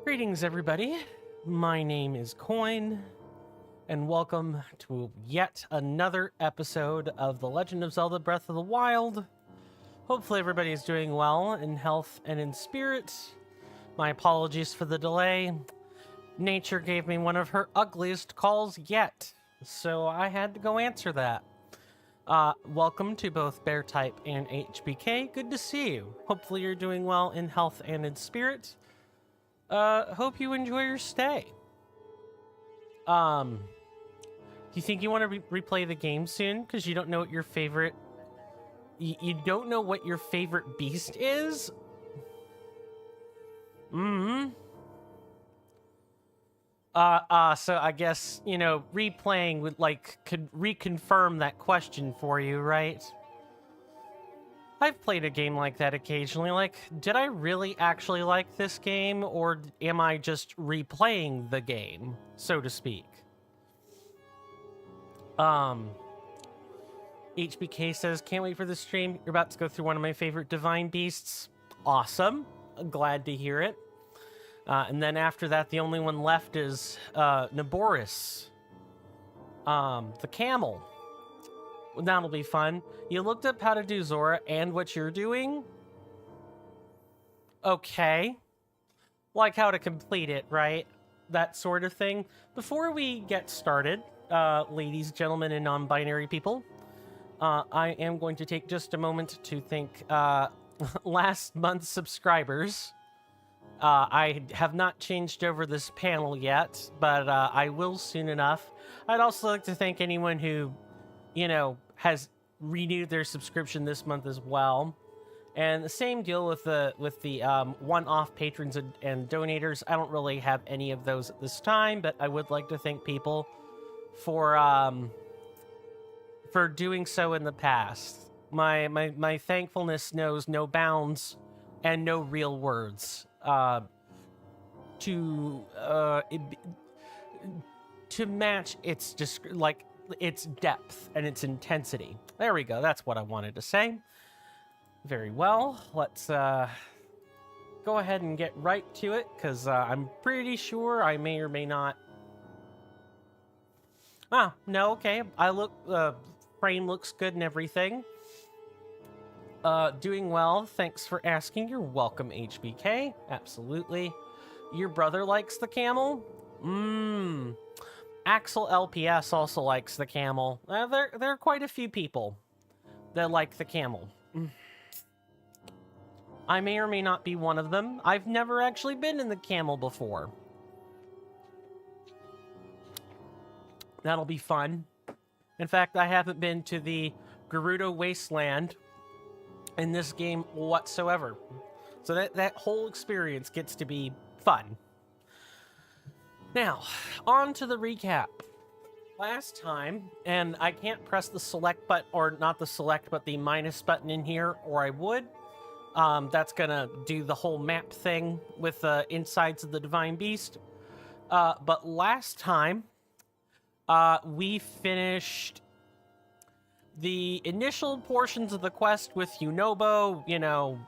Greetings, everybody. My name is Coin, and welcome to yet another episode of The Legend of Zelda Breath of the Wild. Hopefully everybody is doing well in health and in spirit. My apologies for the delay. Nature gave me one of her ugliest calls yet, so I had to go answer that. Welcome to both Bear Type and HBK. Good to see you. Hopefully you're doing well in health and in spirit. Hope you enjoy your stay. Do you think you want to replay the game soon? Because you don't know what your favorite... You don't know what your favorite beast is? So I guess, you know, replaying would, could reconfirm that question for you, right? I've played a game like that occasionally. Did I really actually like this game, or am I just replaying the game, so to speak? HBK says, can't wait for the stream. You're about to go through one of my favorite divine beasts. Awesome. Glad to hear it. And then after that, the only one left is Naboris, the camel. That'll be fun. You looked up how to do Zora and what you're doing? Okay. Like how to complete it, right? That sort of thing. Before we get started, ladies, gentlemen, and non-binary people, I am going to take just a moment to thank last month's subscribers. I have not changed over this panel yet, but I will soon enough. I'd also like to thank anyone who, you know, has renewed their subscription this month as well. And the same deal with the one-off patrons and donators. I don't really have any of those at this time, but I would like to thank people for doing so in the past. My thankfulness knows no bounds and no real words to match its its depth and its intensity. There we go. That's what I wanted to say. Very well. Let's go ahead and get right to it, because I'm pretty sure I may or may not... No, okay. Frame looks good and everything. Doing well. Thanks for asking. You're welcome, HBK. Absolutely. Your brother likes the camel? Axel LPS also likes the camel. There are quite a few people that like the camel. I may or may not be one of them. I've never actually been in the camel before. That'll be fun. In fact, I haven't been to the Gerudo Wasteland in this game whatsoever. So that whole experience gets to be fun. Now, on to the recap. Last time, and I can't press the select button, or not the select, but the minus button in here, or I would. That's gonna do the whole map thing with the insides of the Divine Beast. But last time, we finished the initial portions of the quest with Yunobo. You know,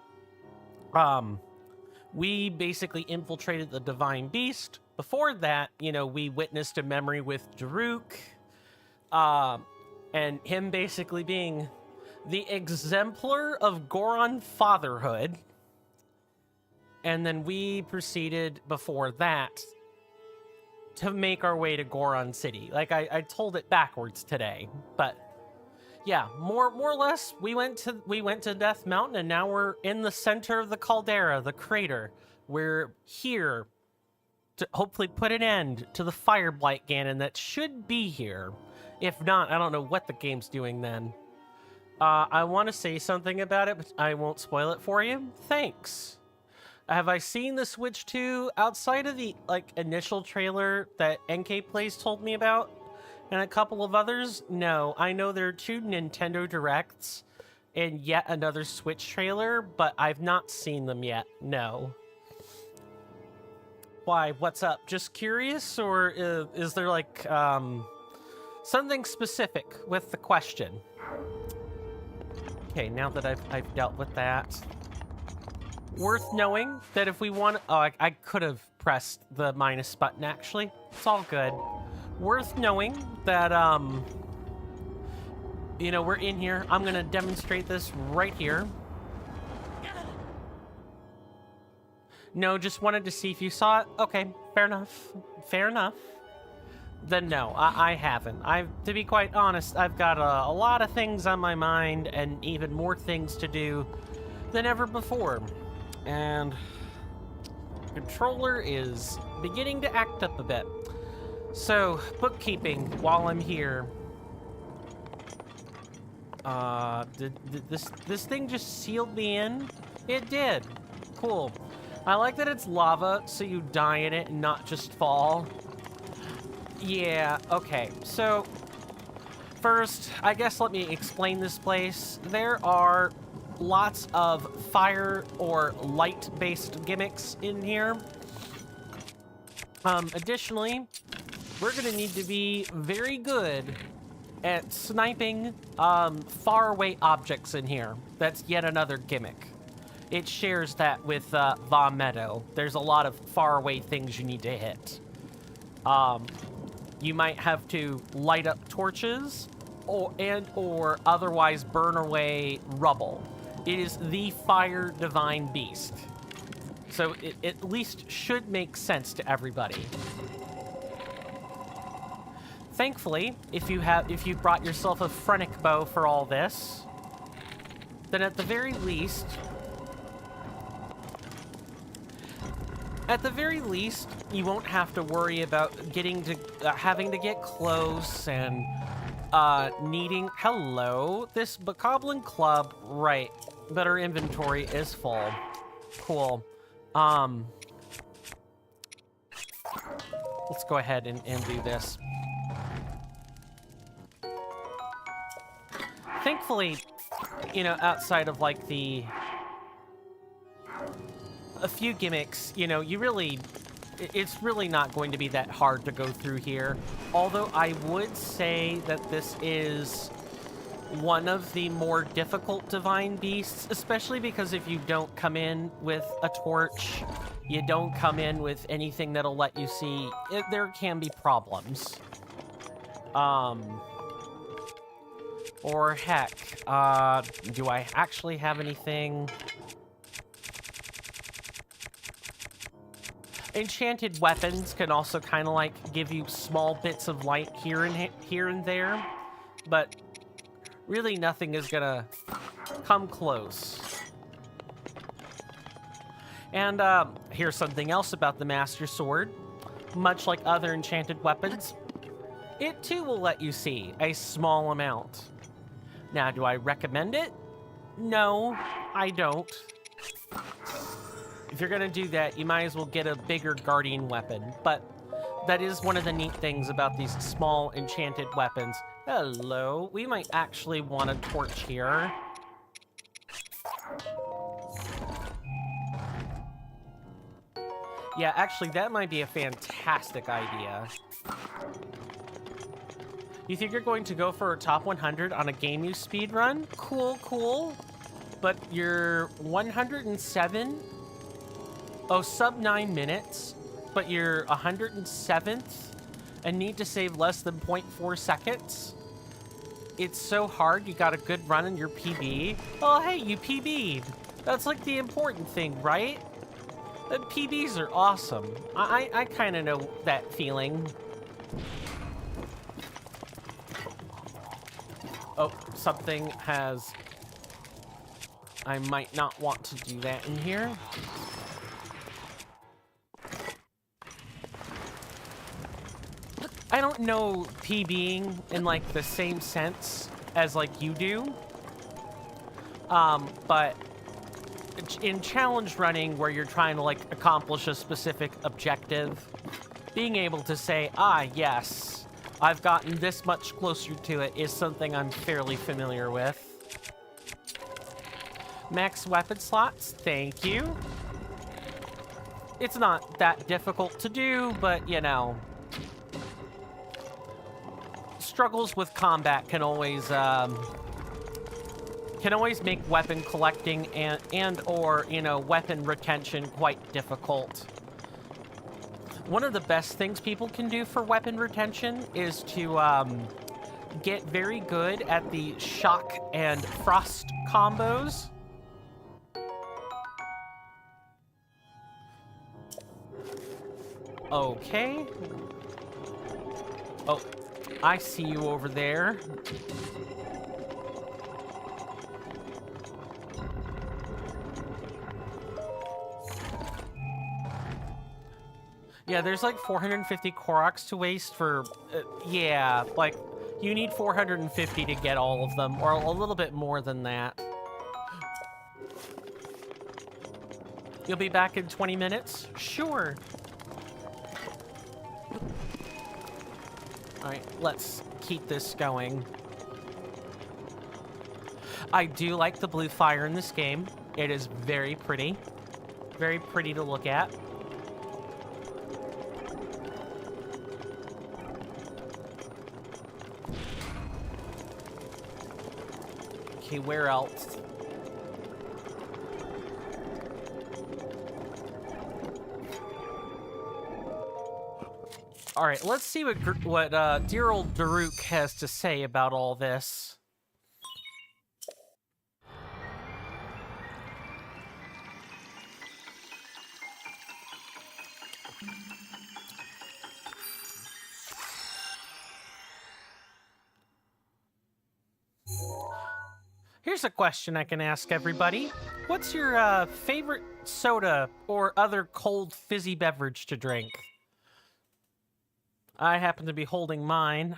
we basically infiltrated the Divine Beast. Before that, you know, we witnessed a memory with Daruk, and him basically being the exemplar of Goron fatherhood. And then we proceeded before that to make our way to Goron City. Like, I told it backwards today, but yeah, more or less, we went to Death Mountain, and now we're in the center of the caldera, the crater. We're here to hopefully put an end to the Fire Blight Ganon that should be here. If not, I don't know what the game's doing then. I want to say something about it, but I won't spoil it for you. Thanks. Have I seen the Switch 2 outside of the initial trailer that NK Plays told me about, and a couple of others? No, I know there are 2 Nintendo Directs and yet another Switch trailer, but I've not seen them yet. No. Why? What's up? Just curious, or is there something specific with the question? Okay, now that I've dealt with that, worth knowing that if we want... Oh, I could have pressed the minus button, actually. It's all good. Worth knowing that, you know, we're in here. I'm going to demonstrate this right here. No, just wanted to see if you saw it. Okay, fair enough. Fair enough. Then no, I haven't. To be quite honest, I've got a lot of things on my mind and even more things to do than ever before. And controller is beginning to act up a bit. So, bookkeeping while I'm here. Did this thing just sealed me in? It did. Cool. I like that it's lava, so you die in it and not just fall. Yeah, okay. So, first, I guess let me explain this place. There are lots of fire or light-based gimmicks in here. Additionally, we're gonna need to be very good at sniping faraway objects in here. That's yet another gimmick. It shares that with Vah Meadow. There's a lot of faraway things you need to hit. You might have to light up torches or otherwise burn away rubble. It is the fire divine beast. So it at least should make sense to everybody. Thankfully, if you brought yourself a Phrenic bow for all this, then at the very least, you won't have to worry about having to get close and needing. Hello, this Bokoblin Club, right? But our inventory is full. Cool. Let's go ahead and do this. Thankfully, you know, outside of like a few gimmicks, you know, it's really not going to be that hard to go through here. Although I would say that this is one of the more difficult divine beasts, especially because if you don't come in with a torch, you don't come in with anything that'll let you see, there can be problems. Or heck, do I actually have anything? Enchanted weapons can also kind of like give you small bits of light here and there, but really nothing is gonna come close. And here's something else about the Master Sword. Much like other enchanted weapons, it too will let you see a small amount. Now, do I recommend it? No, I don't. If you're gonna do that, you might as well get a bigger guardian weapon. But that is one of the neat things about these small enchanted weapons. Hello, we might actually want a torch here. Yeah, actually, that might be a fantastic idea. You think you're going to go for a top 100 on a game use speed run? Cool, cool. But you're 107? Oh, sub 9 minutes, but you're 107th and need to save less than 0.4 seconds? It's so hard, you got a good run in your PB. Oh, hey, you PB'd. That's like the important thing, right? PBs are awesome. I kind of know that feeling. Oh, something has... I might not want to do that in here. I don't know PBing in, like, the same sense as, like, you do. But in challenge running, where you're trying to, like, accomplish a specific objective, being able to say, ah, yes, I've gotten this much closer to it is something I'm fairly familiar with. Max weapon slots, thank you. It's not that difficult to do, but, you know, struggles with combat can always make weapon collecting and or, you know, weapon retention quite difficult. One of the best things people can do for weapon retention is to get very good at the shock and frost combos. Okay. Oh, I see you over there. Yeah, there's like 450 Koroks to waste for... yeah, like, you need 450 to get all of them, or a little bit more than that. You'll be back in 20 minutes? Sure. Alright, let's keep this going. I do like the blue fire in this game. It is very pretty. Very pretty to look at. Okay, where else? All right, let's see what dear old Daruk has to say about all this. Here's a question I can ask everybody. What's your favorite soda or other cold fizzy beverage to drink? I happen to be holding mine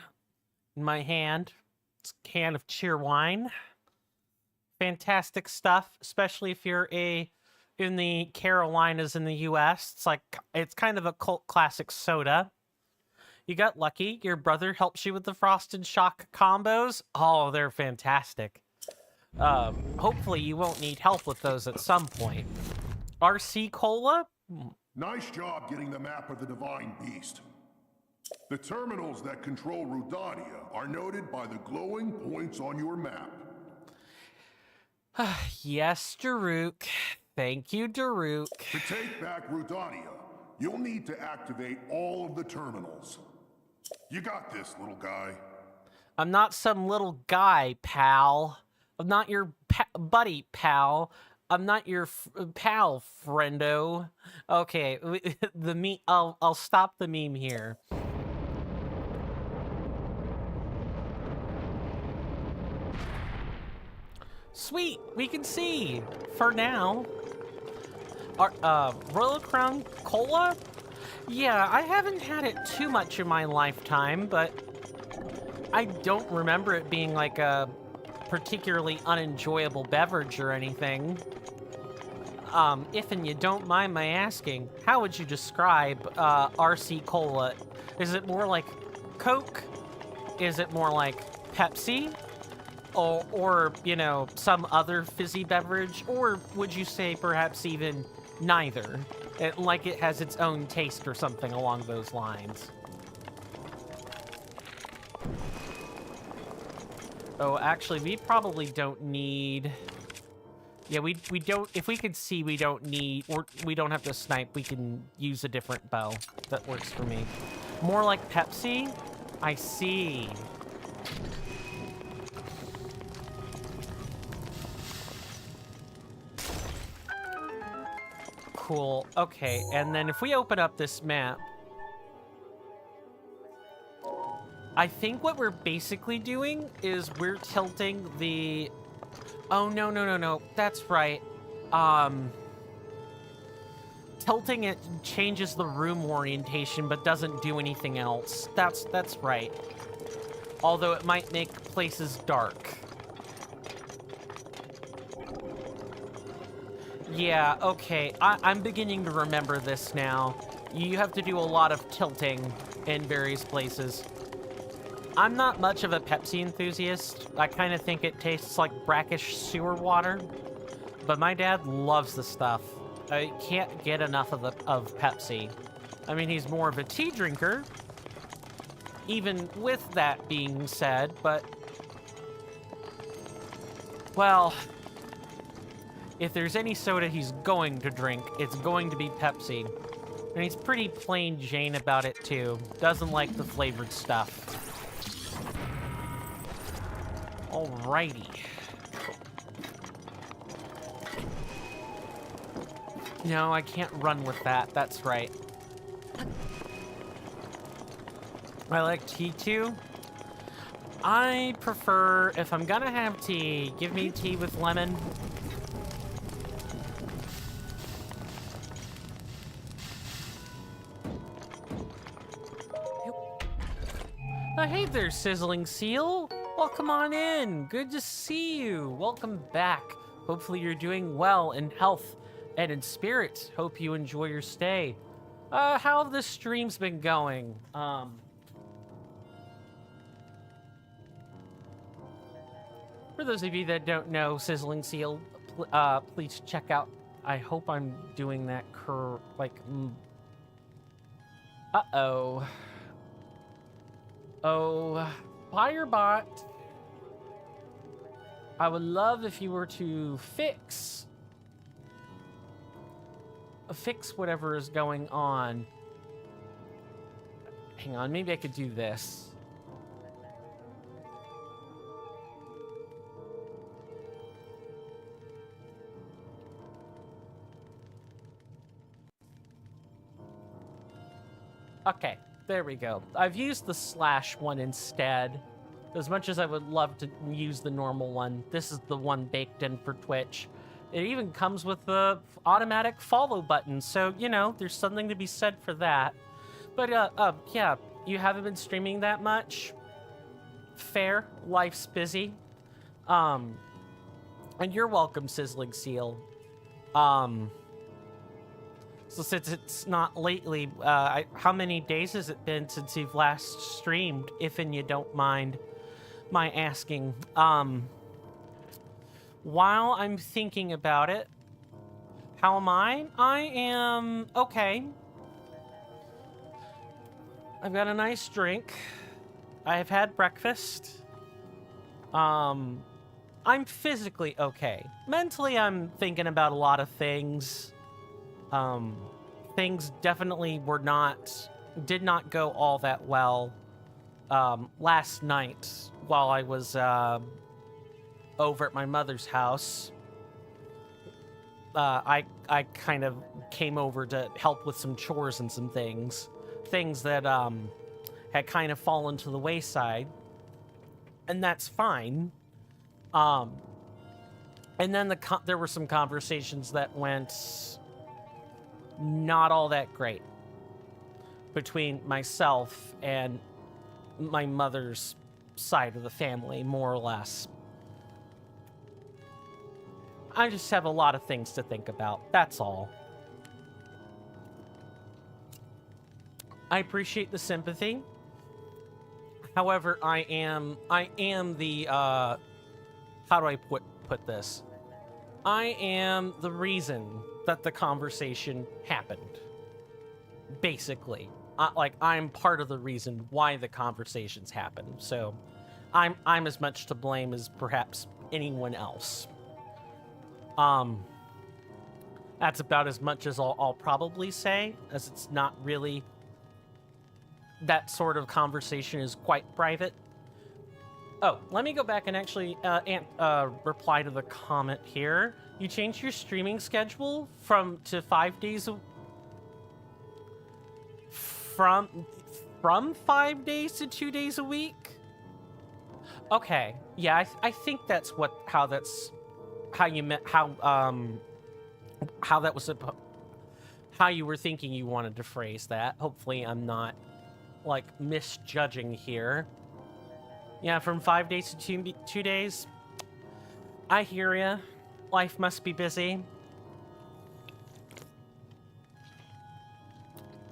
in my hand. It's a can of cheer wine. Fantastic stuff, especially if you're in the Carolinas in the US. It's kind of a cult classic soda. You got lucky. Your brother helps you with the frost and shock combos. Oh, they're fantastic. Hopefully you won't need help with those at some point. RC Cola? Nice job getting the map of the Divine Beast. The terminals that control Rudania are noted by the glowing points on your map. Yes, Daruk. Thank you, Daruk. To take back Rudania, you'll need to activate all of the terminals. You got this, little guy. I'm not some little guy, pal. I'm not your buddy, pal. I'm not your pal, friendo. Okay, I'll stop the meme here. Sweet, we can see for now. Royal Crown Cola? Yeah, I haven't had it too much in my lifetime, but I don't remember it being like a particularly unenjoyable beverage or anything. If and you don't mind my asking, how would you describe RC Cola? Is it more like Coke? Is it more like Pepsi? Or, you know, some other fizzy beverage? Or would you say perhaps even neither? Like it has its own taste or something along those lines? Oh, actually, we probably don't need... Yeah, we don't... If we could see, we don't need... Or we don't have to snipe. We can use a different bow. That works for me. More like Pepsi? I see. Cool. Okay, and then if we open up this map... I think what we're basically doing is we're tilting the... Oh, no. That's right. Tilting it changes the room orientation, but doesn't do anything else. That's right. Although it might make places dark. Yeah, okay. I'm beginning to remember this now. You have to do a lot of tilting in various places. I'm not much of a Pepsi enthusiast. I kind of think it tastes like brackish sewer water. But my dad loves the stuff. I can't get enough of Pepsi. I mean, he's more of a tea drinker, even with that being said, but... Well, if there's any soda he's going to drink, it's going to be Pepsi. And he's pretty plain Jane about it, too. Doesn't like the flavored stuff. Alrighty. No, I can't run with that. That's right. I like tea, too. I prefer, if I'm gonna have tea, give me tea with lemon. Hey there, Sizzling Seal. Welcome on in. Good to see you. Welcome back. Hopefully you're doing well in health and in spirit. Hope you enjoy your stay. How have the streams been going? For those of you that don't know, Sizzling Seal, please check out. I hope I'm doing that Uh-oh. Oh, Firebot. I would love if you were to fix whatever is going on. Hang on, maybe I could do this. Okay, there we go. I've used the slash one instead. As much as I would love to use the normal one, this is the one baked in for Twitch. It even comes with the automatic follow button, so, you know, there's something to be said for that. But, yeah, you haven't been streaming that much? Fair. Life's busy. And you're welcome, Sizzling Seal. So since it's not lately, how many days has it been since you've last streamed, if and you don't mind my asking? While I'm thinking about it, how am I? I am okay. I've got a nice drink. I have had breakfast. I'm physically okay. Mentally, I'm thinking about a lot of things. Things definitely did not go all that well, last night while I was, over at my mother's house. I kind of came over to help with some chores and some things that, had kind of fallen to the wayside, and that's fine. And then there were some conversations that went not all that great between myself and my mother's side of the family, more or less. I just have a lot of things to think about, that's all. I appreciate the sympathy. However, I am the, how do I put this? I am the reason that the conversation happened. Basically. I'm part of the reason why the conversations happened. So, I'm as much to blame as perhaps anyone else. That's about as much as I'll probably say, as it's not really... That sort of conversation is quite private. Oh, let me go back and actually reply to the comment here. You changed your streaming schedule to 5 days from 5 days to 2 days a week? Okay. Yeah, I think that's how that was how you were thinking you wanted to phrase that. Hopefully I'm not misjudging here. Yeah, from 5 days to 2 days. I hear ya. Life must be busy.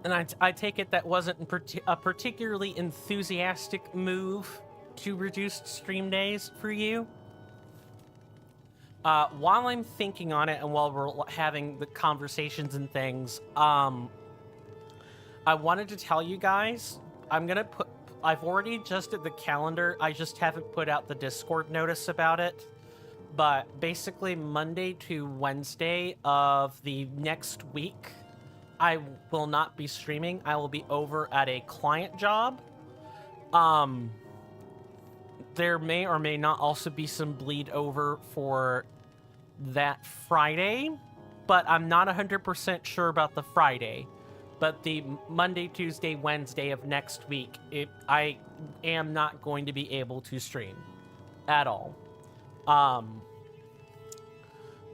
And I take it that wasn't a particularly enthusiastic move to reduce stream days for you? While I'm thinking on it and while we're having the conversations and things, I wanted to tell you guys, I've already adjusted the calendar, I just haven't put out the Discord notice about it. But basically Monday to Wednesday of the next week, I will not be streaming. I will be over at a client job. There may or may not also be some bleed over for that Friday, but I'm not 100% sure about the Friday. But the Monday, Tuesday, Wednesday of next week, I am not going to be able to stream at all.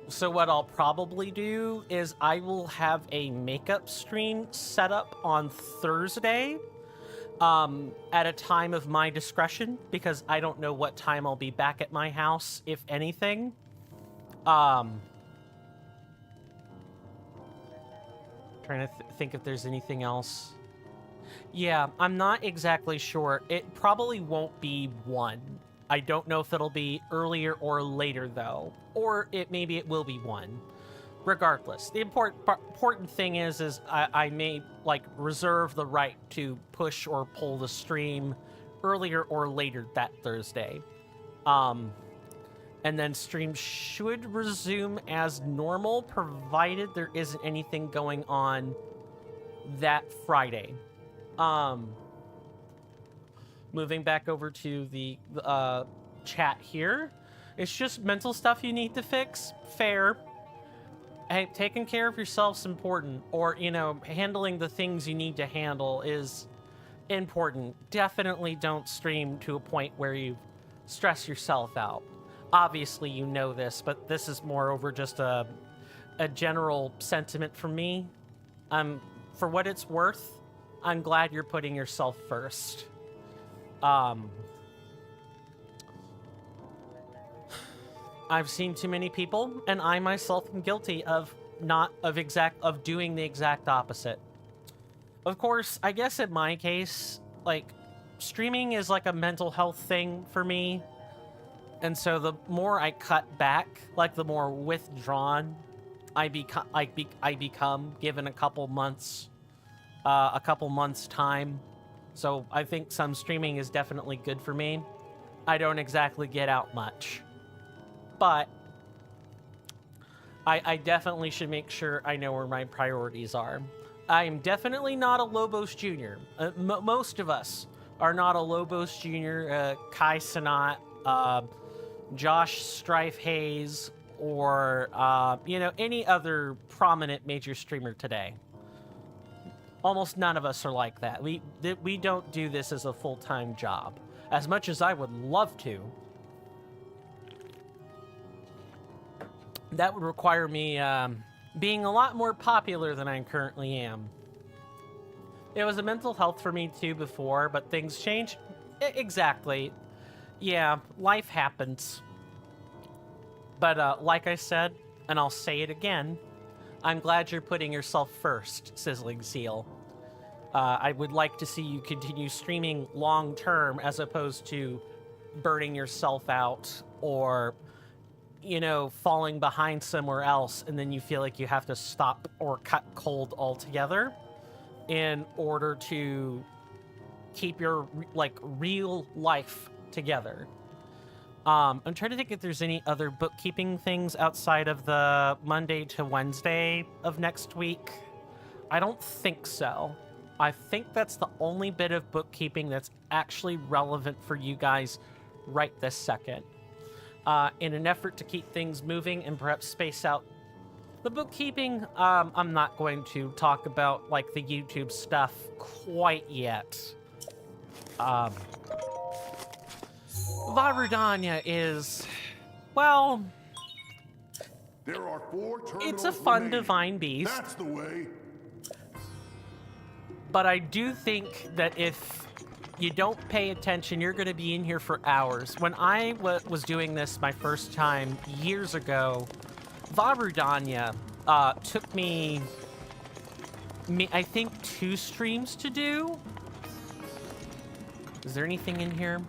So what I'll probably do is I will have a makeup stream set up on Thursday at a time of my discretion, because I don't know what time I'll be back at my house, if anything. Trying to think if there's anything else. Yeah, I'm not exactly sure. It probably won't be 1. I don't know if it'll be earlier or later, though. Or maybe it will be 1. Regardless, the important thing is I may, like, reserve the right to push or pull the stream earlier or later that Thursday. And then stream should resume as normal, provided there isn't anything going on that Friday. Moving back over to the chat here. It's just mental stuff you need to fix. Fair. Hey, taking care of yourself's important. Or, you know, handling the things you need to handle is important. Definitely don't stream to a point where you stress yourself out. Obviously, you know this, but this is more over just a general sentiment from me. For what it's worth, I'm glad you're putting yourself first. I've seen too many people, and I myself am guilty of doing the exact opposite. Of course, I guess in my case, like, streaming is like a mental health thing for me. And so the more I cut back, like, the more withdrawn I become, given a couple months time. So I think some streaming is definitely good for me. I don't exactly get out much, but I definitely should make sure I know where my priorities are. I'm definitely not a Lobos Jr. Most of us are not a Lobos Jr., Kai Sanat, Josh Strife Hayes, or, you know, any other prominent major streamer today. Almost none of us are like that. We don't do this as a full-time job. As much as I would love to, that would require me being a lot more popular than I currently am. It was a mental health for me too before, but things change. Exactly. Yeah, life happens. But like I said, and I'll say it again, I'm glad you're putting yourself first, Sizzling Seal. I would like to see you continue streaming long term as opposed to burning yourself out or, you know, falling behind somewhere else and then you feel like you have to stop or cut cold altogether in order to keep your, like, real life together. I'm trying to think if there's any other bookkeeping things outside of the Monday to Wednesday of next week. I don't think so. I think that's the only bit of bookkeeping that's actually relevant for you guys right this second. In an effort to keep things moving and perhaps space out the bookkeeping, I'm not going to talk about, like, the YouTube stuff quite yet. Vah Rudania is, well, there are 4 terminals it's a fun remaining. Divine Beast. That's the way. But I do think that if you don't pay attention, you're going to be in here for hours. When I was doing this my first time years ago, Vah Rudania took me, I think, 2 streams to do. Is there anything in here?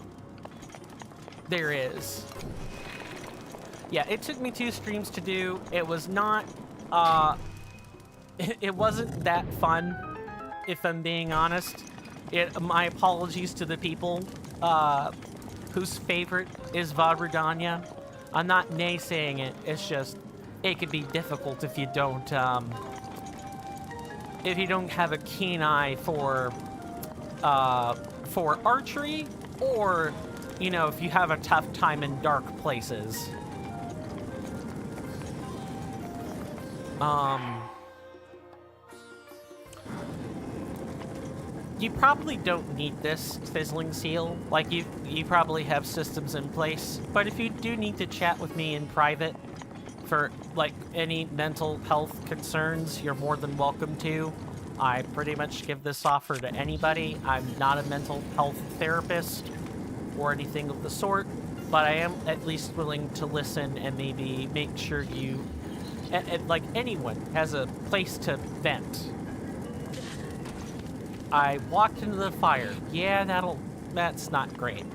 There is. Yeah, it took me 2 streams to do. It was not, it wasn't that fun, if I'm being honest. My apologies to the people whose favorite is Vah Rudania. I'm not naysaying it. It's just, it could be difficult if you don't if you don't have a keen eye for archery, or, you know, if you have a tough time in dark places. You probably don't need this fizzling seal. Like, you probably have systems in place. But if you do need to chat with me in private for, like, any mental health concerns, you're more than welcome to. I pretty much give this offer to anybody. I'm not a mental health therapist or anything of the sort, but I am at least willing to listen and maybe make sure you, like, anyone has a place to vent. I walked into the fire. Yeah, that's not great.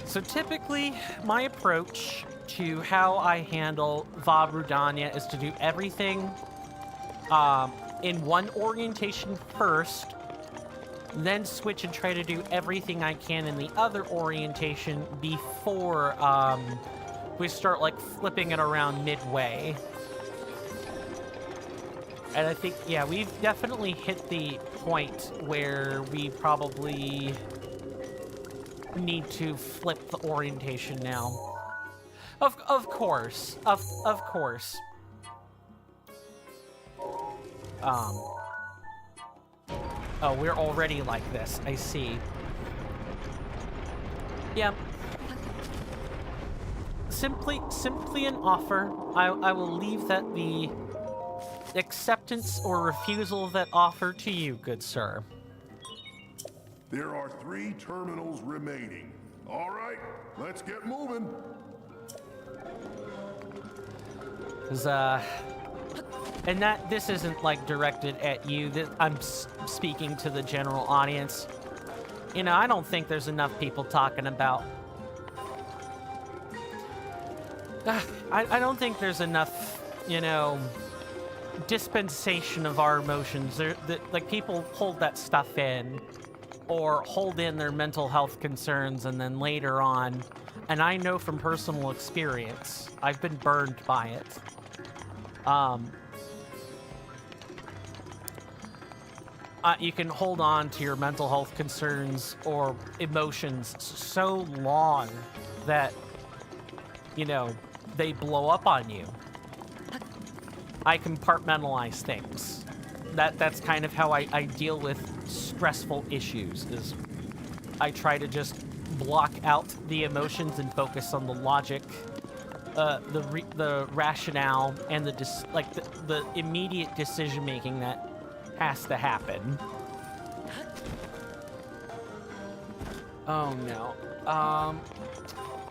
So typically, my approach to how I handle Vah Rudania is to do everything in one orientation first, then switch and try to do everything I can in the other orientation before we start, like, flipping it around midway. And I think, yeah, we've definitely hit the point where we probably need to flip the orientation now. Of course. Of course. Oh, we're already like this. I see. Yeah. Simply an offer. I will leave that the acceptance or refusal of that offer to you, good sir. There are 3 terminals remaining. All right, let's get moving. And this isn't, like, directed at you. I'm speaking to the general audience. You know, I don't think there's enough people talking about... I don't think there's enough, you know, dispensation of our emotions. Like, people hold that stuff in, or hold in their mental health concerns, and then later on, and I know from personal experience, I've been burned by it. You can hold on to your mental health concerns or emotions so long that, you know, they blow up on you. I compartmentalize things. That's kind of how I deal with stressful issues, is I try to just block out the emotions and focus on the logic, the rationale, and the immediate decision making that has to happen. Oh no.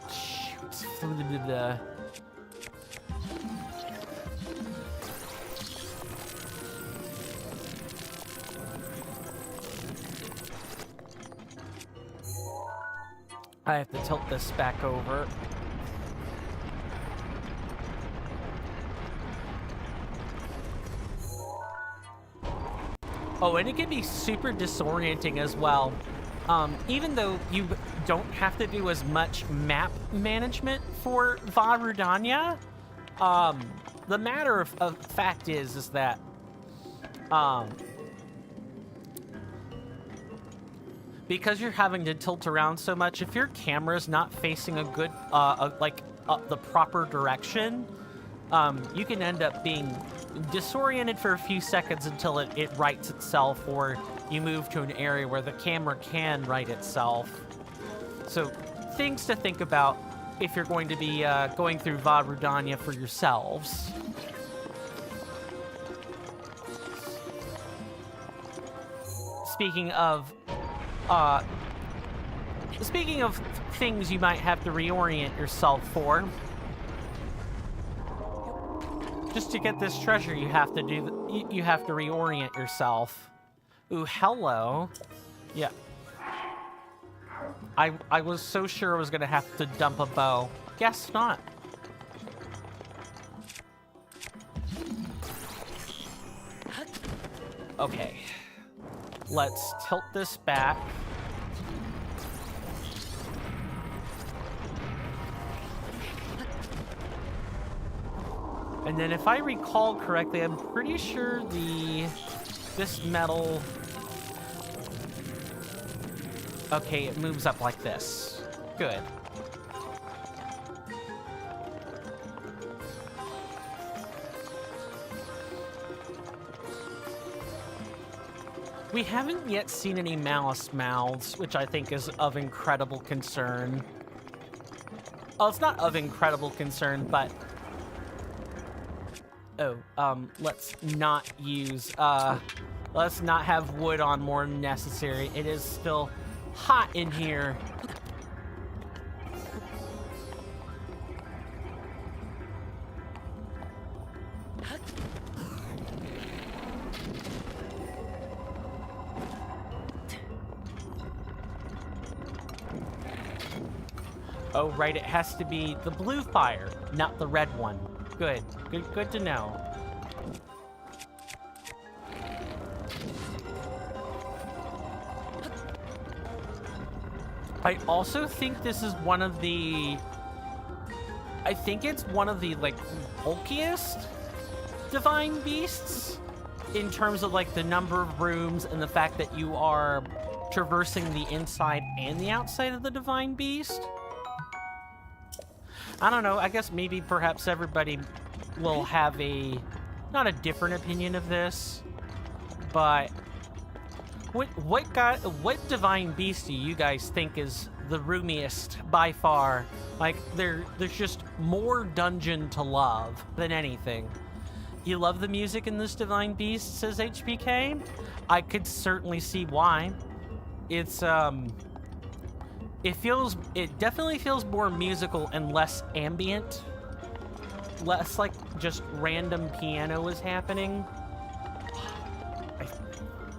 Shoot. I have to tilt this back over. Oh, and it can be super disorienting as well. Even though you don't have to do as much map management for Vah Rudania, the matter of fact is that because you're having to tilt around so much, if your camera's not facing a good, the proper direction, you can end up being disoriented for a few seconds until it rights itself, or you move to an area where the camera can right itself. So, things to think about if you're going to be going through Vah Rudania for yourselves. Speaking of things you might have to reorient yourself for, just to get this treasure, you have to reorient yourself. Ooh, hello. Yeah. I was so sure I was gonna have to dump a bow. Guess not. Okay. Let's tilt this back. And then if I recall correctly, I'm pretty sure this metal... Okay, it moves up like this. Good. We haven't yet seen any malice mouths, which I think is of incredible concern. Oh, it's not of incredible concern, but... Oh, let's not use, let's not have wood on more than necessary. It is still hot in here. Oh, right, it has to be the blue fire, not the red one. Good. Good to know. I also think this is one of the... I think it's one of the, like, bulkiest divine beasts in terms of, like, the number of rooms and the fact that you are traversing the inside and the outside of the divine beast. I don't know, I guess maybe perhaps everybody will have not a different opinion of this, but what divine beast do you guys think is the roomiest by far? Like, there's just more dungeon to love than anything. You love the music in this divine beast, says HPK? I could certainly see why. It's, it definitely feels more musical and less ambient. Less like just random piano is happening. I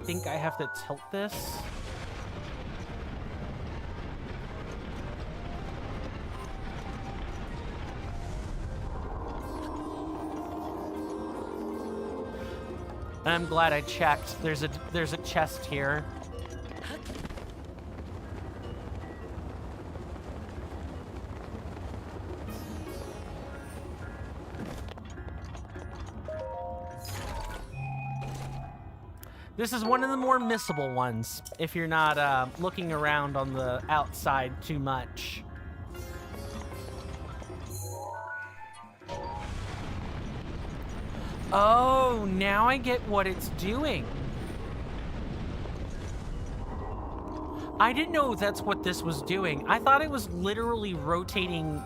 think I have to tilt this. And I'm glad I checked. There's a chest here. This is one of the more missable ones, if you're not looking around on the outside too much. Oh, now I get what it's doing. I didn't know that's what this was doing. I thought it was literally rotating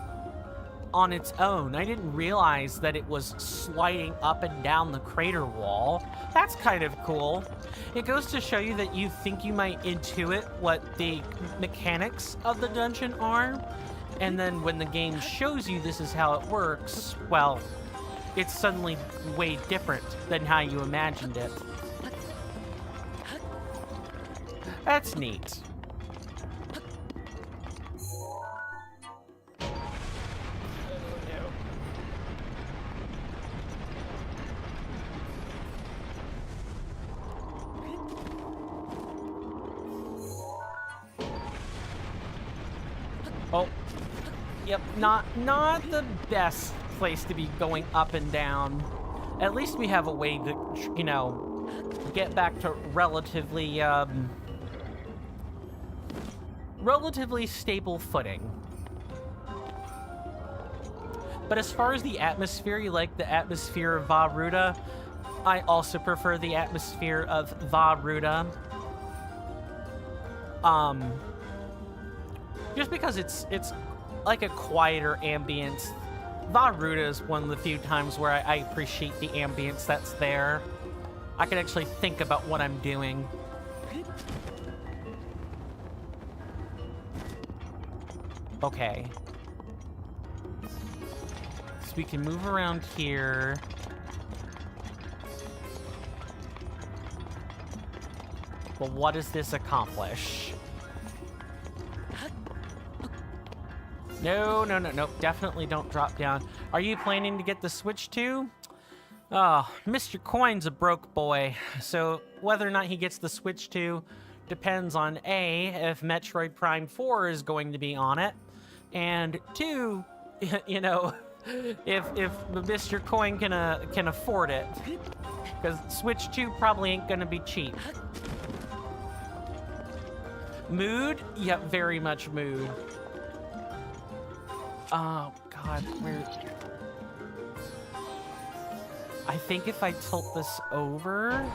on its own. I didn't realize that it was sliding up and down the crater wall. That's kind of cool. It goes to show you that you think you might intuit what the mechanics of the dungeon are, and then when the game shows you this is how it works, well, it's suddenly way different than how you imagined it. That's neat. Oh, yep, not the best place to be going up and down. At least we have a way to, you know, get back to relatively stable footing. But as far as the atmosphere, you like the atmosphere of Vah Rudania? I also prefer the atmosphere of Vah Rudania. Just because it's like a quieter ambience. Vah Rudania is one of the few times where I appreciate the ambience that's there. I can actually think about what I'm doing. Okay. So we can move around here. But what does this accomplish? No, definitely don't drop down. Are you planning to get the Switch too? Oh, Mr. Coin's a broke boy, so whether or not he gets the Switch too depends on A, if Metroid Prime 4 is going to be on it, and 2, you know, if Mr. Coin can afford it, because Switch 2 probably ain't gonna be cheap. Mood? Yep, very much mood. Oh God, where? I think if I tilt this over.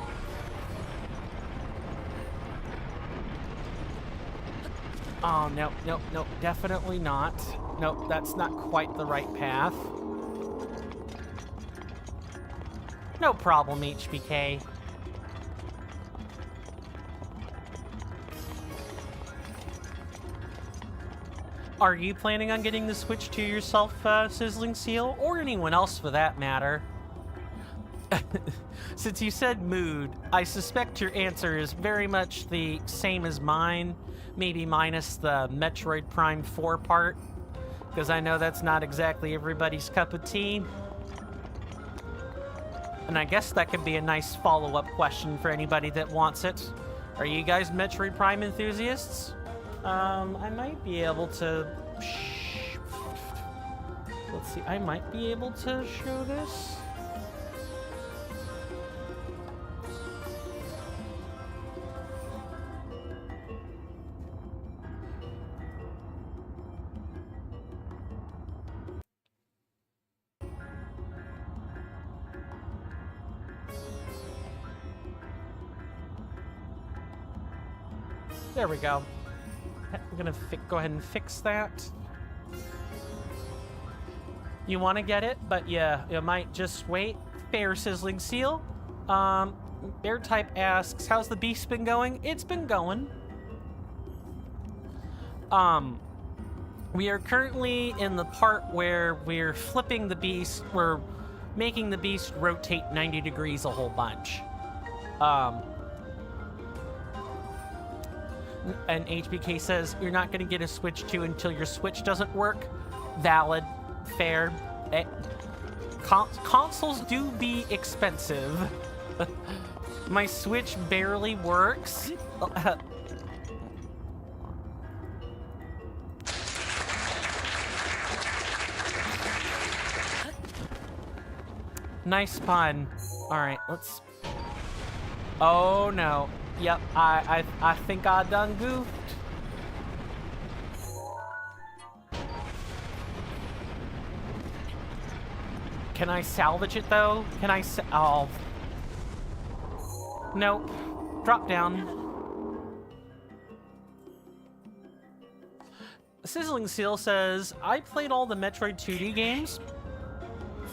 Oh, no, no, no, definitely not. Nope, that's not quite the right path. No problem, HBK. Are you planning on getting the Switch 2 yourself, Sizzling Seal? Or anyone else for that matter? Since you said mood, I suspect your answer is very much the same as mine, maybe minus the Metroid Prime 4 part, because I know that's not exactly everybody's cup of tea. And I guess that could be a nice follow-up question for anybody that wants it. Are you guys Metroid Prime enthusiasts? I might be able to... Let's see, I might be able to show this. There we go. I'm gonna go ahead and fix that. You want to get it, but yeah, you might just wait. Fair, Sizzling Seal. Bear Type asks, how's the beast been going? It's been going. We are currently in the part where we're flipping the beast. We're making the beast rotate 90 degrees a whole bunch. And HBK says, you're not going to get a Switch 2 until your Switch doesn't work. Valid. Fair. Consoles do be expensive. My Switch barely works. Nice pun. All right, let's... Oh, no. Yep, I think I done goofed. Can I salvage it, though? Can I oh. Nope. Drop down. Sizzling Seal says, I played all the Metroid 2D games.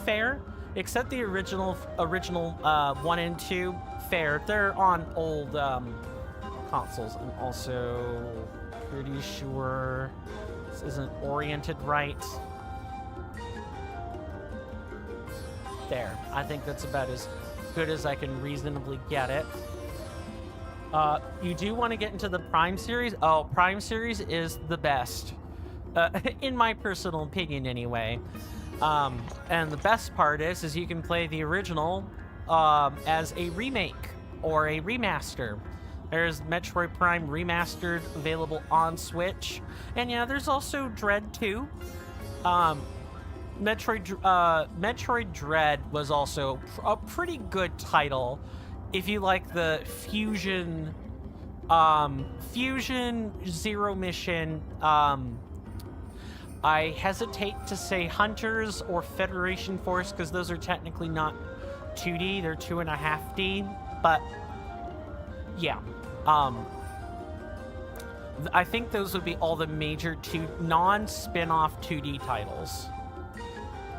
Fair. Except the original 1 and 2. Fair. They're on old consoles. I'm also pretty sure this isn't oriented right. There. I think that's about as good as I can reasonably get it. You do want to get into the Prime series? Oh, Prime series is the best. In my personal opinion, anyway. And the best part is you can play the original as a remake or a remaster. There's Metroid Prime Remastered available on Switch. And yeah, there's also Dread 2. Metroid Dread was also a pretty good title if you like the Fusion Zero Mission. I hesitate to say Hunters or Federation Force because those are technically not 2D, they're 2.5D, but yeah. I think those would be all the major non-spin-off 2D titles.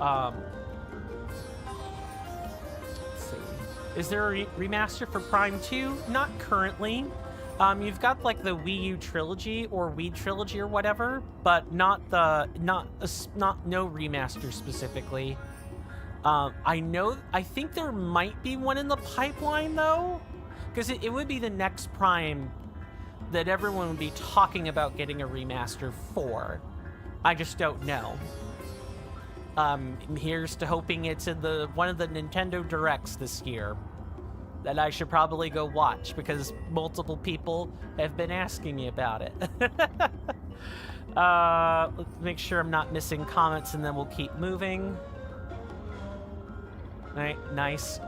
Let's see. Is there a remaster for Prime 2? Not currently. You've got like the Wii U trilogy or Wii trilogy or whatever, but not no remaster specifically. I think there might be one in the pipeline though, because it would be the next Prime that everyone would be talking about getting a remaster for. I just don't know. Here's to hoping it's in one of the Nintendo Directs this year that I should probably go watch because multiple people have been asking me about it. Let's make sure I'm not missing comments and then we'll keep moving. Right, nice.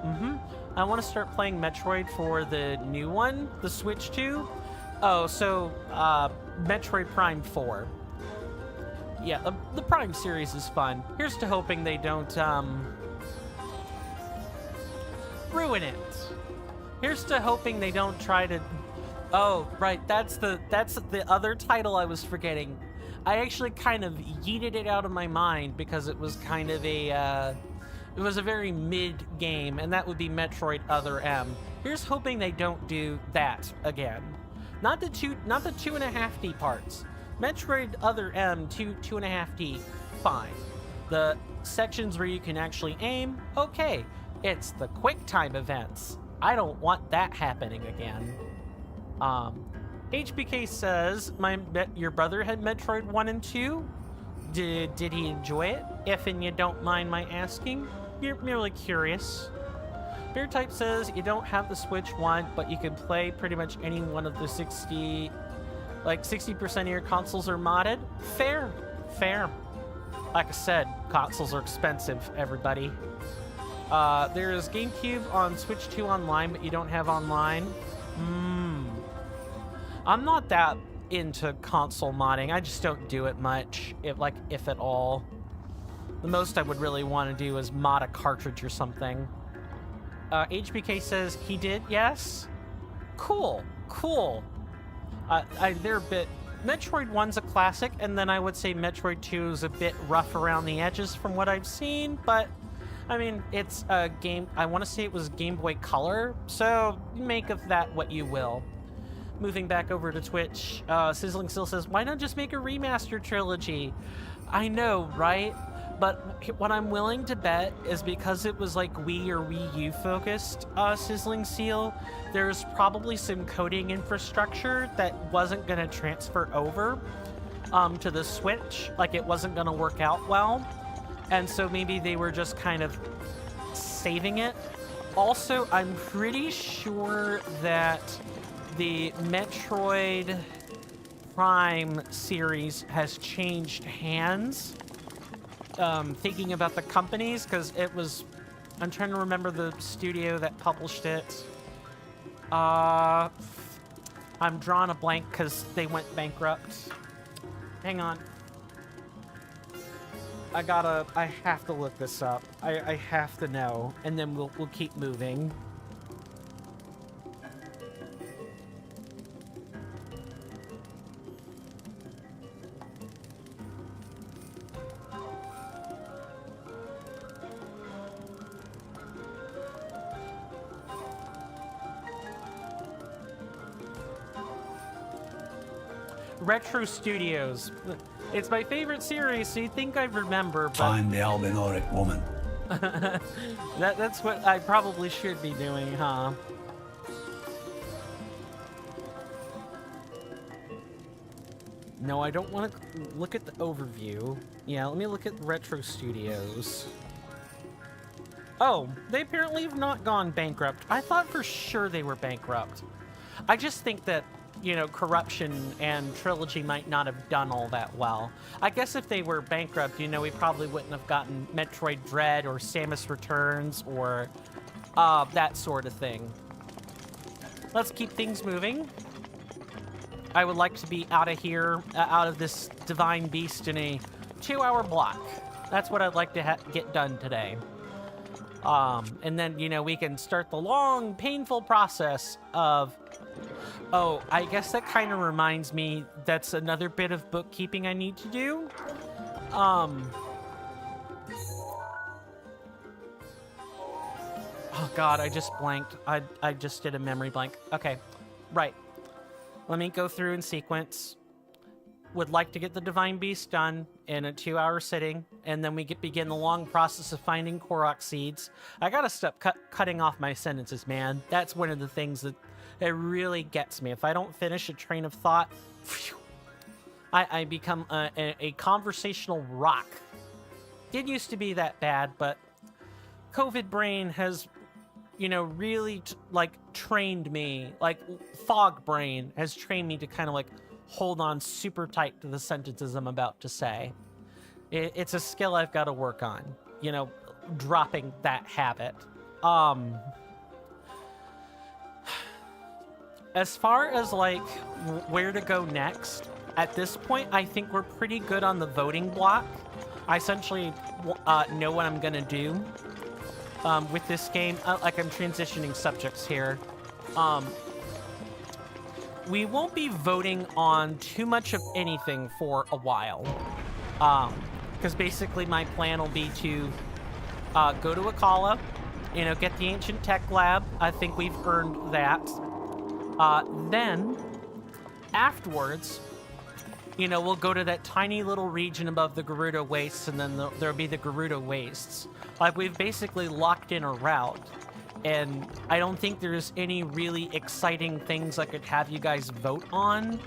I want to start playing Metroid for the new one, the Switch 2. Oh, so, Metroid Prime 4. Yeah, the Prime series is fun. Here's to hoping they don't, ruin it. Here's to hoping they don't try to... Oh, right, that's the other title I was forgetting. I actually kind of yeeted it out of my mind because it was kind of a, it was a very mid game, and that would be Metroid Other M. Here's hoping they don't do that again. Not the 2.5D parts. Metroid Other M 2.5D, fine. The sections where you can actually aim, okay. It's the QuickTime events. I don't want that happening again. HBK says, your brother had Metroid 1 and 2? Did he enjoy it? If and you don't mind my asking? You're merely curious. Bear Type says, you don't have the Switch 1, but you can play pretty much any one of the 60% of your consoles are modded. Fair. Like I said, consoles are expensive, everybody. There's GameCube on Switch 2 online, but you don't have online. I'm not that into console modding. I just don't do it much, if at all. The most I would really want to do is mod a cartridge or something. HBK says he did, yes? Cool. They're a bit... Metroid 1's a classic, and then I would say Metroid 2 is a bit rough around the edges from what I've seen, but... I mean, it's a game... I want to say it was Game Boy Color, so make of that what you will. Moving back over to Twitch, Sizzling Still says, why not just make a remaster trilogy? I know, right? But what I'm willing to bet is because it was like Wii or Wii U focused, Sizzling Seal, there's probably some coding infrastructure that wasn't going to transfer over to the Switch. Like, it wasn't going to work out well. And so maybe they were just kind of saving it. Also, I'm pretty sure that the Metroid Prime series has changed hands. Thinking about the companies, because it was... I'm trying to remember the studio that published it. I'm drawing a blank because they went bankrupt. Hang on. I have to look this up. I have to know, and then we'll keep moving. Retro Studios. It's my favorite series, so you'd think I'd remember, but... Find the albinoric woman. That's what I probably should be doing, huh? No, I don't want to look at the overview. Yeah, let me look at Retro Studios. Oh, they apparently have not gone bankrupt. I thought for sure they were bankrupt. I just think that, you know, Corruption and Trilogy might not have done all that well. I guess if they were bankrupt, you know, we probably wouldn't have gotten Metroid Dread or Samus Returns or that sort of thing. Let's keep things moving. I would like to be out of here, out of this Divine Beast in a 2-hour block. That's what I'd like to get done today. And then, you know, we can start the long, painful process of... Oh, I guess that kind of reminds me that's another bit of bookkeeping I need to do. Oh god, I just blanked. I just did a memory blank. Okay, right. Let me go through in sequence. Would like to get the Divine Beast done in a 2-hour sitting, and then we begin the long process of finding Korok seeds. I gotta stop cutting off my sentences, man. That's one of the things that it really gets me. If I don't finish a train of thought, phew, I become a conversational rock. Didn't used to be that bad, but COVID brain has, you know, really trained me. Like fog brain has trained me to kind of like hold on super tight to the sentences I'm about to say. It's a skill I've got to work on. You know, dropping that habit. As far as like where to go next, at this point, I think we're pretty good on the voting block. I essentially know what I'm gonna do with this game. Like I'm transitioning subjects here. We won't be voting on too much of anything for a while. Because basically my plan will be to go to Akala, you know, get the Ancient Tech Lab. I think we've earned that. Then, afterwards, you know, we'll go to that tiny little region above the Gerudo Wastes, and then there'll be the Gerudo Wastes. Like, we've basically locked in a route, and I don't think there's any really exciting things I could have you guys vote on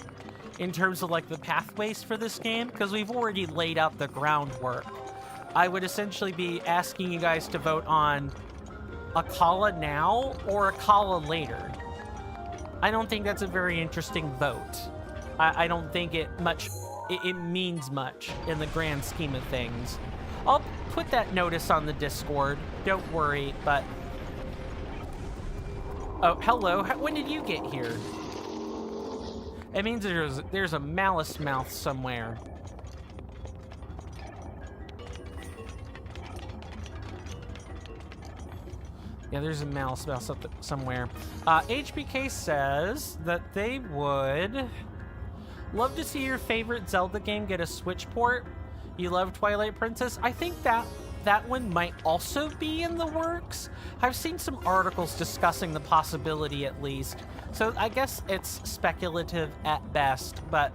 in terms of, like, the pathways for this game, because we've already laid out the groundwork. I would essentially be asking you guys to vote on Akala now or Akala later. I don't think that's a very interesting vote. I don't think it means much in the grand scheme of things. I'll put that notice on the Discord. Don't worry, but... Oh, hello. When did you get here? It means there's a malice mouth somewhere. Yeah, there's a malice mouth somewhere. HBK says that they would love to see your favorite Zelda game get a Switch port. You love Twilight Princess. I think that one might also be in the works. I've seen some articles discussing the possibility, at least. So I guess it's speculative at best, but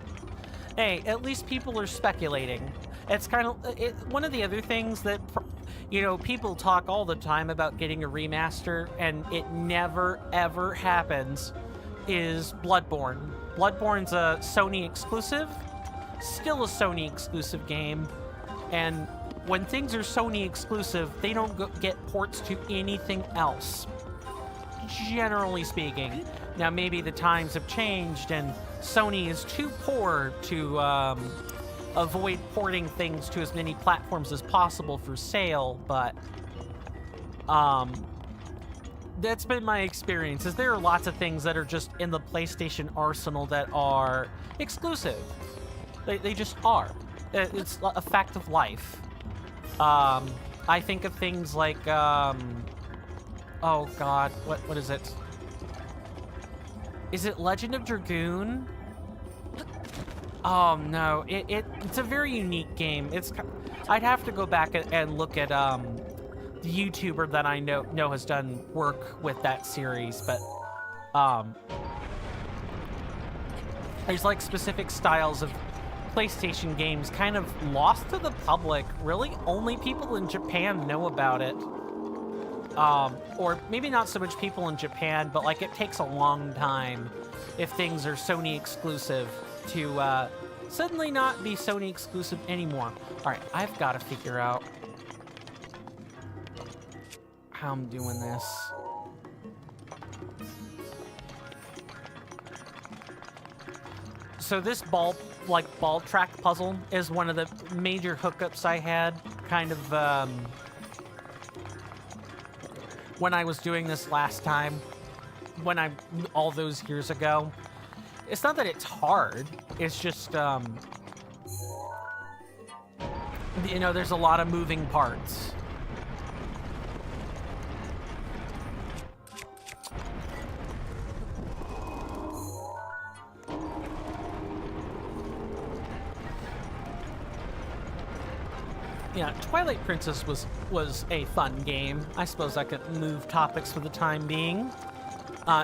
hey, at least people are speculating. It's kind of one of the other things that, you know, people talk all the time about getting a remaster, and it never ever happens, is Bloodborne. Bloodborne's a Sony exclusive, still a Sony exclusive game, and when things are Sony exclusive, they don't get ports to anything else, generally speaking. Now, maybe the times have changed and Sony is too poor to avoid porting things to as many platforms as possible for sale, but that's been my experience. Is there are lots of things that are just in the PlayStation arsenal that are exclusive. They just are. It's a fact of life. I think of things like, oh god, what is it? Is it Legend of Dragoon? Oh no, it's a very unique game. I'd have to go back and look at the YouTuber that I know has done work with that series, but there's like specific styles of PlayStation games kind of lost to the public. Really, only people in Japan know about it. Or maybe not so much people in Japan, but like it takes a long time if things are Sony exclusive to suddenly not be Sony exclusive anymore. All right, I've got to figure out how I'm doing this. So this ball track puzzle is one of the major hookups I had, kind of, when I was doing this last time, all those years ago. It's not that it's hard, it's just, you know, there's a lot of moving parts. Yeah, Twilight Princess was a fun game. I suppose I could move topics for the time being.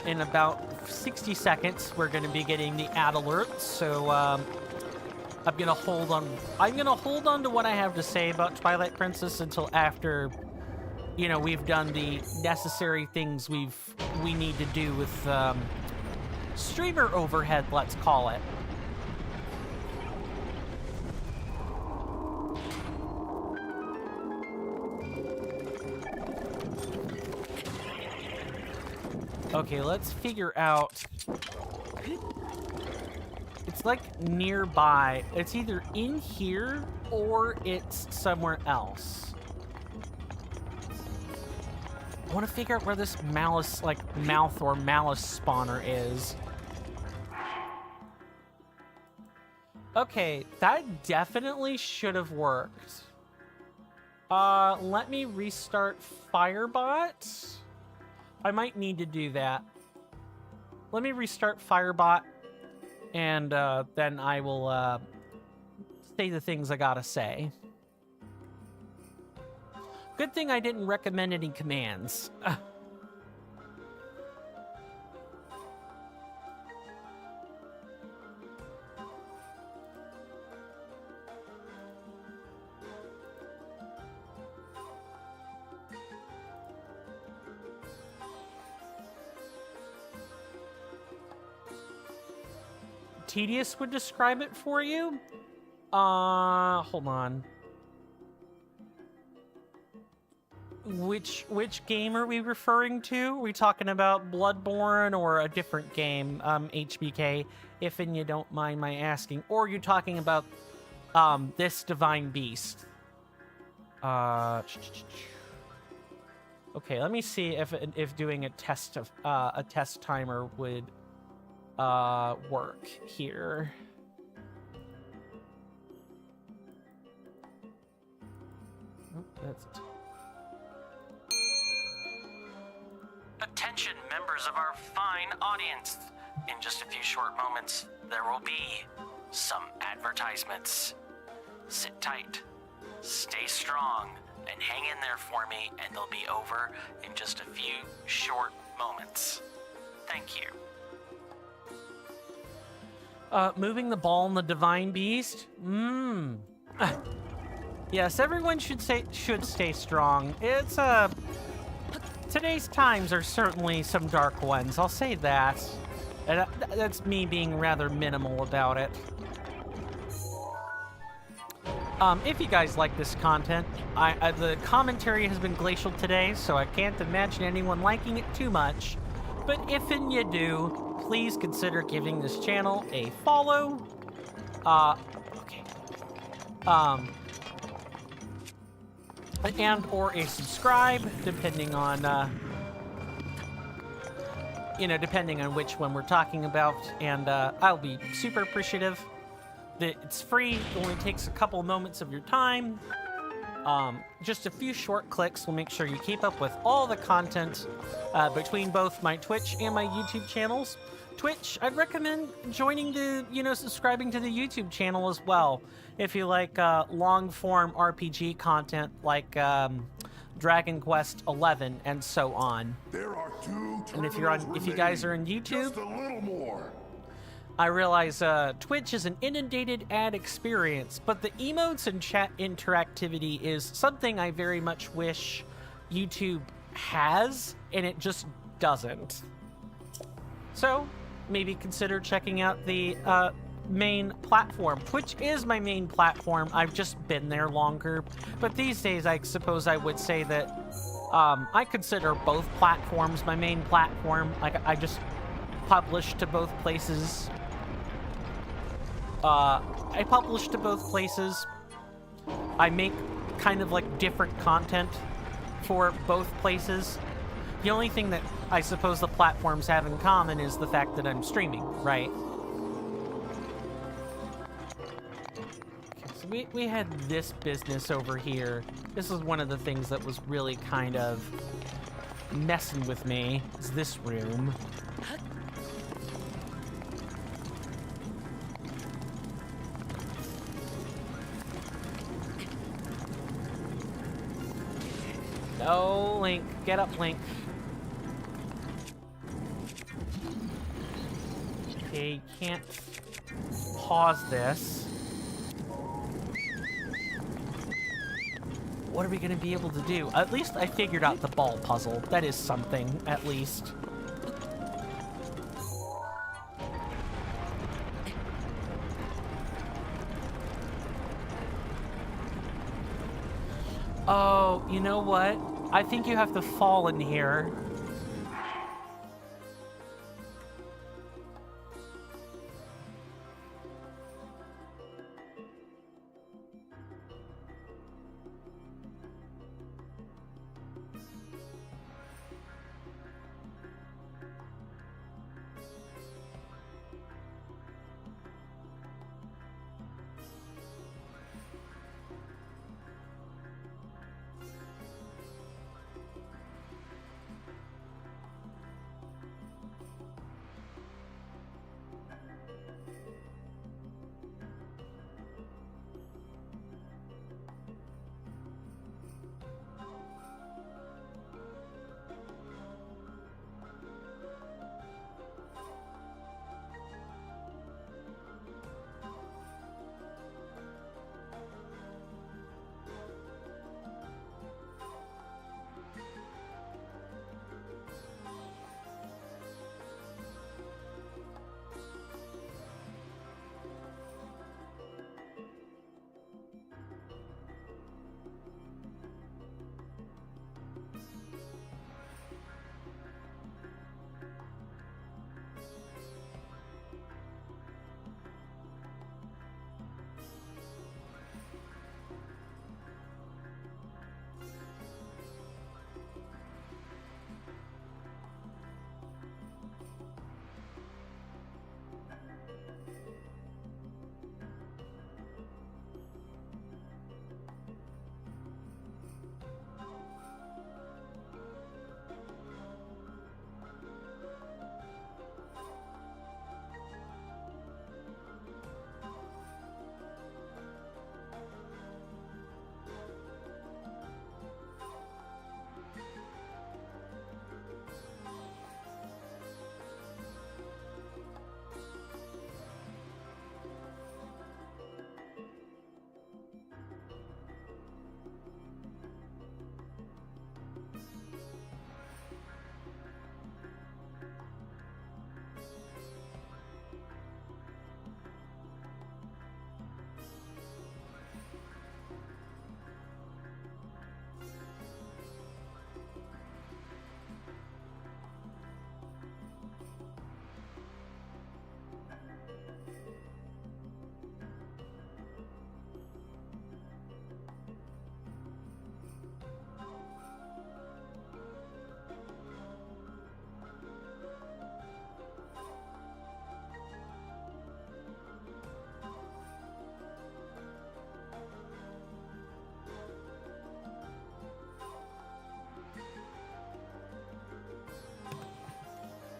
In about 60 seconds, we're going to be getting the ad alert, so I'm going to hold on. I'm going to hold on to what I have to say about Twilight Princess until after, you know, we've done the necessary things we need to do with streamer overhead, let's call it. Okay, let's figure out... It's like nearby. It's either in here or it's somewhere else. I want to figure out where this malice, like, mouth or malice spawner is. Okay, that definitely should have worked. Let me restart Firebot. I might need to do that. Let me restart Firebot, and then I will say the things I gotta say. Good thing I didn't recommend any commands. Tedious would describe it for you? Hold on. Which game are we referring to? Are we talking about Bloodborne or a different game, HBK, if and you don't mind my asking? Or are you talking about, this Divine Beast? Okay, let me see if doing a test of, a test timer would, work here. Oh, that's it. Attention, members of our fine audience. In just a few short moments, there will be some advertisements. Sit tight, stay strong, and hang in there for me, and they'll be over in just a few short moments. Thank you. Moving the ball in the Divine Beast? Yes, everyone should stay strong. It's, today's times are certainly some dark ones, I'll say that. And that's me being rather minimal about it. If you guys like this content, the commentary has been glacial today, so I can't imagine anyone liking it too much. But if and you do, please consider giving this channel a follow. Okay. And or a subscribe, depending on, depending on which one we're talking about. And I'll be super appreciative. It's free. It only takes a couple moments of your time. Just a few short clicks will make sure you keep up with all the content between both my Twitch and my YouTube channels. Twitch, I'd recommend joining subscribing to the YouTube channel as well. If you like long-form RPG content like Dragon Quest XI and so on. There are two And if you guys are in YouTube, just a little more. I realize Twitch is an inundated ad experience, but the emotes and chat interactivity is something I very much wish YouTube has, and it just doesn't. So, maybe consider checking out the main platform. Twitch is my main platform. I've just been there longer, but these days I suppose I would say that I consider both platforms my main platform. Like, I just publish to both places. I publish to both places. I make kind of like different content for both places. The only thing that I suppose the platforms have in common is the fact that I'm streaming, right? Okay, so we had this business over here. This is one of the things that was really kind of messing with me, is this room. No, Link. Get up, Link. Okay, can't pause this. What are we gonna be able to do? At least I figured out the ball puzzle. That is something, at least. Oh, you know what? I think you have to fall in here.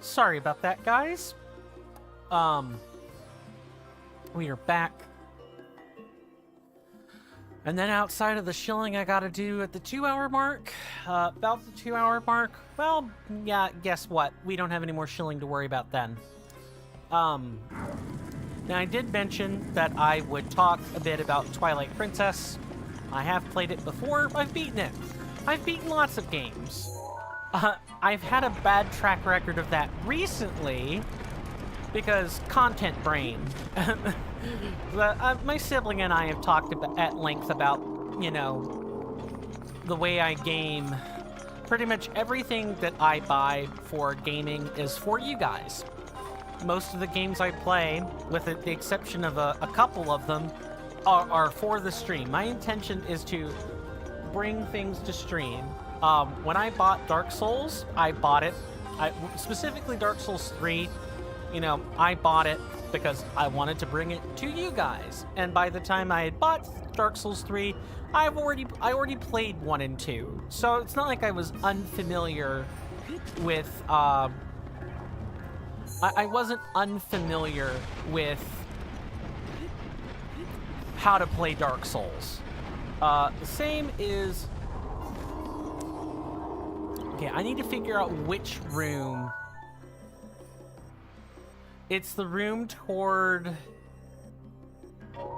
Sorry about that, guys. We are back. And then outside of the shilling I gotta do at the 2-hour mark, about the 2-hour mark, well, yeah, guess what? We don't have any more shilling to worry about then. Now I did mention that I would talk a bit about Twilight Princess. I have played it before, I've beaten it. I've beaten lots of games. I've had a bad track record of that recently, because content brain. My sibling and I have talked at length about, you know, the way I game. Pretty much everything that I buy for gaming is for you guys. Most of the games I play, with the exception of a couple of them, are for the stream. My intention is to bring things to stream. When I bought Dark Souls, I bought it, specifically Dark Souls 3, you know, I bought it because I wanted to bring it to you guys. And by the time I had bought Dark Souls 3, I already played 1 and 2. So it's not like I was unfamiliar with, I wasn't unfamiliar with how to play Dark Souls. The same is... Okay, I need to figure out which room. It's the room toward...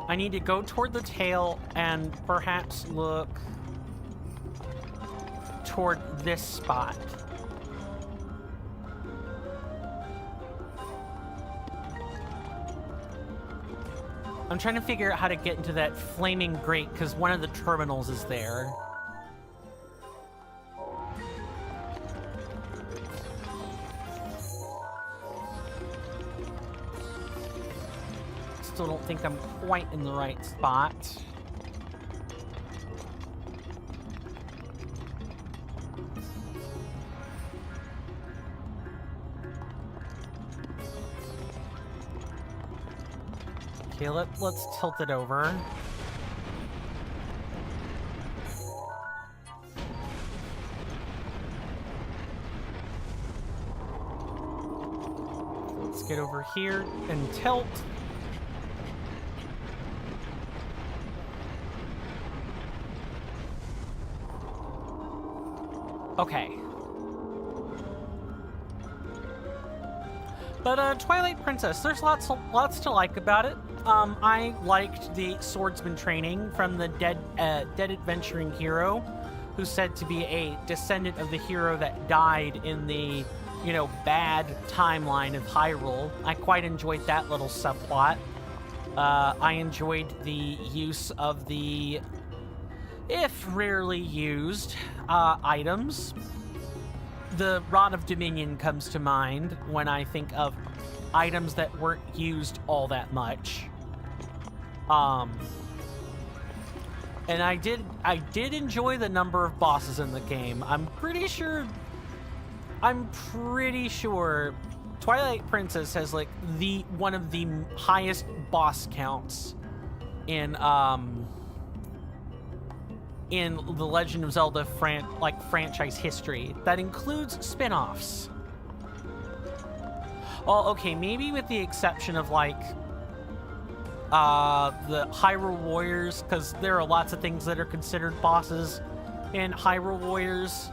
I need to go toward the tail and perhaps look toward this spot. I'm trying to figure out how to get into that flaming grate because one of the terminals is there. Still don't think I'm quite in the right spot. Okay, let's tilt it over. Let's get over here and tilt. Okay. But Twilight Princess, there's lots to like about it. I liked the swordsman training from the dead adventuring hero, who's said to be a descendant of the hero that died in the, you know, bad timeline of Hyrule. I quite enjoyed that little subplot. I enjoyed the use of the, if rarely used, items. The Rod of Dominion comes to mind when I think of items that weren't used all that much. And I did enjoy the number of bosses in the game. I'm pretty sure Twilight Princess has like one of the highest boss counts in the Legend of Zelda franchise history. That includes spin-offs. Oh, okay, maybe with the exception of like the Hyrule Warriors, because there are lots of things that are considered bosses in Hyrule Warriors.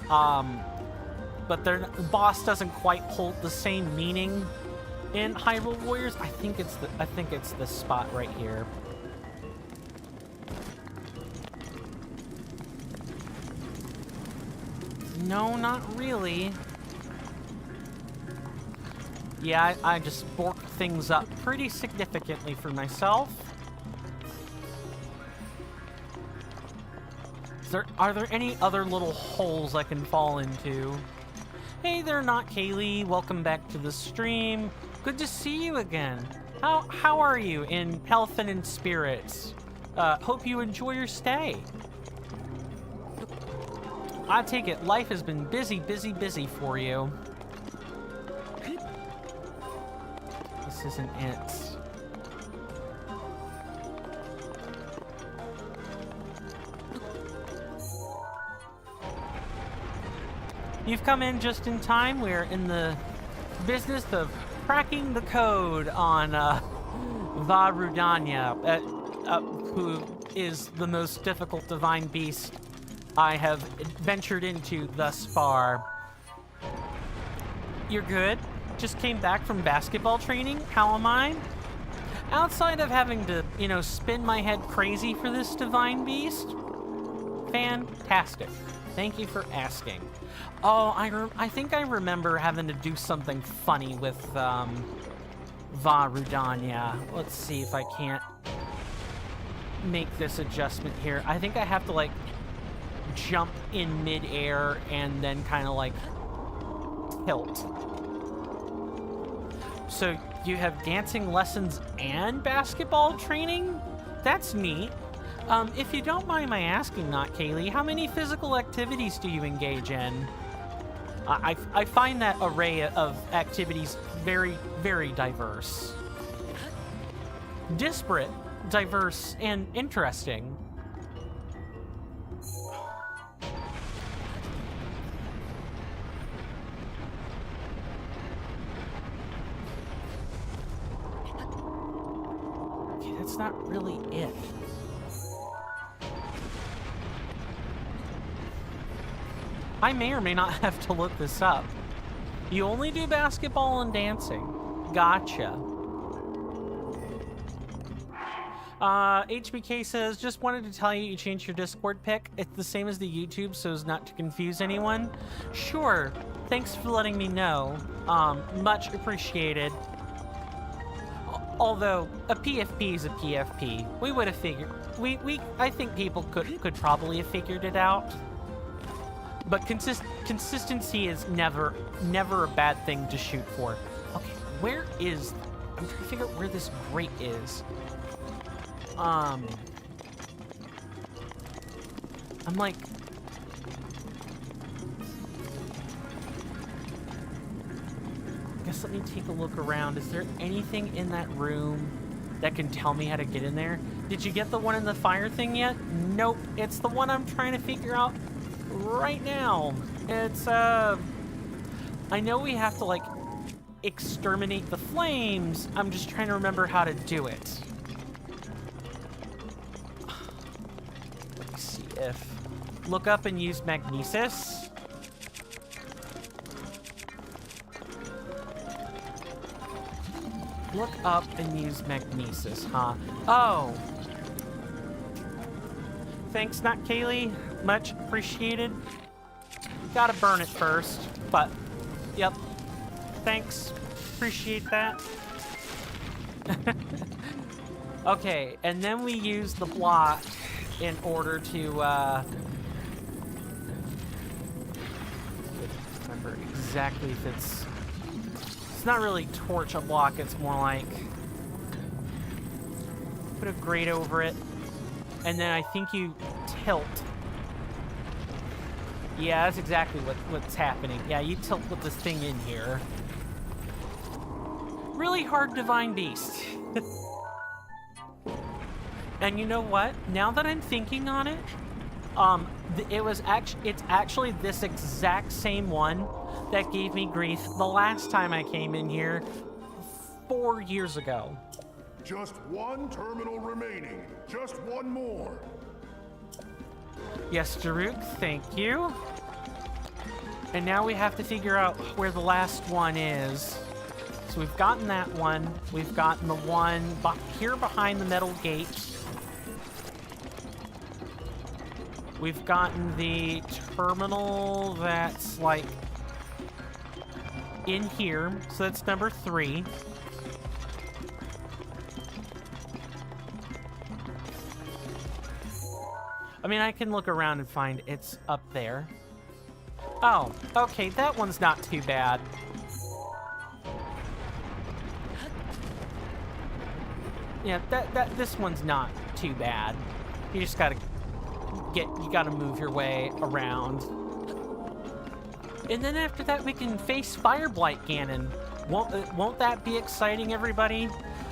But the boss doesn't quite hold the same meaning in Hyrule Warriors. I think it's this spot right here. No, not really. Yeah, I just borked things up pretty significantly for myself. Are there any other little holes I can fall into? Hey there, Not Kaylee. Welcome back to the stream. Good to see you again. How are you in health and in spirits? Hope you enjoy your stay. I take it life has been busy for you. This isn't it. You've come in just in time. We're in the business of cracking the code on Vah Rudania, who is the most difficult divine beast I have ventured into thus far. You're good? Just came back from basketball training? How am I? Outside of having to, spin my head crazy for this divine beast, fantastic. Thank you for asking. Oh, I think I remember having to do something funny with Vah Rudania. Let's see if I can't make this adjustment here. I think I have to, like, jump in midair and then kind of, like, tilt. So you have dancing lessons and basketball training? That's neat. If you don't mind my asking, not Kaylee, how many physical activities do you engage in? I find that array of activities very, very diverse. Disparate, diverse, and interesting. Okay, that's not really it. I may or may not have to look this up. You only do basketball and dancing. Gotcha. HBK says, just wanted to tell you you changed your Discord pic. It's the same as the YouTube, so as not to confuse anyone. Sure. Thanks for letting me know. Much appreciated. Although, a PFP is a PFP. We would have figured... I think people could probably have figured it out. But consistency is never a bad thing to shoot for. Okay, where is... I'm trying to figure out where this grate is. I'm like... I guess let me take a look around. Is there anything in that room that can tell me how to get in there? Did you get the one in the fire thing yet? Nope. It's the one I'm trying to figure out right now. It's, I know we have to, like, exterminate the flames. I'm just trying to remember how to do it. Let me see if... Look up and use magnesis. Look up and use magnesis, huh? Oh. Thanks, not Kaylee. Much appreciated. Gotta burn it first, but, yep. Thanks. Appreciate that. Okay, and then we use the block in order to, remember exactly if it's not really torch a block, it's more like put a grate over it, and then I think you tilt. Yeah, that's exactly what's happening. Yeah, you tilt with this thing in here. Really hard divine beast. And you know what? Now that I'm thinking on it, it's actually this exact same one that gave me grief the last time I came in here 4 years ago. Just one terminal remaining. Just one more. Yes, Daruk, thank you. And now we have to figure out where the last one is. So we've gotten that one. We've gotten the one here behind the metal gate. We've gotten the terminal that's, like, in here. So that's number 3. I mean, I can look around and find it's up there. Oh, okay, that one's not too bad. Yeah, this one's not too bad. You just gotta move your way around. And then after that, we can face Fireblight Ganon. Won't that be exciting, everybody?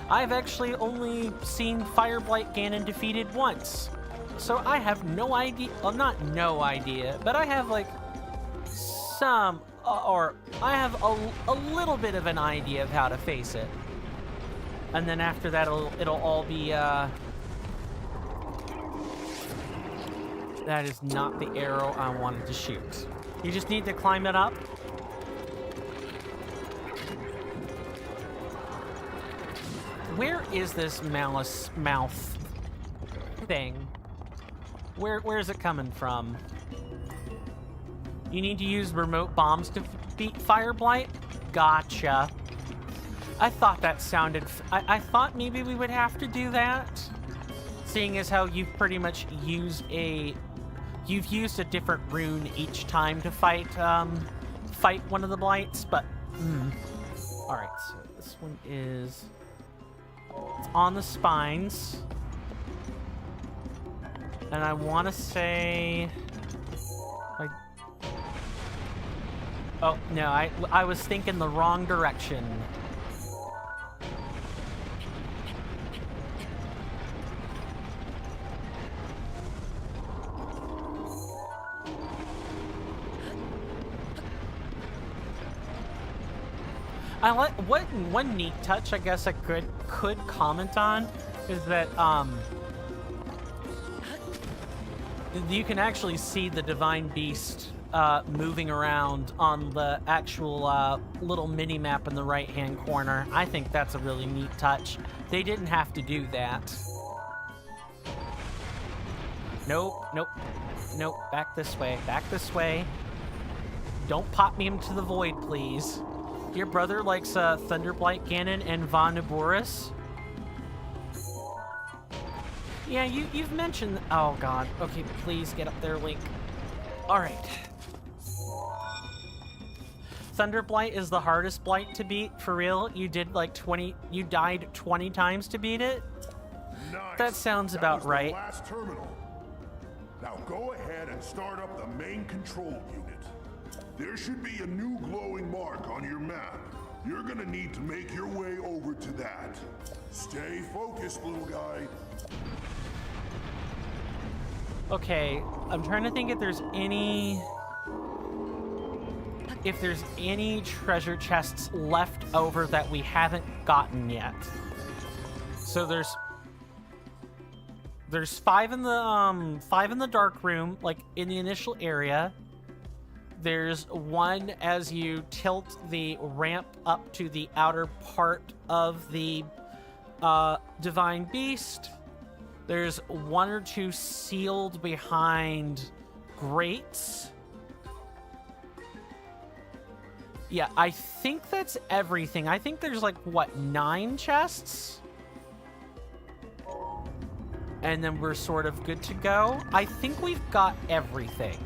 I've actually only seen Fireblight Ganon defeated once. So I have no idea, well, not no idea, but I have, like, some or I have a little bit of an idea of how to face it. And then after that, it'll all be, that is not the arrow I wanted to shoot. You just need to climb it up. Where is this malice mouth thing? Where is it coming from? You need to use remote bombs to beat Fire Blight? Gotcha. I thought that sounded... I thought maybe we would have to do that. Seeing as how you've pretty much used a... You've used a different rune each time to fight, fight one of the blights, but... Alright, so this one is... It's on the spines. And I want to say... Like... Oh, no, I was thinking the wrong direction. I like one neat touch I guess I could comment on is that you can actually see the Divine Beast moving around on the actual little mini map in the right hand corner. I think that's a really neat touch. They didn't have to do that. Nope, nope, nope. Back this way. Back this way. Don't pop me into the void, please. Your brother likes Thunderblight Ganon and Vah Rudania. Yeah, you've mentioned... Oh, God. Okay, please get up there, Link. Alright. Thunderblight is the hardest blight to beat, for real? You did like 20... You died 20 times to beat it? Nice. That sounds about right. The last terminal. Now go ahead and start up the main control unit. There should be a new glowing mark on your map. You're gonna need to make your way over to that. Stay focused, little guy. Okay, I'm trying to think if there's any treasure chests left over that we haven't gotten yet. So there's five in the dark room, like in the initial area. There's one as you tilt the ramp up to the outer part of the Divine Beast. There's one or two sealed behind grates. Yeah, I think that's everything. I think there's like, what, 9 chests? And then we're sort of good to go. I think we've got everything.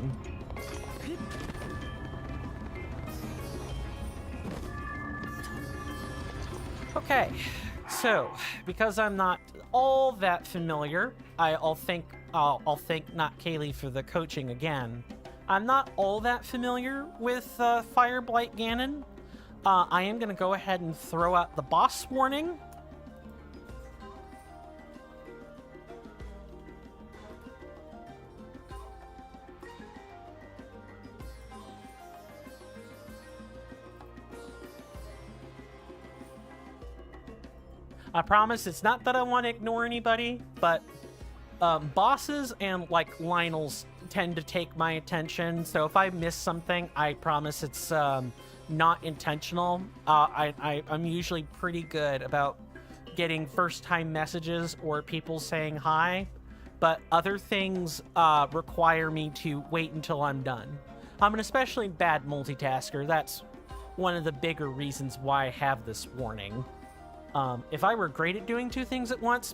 Okay, so because I'm not all that familiar, I'll thank not Kaylee for the coaching again. I'm not all that familiar with Fire Blight Ganon. I am going to go ahead and throw out the boss warning. I promise it's not that I want to ignore anybody, but bosses and like Lionels tend to take my attention. So if I miss something, I promise it's not intentional. I'm usually pretty good about getting first-time messages or people saying hi, but other things require me to wait until I'm done. I'm an especially bad multitasker. That's one of the bigger reasons why I have this warning. If I were great at doing 2 things at once,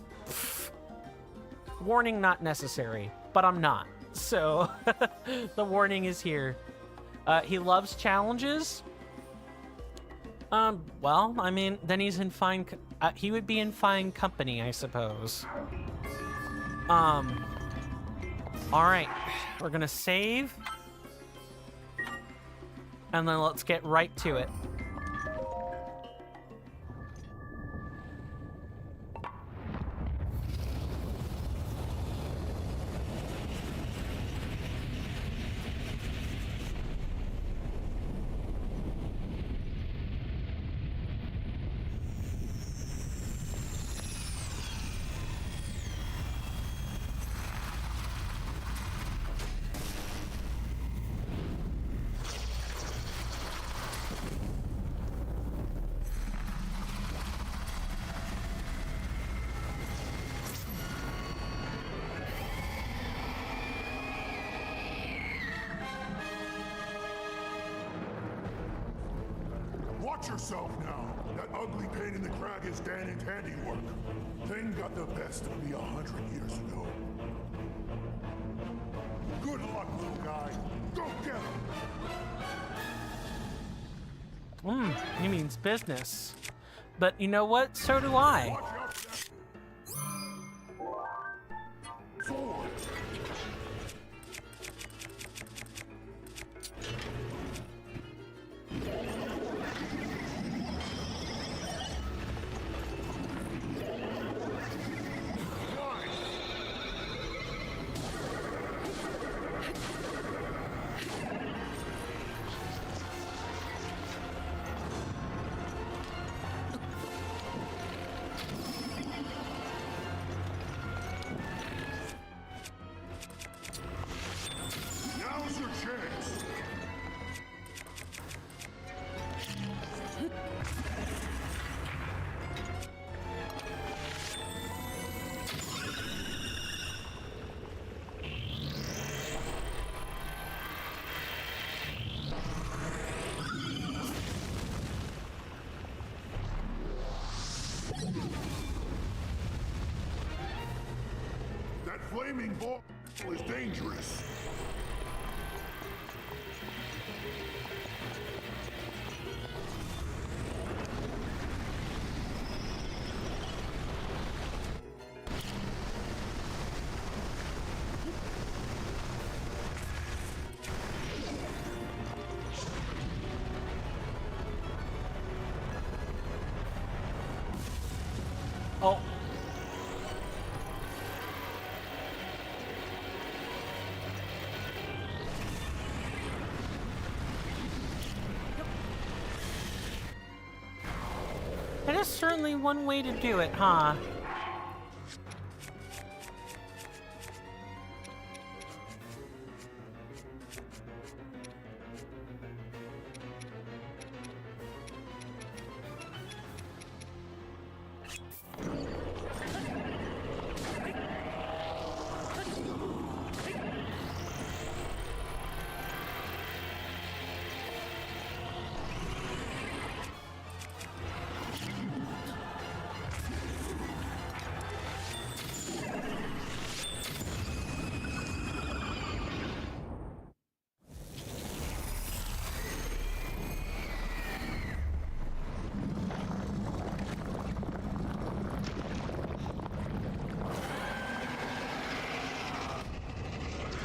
warning not necessary, but I'm not. So the warning is here. He loves challenges. Well, I mean, then he's in fine... he would be in fine company, I suppose. Alright. We're gonna save. And then let's get right to it. Watch yourself now. That ugly pain in the crag is Danny's handiwork. Thing got the best of me 100 years ago. Good luck, little guy. Go get him. He means business. But you know what? So do I. Watch out for that. Forward. Now's your chance. That flaming ball is dangerous. Oh. That is certainly one way to do it, huh?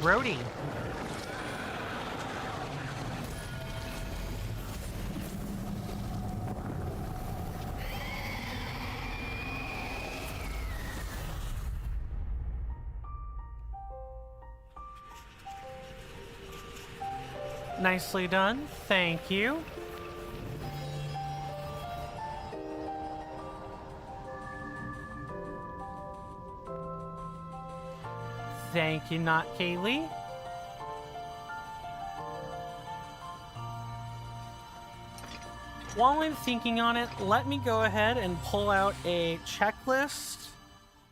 Brody. Nicely done. Thank you. Thank you, not Kaylee. While I'm thinking on it, let me go ahead and pull out a checklist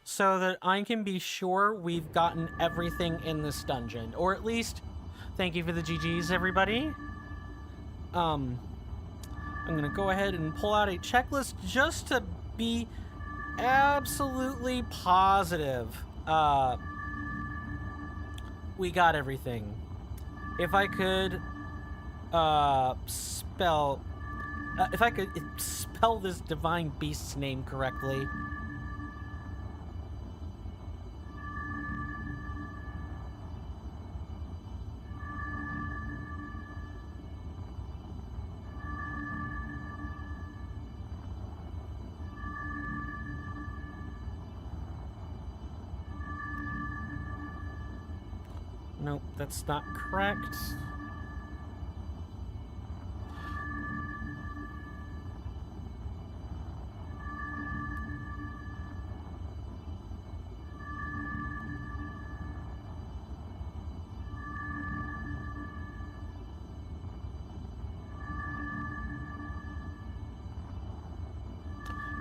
so that I can be sure we've gotten everything in this dungeon. Or at least, thank you for the GGs, everybody. I'm gonna go ahead and pull out a checklist just to be absolutely positive. We got everything. If I could spell this divine beast's name correctly. Nope, that's not correct.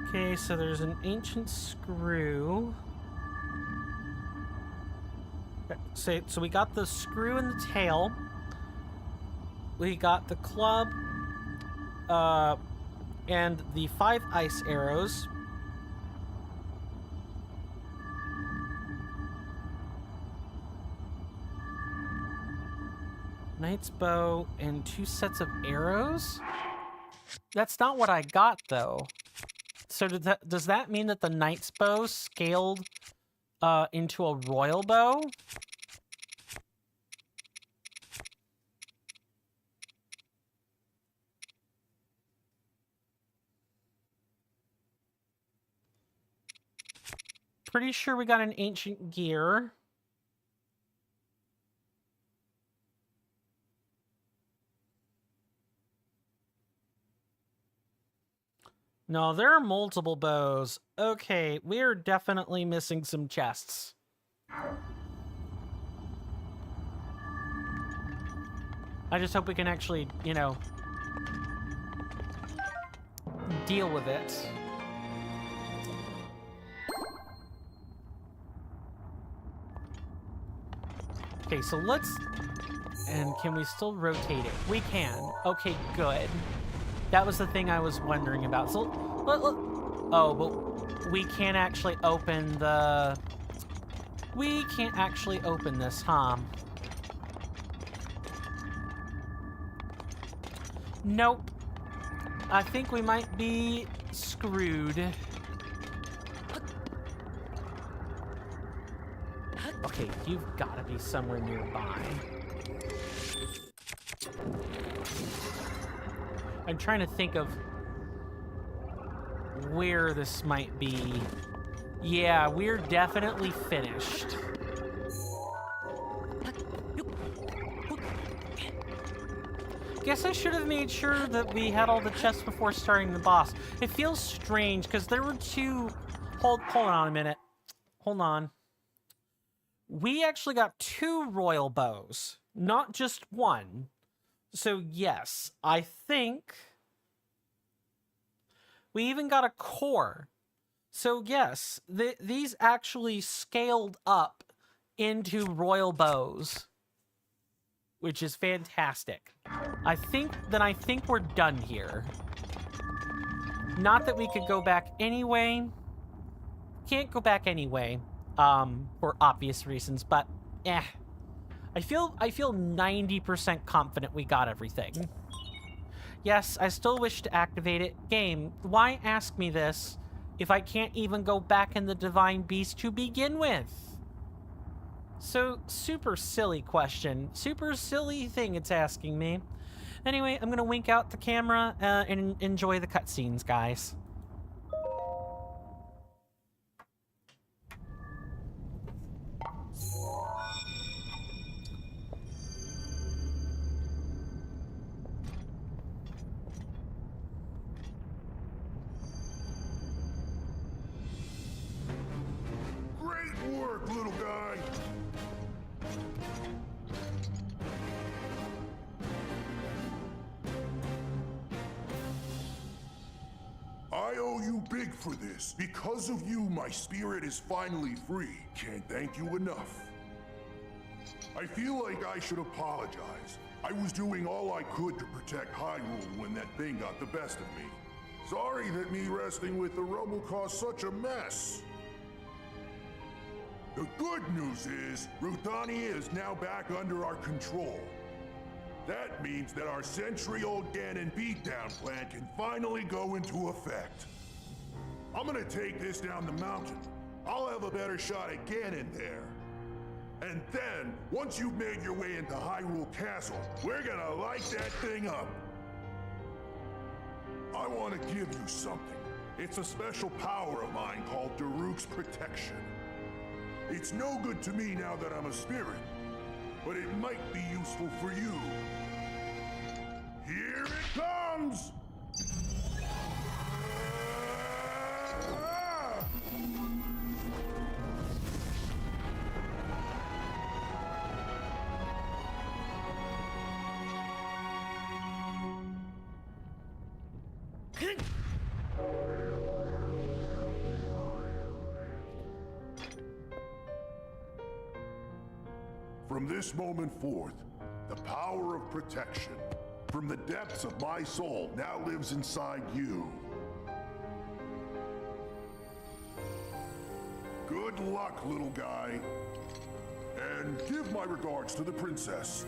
Okay, so there's an ancient screw. So we got the screw in the tail. We got the club And the 5 ice arrows. Knight's bow and 2 sets of arrows? That's not what I got, though. So does that mean that the knight's bow scaled into a royal bow? Pretty sure we got an ancient gear. No, there are multiple bows. Okay, we're definitely missing some chests. I just hope we can actually, you know, deal with it. Okay, so let's... And can we still rotate it? We can. Okay, good. That was the thing I was wondering about. So, oh, but we can't actually open the... We can't actually open this, huh? Nope. I think we might be screwed. Okay, you've got to be somewhere nearby. I'm trying to think of where this might be. Yeah, we're definitely finished. Guess I should have made sure that we had all the chests before starting the boss. It feels strange because there were 2... Hold on a minute. Hold on. We actually got 2 royal bows, not just 1. So yes, I think we even got a core. So yes, these actually scaled up into royal bows, which is fantastic. I think we're done here. Not that we could go back anyway. Can't go back anyway, for obvious reasons, but I feel 90% confident we got everything. Yes, I still wish to activate it. Game, why ask me this if I can't even go back in the Divine Beast to begin with? So, super silly question. Super silly thing it's asking me. Anyway, I'm gonna wink out the camera and enjoy the cutscenes, guys. Great work, little guy. I owe you big for this. Because of you, my spirit is finally free. Can't thank you enough. I feel like I should apologize. I was doing all I could to protect Hyrule when that thing got the best of me. Sorry that me wrestling with the rubble caused such a mess. The good news is, Rudania is now back under our control. That means that our century-old Ganon beatdown plan can finally go into effect. I'm gonna take this down the mountain. I'll have a better shot at Ganon there. And then, once you've made your way into Hyrule Castle, we're gonna light that thing up. I want to give you something. It's a special power of mine called Daruk's Protection. It's no good to me now that I'm a spirit, but it might be useful for you. Here it comes! From this moment forth, the power of protection, from the depths of my soul now lives inside you. Good luck, little guy. And give my regards to the princess.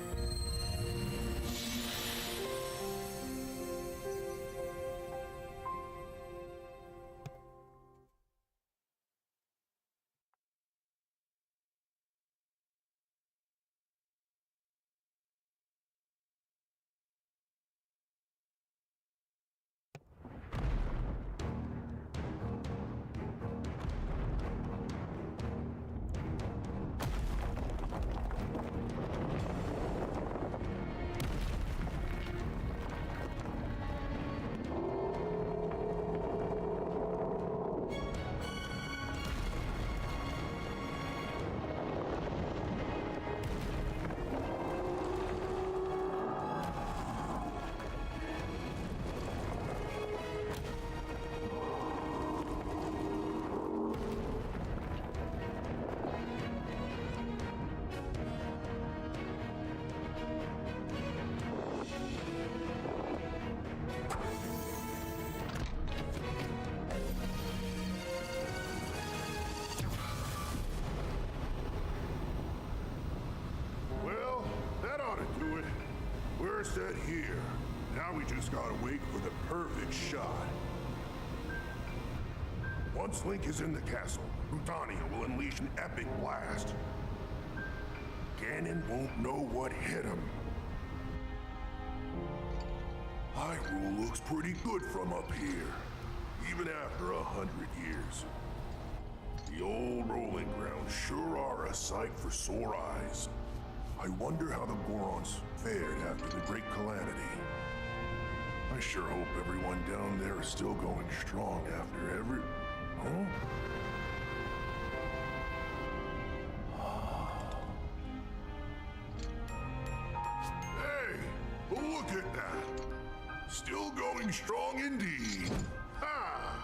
Well, that ought to do it. We're set here. Now we just gotta wait for the perfect shot. Once Link is in the castle, Rudania will unleash an epic blast. Ganon won't know what hit him. Hyrule looks pretty good from up here, even after 100 years. The old rolling grounds sure are a sight for sore eyes. I wonder how the Gorons fared after the Great Calamity. I sure hope everyone down there is still going strong after every... Huh? Hey, look at that! Still going strong indeed! Ha!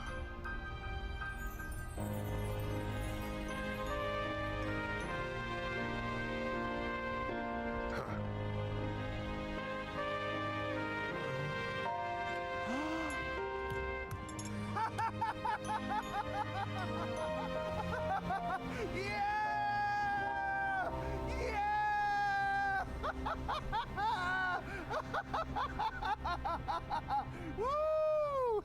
Yeah! Yeah! Woo!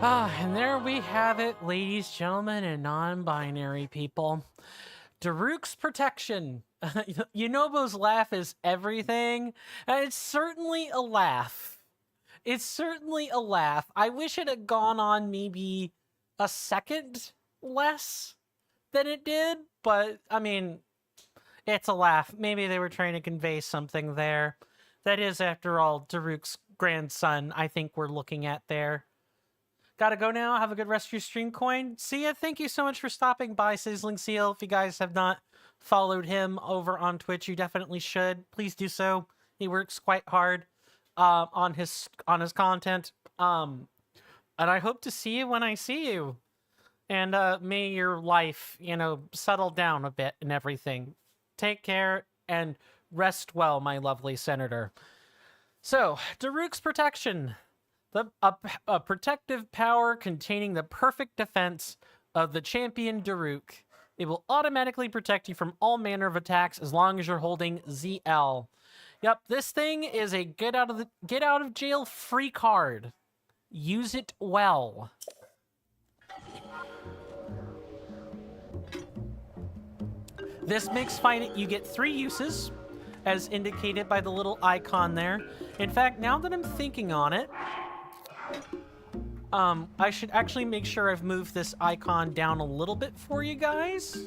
And there we have it, ladies, gentlemen, and non-binary people. Daruk's protection. Yunobo's laugh is everything, and it's certainly a laugh. It's certainly a laugh. I wish it had gone on maybe a second less than it did, but, I mean, it's a laugh. Maybe they were trying to convey something there. That is, after all, Daruk's grandson, I think we're looking at there. Gotta go now. Have a good rest of your stream, Coin. See ya. Thank you so much for stopping by, Sizzling Seal. If you guys have not followed him over on Twitch, you definitely should. Please do so. He works quite hard on his content. And I hope to see you when I see you. And may your life, settle down a bit and everything. Take care and rest well, my lovely senator. So, Daruk's protection. A protective power containing the perfect defense of the champion Daruk. It will automatically protect you from all manner of attacks as long as you're holding ZL. Yep, this thing is a get out of jail free card. Use it well. This makes fighting, you get 3 uses, as indicated by the little icon there. In fact, now that I'm thinking on it, I should actually make sure I've moved this icon down a little bit for you guys.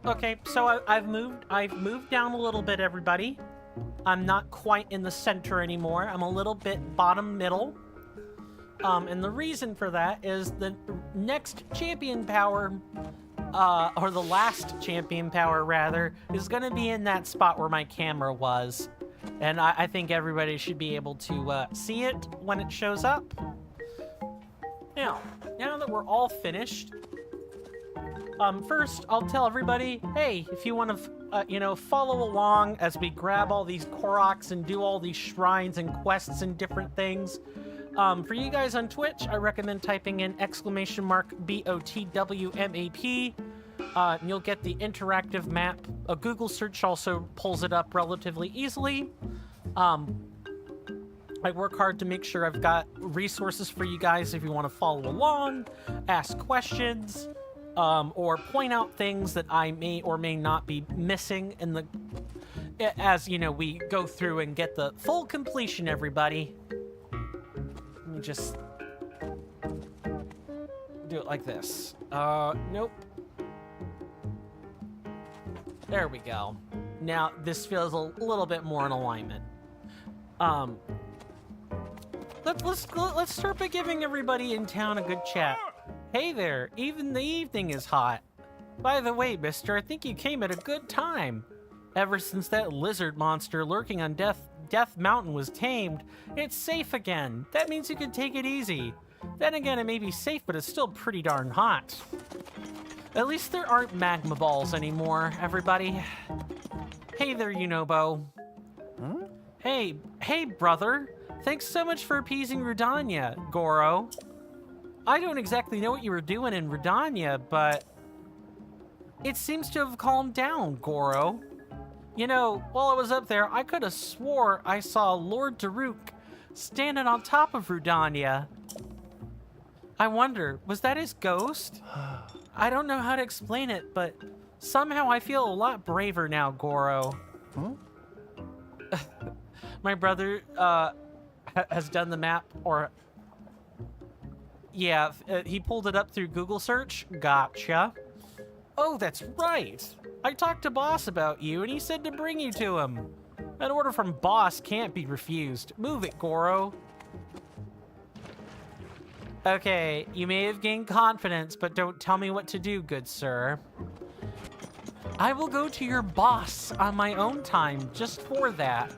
Okay, so I've moved down a little bit, everybody. I'm not quite in the center anymore. I'm a little bit bottom middle. And the reason for that is the next champion power, or the last champion power rather, is going to be in that spot where my camera was. And I think everybody should be able to see it when it shows up. Now that we're all finished, first I'll tell everybody, hey, if you want to, follow along as we grab all these Koroks and do all these shrines and quests and different things. For you guys on Twitch, I recommend typing in !BOTWMAP. And you'll get the interactive map. A Google search also pulls it up relatively easily. I work hard to make sure I've got resources for you guys if you want to follow along, ask questions, or point out things that I may or may not be missing in the as we go through and get the full completion, everybody. Let me just do it like this. Nope. There we go. Now this feels a little bit more in alignment. Let's start by giving everybody in town a good chat. Hey there, even the evening is hot. By the way, mister, I think you came at a good time. Ever since that lizard monster lurking on Death Mountain was tamed, it's safe again. That means you can take it easy. Then again, it may be safe, but it's still pretty darn hot. At least there aren't magma balls anymore, everybody. Hey there, Yunobo. Huh? Hey, brother. Thanks so much for appeasing Rudania, Goro. I don't exactly know what you were doing in Rudania, but it seems to have calmed down, Goro. While I was up there, I could have swore I saw Lord Daruk standing on top of Rudania. I wonder, was that his ghost? I don't know how to explain it, but somehow I feel a lot braver now, Goro. Huh? My brother has done the map, or... Yeah, he pulled it up through Google search. Gotcha. Oh, that's right. I talked to Boss about you, and he said to bring you to him. An order from Boss can't be refused. Move it, Goro. Okay, you may have gained confidence, but don't tell me what to do, good sir. I will go to your boss on my own time, just for that.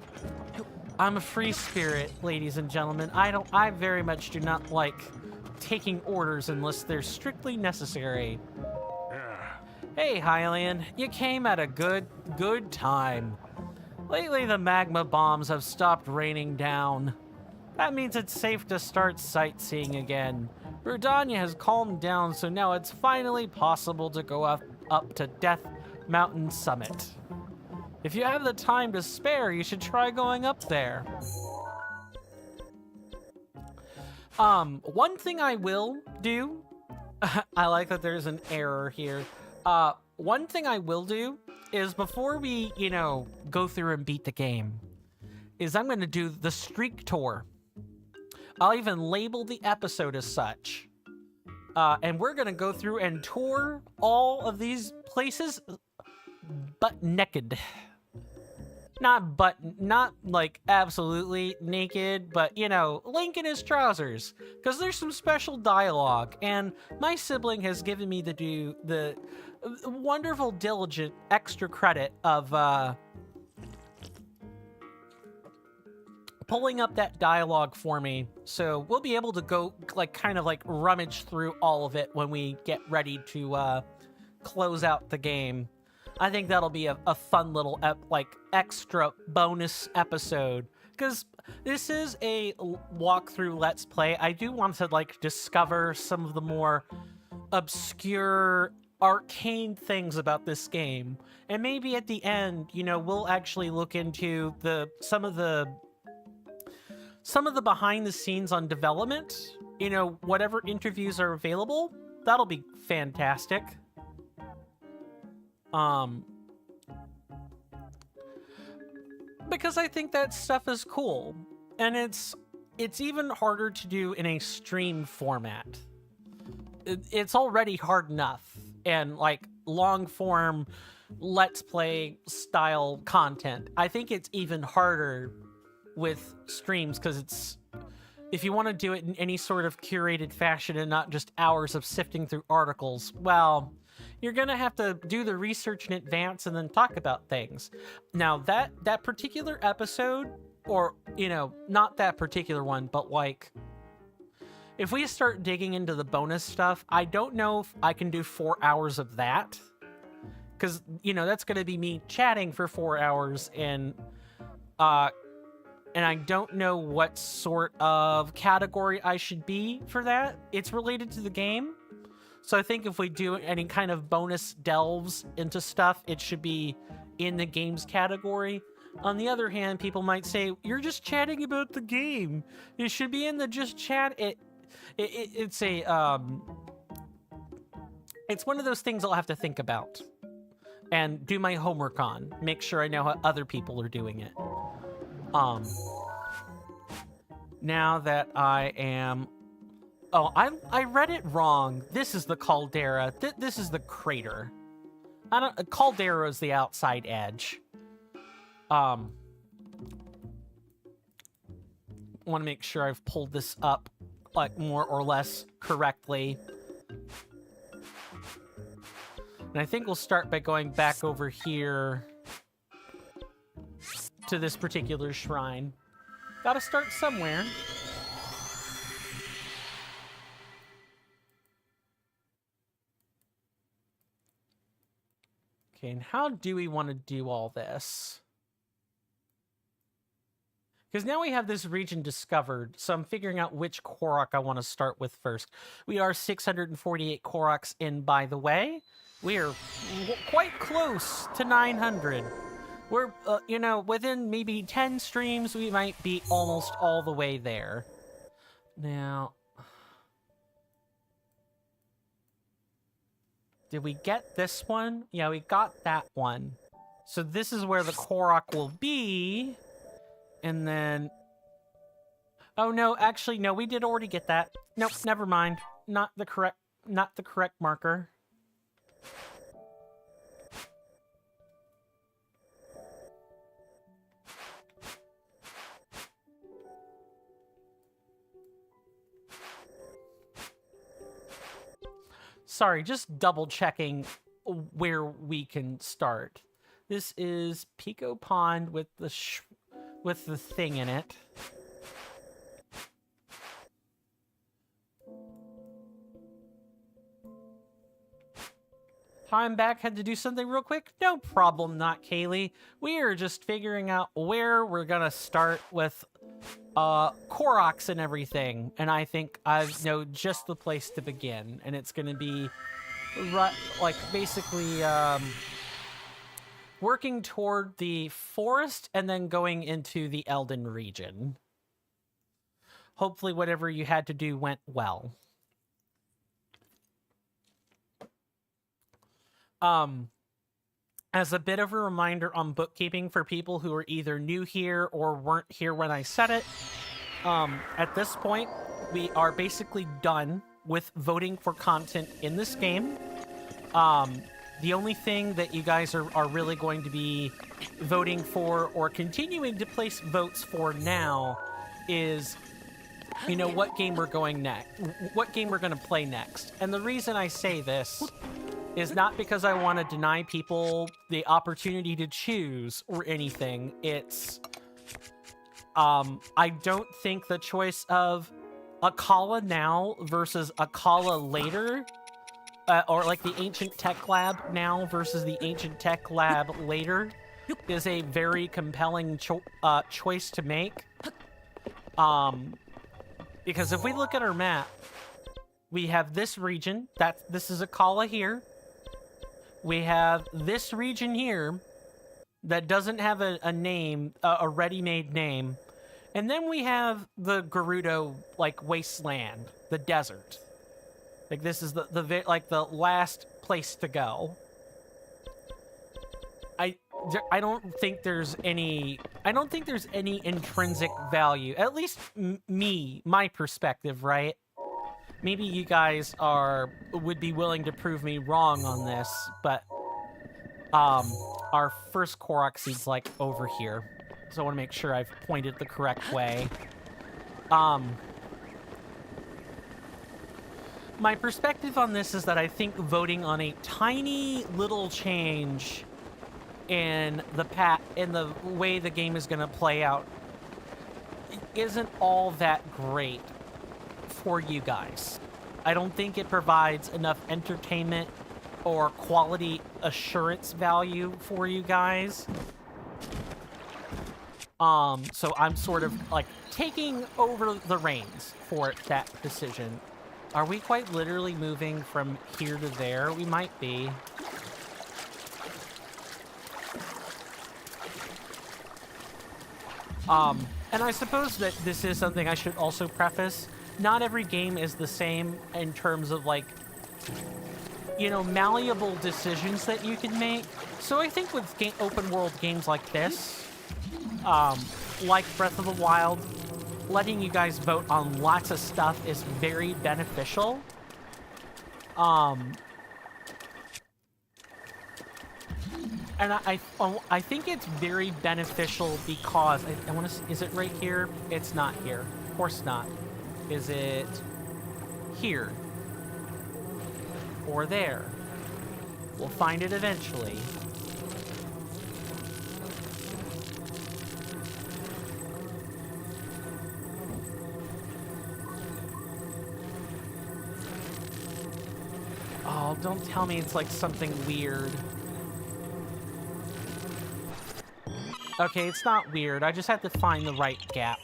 I'm a free spirit, ladies and gentlemen. I very much do not like taking orders unless they're strictly necessary. Hey, Hylian, you came at a good time. Lately, the magma bombs have stopped raining down. That means it's safe to start sightseeing again. Rudania has calmed down, so now it's finally possible to go up to Death Mountain Summit. If you have the time to spare, you should try going up there. One thing I will do, I like that there's an error here. One thing I will do is before we, go through and beat the game, is I'm going to do the streak tour. I'll even label the episode as such. And we're going to go through and tour all of these places butt naked. Not like absolutely naked, but Link in his trousers, because there's some special dialogue, and my sibling has given me the wonderful, diligent extra credit of pulling up that dialogue for me, so we'll be able to go kind of rummage through all of it when we get ready to close out the game. I think that'll be a fun little extra bonus episode, because this is a walkthrough Let's Play. I do want to discover some of the more obscure arcane things about this game, and maybe at the end, we'll actually look into some of the behind the scenes on development. Whatever interviews are available, that'll be fantastic. Because I think that stuff is cool, and it's even harder to do in a stream format. It's already hard enough, and long form Let's Play style content. I think it's even harder with streams because it's, if you want to do it in any sort of curated fashion and not just hours of sifting through articles, well, you're gonna have to do the research in advance and then talk about things. Now that particular episode, or not that particular one, but like, if we start digging into the bonus stuff, I don't know if I can do 4 hours of that, because that's gonna be me chatting for 4 hours, and I don't know what sort of category I should be for that. It's related to the game. So I think if we do any kind of bonus delves into stuff, it should be in the games category. On the other hand, people might say, you're just chatting about the game. It should be in the just chat. It's one of those things I'll have to think about and do my homework on. Make sure I know how other people are doing it. Now that I am... Oh, I read it wrong. This is the caldera. This is the crater. Caldera is the outside edge. Want to make sure I've pulled this up, like, more or less correctly. And I think we'll start by going back over here to this particular shrine. Gotta start somewhere. Okay, and how do we want to do all this? Because now we have this region discovered, so I'm figuring out which Korok I want to start with first. We are 648 Koroks in, by the way. We are quite close to 900. We're, within maybe 10 streams, we might be almost all the way there. Now... Did we get this one? Yeah, we got that one. So this is where the Korok will be. And then... Oh, no, actually, no, we did already get that. Nope, never mind. Not the correct marker. Sorry, just double checking where we can start. This is Pico Pond with the thing in it. I'm back, had to do something real quick? No problem, not Kaylee. We are just figuring out where we're gonna start with Koroks and everything. And I think I know just the place to begin. And it's gonna be, like, basically, working toward the forest and then going into the Elden region. Hopefully whatever you had to do went well. As a bit of a reminder on bookkeeping for people who are either new here or weren't here when I said it, at this point, we are basically done with voting for content in this game. The only thing that you guys are really going to be voting for or continuing to place votes for now is, what game we're going next, what game we're going to play next. And the reason I say this is not because I want to deny people the opportunity to choose or anything. It's, I don't think the choice of Akala now versus Akala later, or like the Ancient Tech Lab now versus the Ancient Tech Lab later, is a very compelling choice to make. Because if we look at our map, we have this region, this is Akala here. We have this region here that doesn't have a name, a ready-made name. And then we have the Gerudo, like, wasteland, the desert. Like, this is the last place to go. I don't think there's any intrinsic value, at least my perspective, right? Maybe you guys would be willing to prove me wrong on this, but Our first Korok seed's like over here. So I want to make sure I've pointed the correct way. My perspective on this is that I think voting on a tiny little change in the way the game is going to play out isn't all that great for you guys. I don't think it provides enough entertainment or quality assurance value for you guys. So I'm sort of like taking over the reins for that decision. Are we quite literally moving from here to there? We might be. And I suppose that this is something I should also preface. Not every game is the same in terms of, like, you know, malleable decisions that you can make. So I think with open world games like this, like Breath of the Wild, letting you guys vote on lots of stuff is very beneficial. And I think it's very beneficial because I want to. Is it right here? It's not here. Of course not. Is it here or there? We'll find it eventually. Oh, don't tell me it's like something weird. Okay, it's not weird. I just have to find the right gap.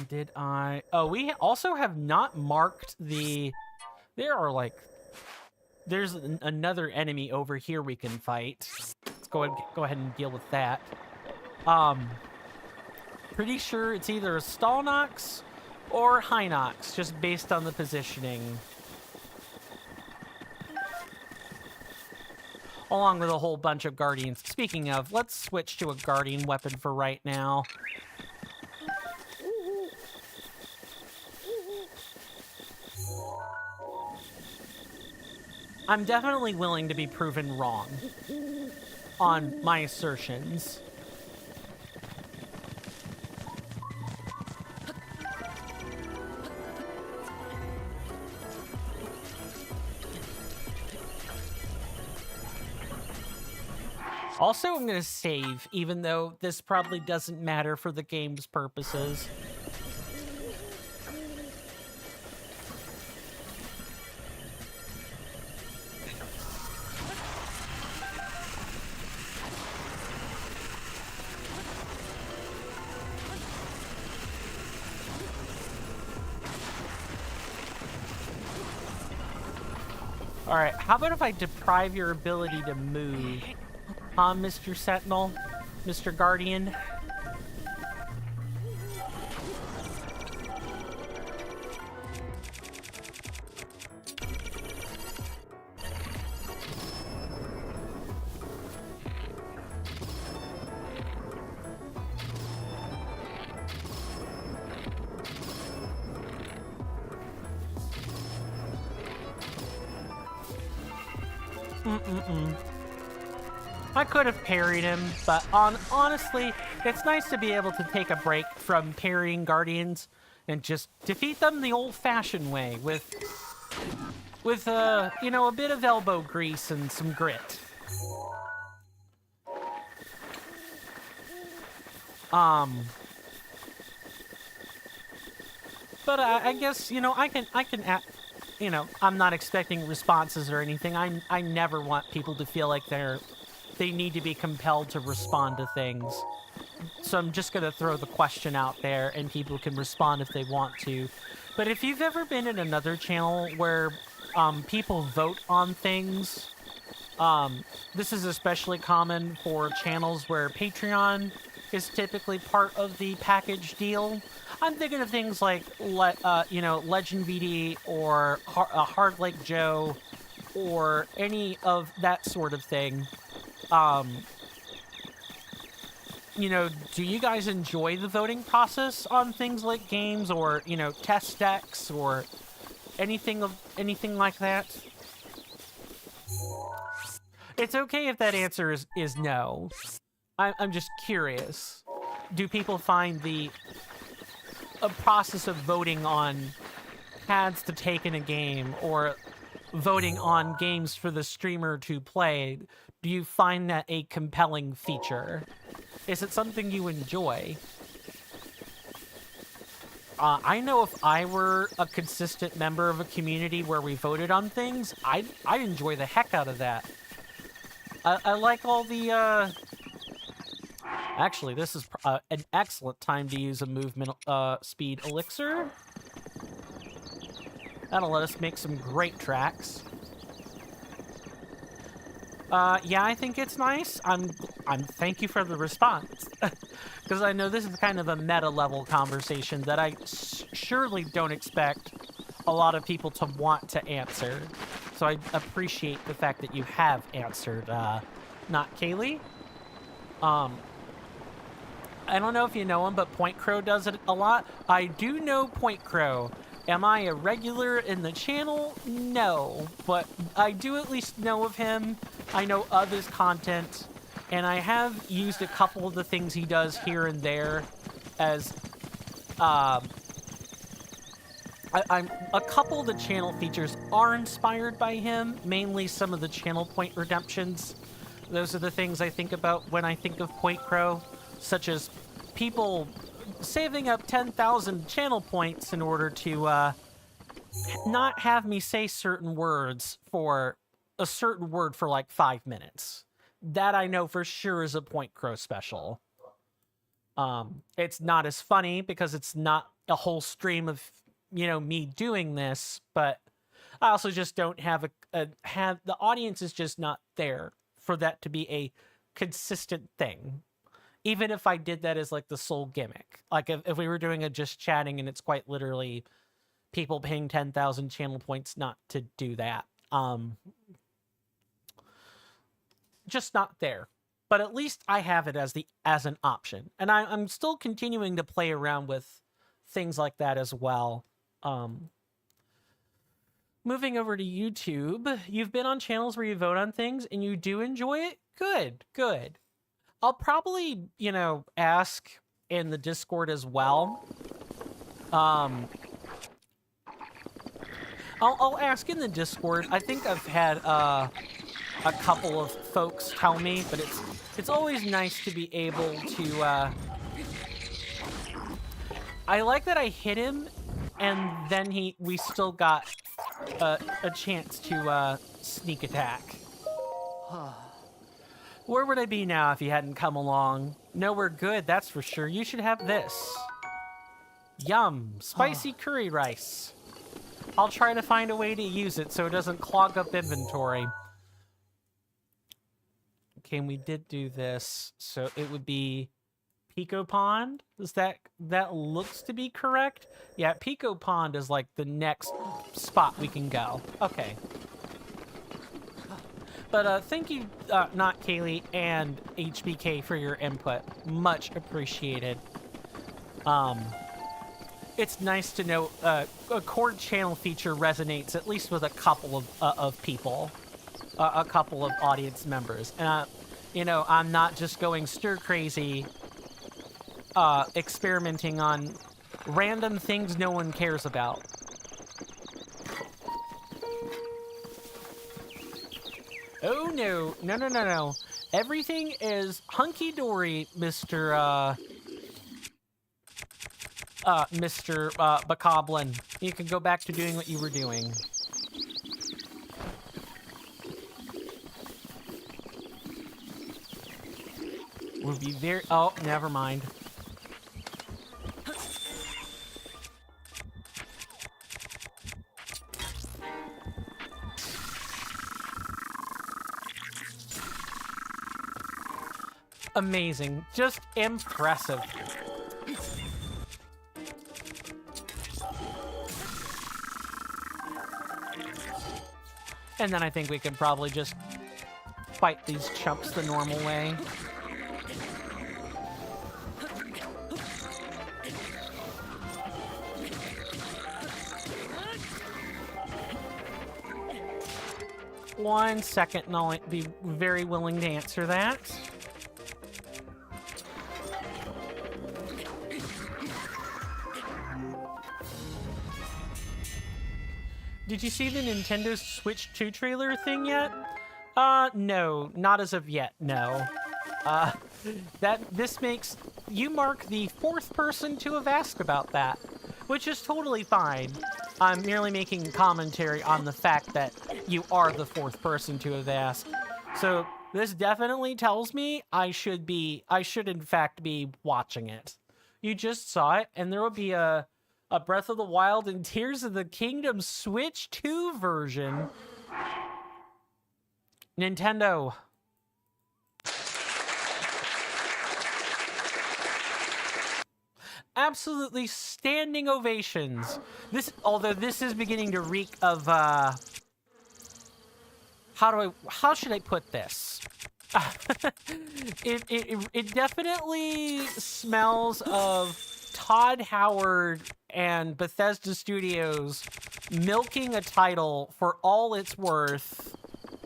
Did I... Oh, we also have not marked the... There are, like... There's another enemy over here we can fight. Let's go ahead and deal with that. Pretty sure it's either a Stalnox or Hinox, just based on the positioning. Along with a whole bunch of Guardians. Speaking of, let's switch to a Guardian weapon for right now. I'm definitely willing to be proven wrong on my assertions. Also, I'm going to save, even though this probably doesn't matter for the game's purposes. Alright, how about if I deprive your ability to move? Huh, Mr. Sentinel? Mr. Guardian? I could have parried him, but honestly, it's nice to be able to take a break from parrying Guardians and just defeat them the old-fashioned way with you know, a bit of elbow grease and some grit. But I guess, you know, I can you know, I'm not expecting responses or anything. I never want people to feel like they need to be compelled to respond to things. So I'm just going to throw the question out there and people can respond if they want to. But if you've ever been in another channel where people vote on things, this is especially common for channels where Patreon is typically part of the package deal. I'm thinking of things like, you know, Legend VD or Hard Lake Joe or any of that sort of thing. You know, do you guys enjoy the voting process on things like games or, you know, test decks or anything like that? It's okay if that answer is no. I'm just curious. Do people find a process of voting on paths to take in a game or voting on games for the streamer to play, do you find that a compelling feature? Is it something you enjoy? I know if I were a consistent member of a community where we voted on things, I'd enjoy the heck out of that. I like all the, Actually, this is an excellent time to use a movement speed elixir. That'll let us make some great tracks. Yeah, I think it's nice. Thank you for the response. Because I know this is kind of a meta-level conversation that I surely don't expect a lot of people to want to answer. So I appreciate the fact that you have answered, not Kaylee. I don't know if you know him, but Point Crow does it a lot. I do know Point Crow. Am I a regular in the channel? No, but I do at least know of him. I know of his content, and I have used a couple of the things he does here and there as, a couple of the channel features are inspired by him, mainly some of the channel point redemptions. Those are the things I think about when I think of Point Crow, such as people saving up 10,000 channel points in order to not have me say certain words for a certain word for like 5 minutes. That I know for sure is a Point Crow special. It's not as funny because it's not a whole stream of, you know, me doing this, but I also just don't have the audience is just not there for that to be a consistent thing. Even if I did that as like the sole gimmick. Like if we were doing a just chatting and it's quite literally people paying 10,000 channel points not to do that. Just not there. But at least I have it as an option. And I'm still continuing to play around with things like that as well. Moving over to YouTube, you've been on channels where you vote on things and you do enjoy it? Good. I'll probably, you know, ask in the Discord as well. I'll ask in the Discord. I think I've had a couple of folks tell me, but it's always nice to be able to. I like that I hit him, and then we still got a chance to sneak attack. Where would I be now if you hadn't come along? Nowhere good, that's for sure. You should have this. Yum, spicy curry rice. I'll try to find a way to use it so it doesn't clog up inventory. Okay, and we did do this, so it would be Pico Pond. Is that looks to be correct? Yeah, Pico Pond is like the next spot we can go. Okay. But thank you, not Kaylee and HBK for your input. Much appreciated. It's nice to know a core channel feature resonates at least with a couple of people, a couple of audience members. And, you know, I'm not just going stir crazy, experimenting on random things no one cares about. Oh, no. Everything is hunky-dory, Mr. Bokoblin. You can go back to doing what you were doing. We'll be very... Oh, never mind. Amazing. Just impressive. And then I think we can probably just fight these chumps the normal way. 1 second, and I'll be very willing to answer that. Did you see the Nintendo Switch 2 trailer thing yet? No, not as of yet, no. This makes you, Mark, the 4th person to have asked about that, which is totally fine. I'm merely making commentary on the fact that you are the 4th person to have asked. So this definitely tells me I should in fact be watching it. You just saw it, and there will be a Breath of the Wild and Tears of the Kingdom Switch 2 version. Nintendo. Absolutely standing ovations. Although this is beginning to reek of, how should I put this? It definitely smells of Todd Howard and Bethesda Studios milking a title for all it's worth,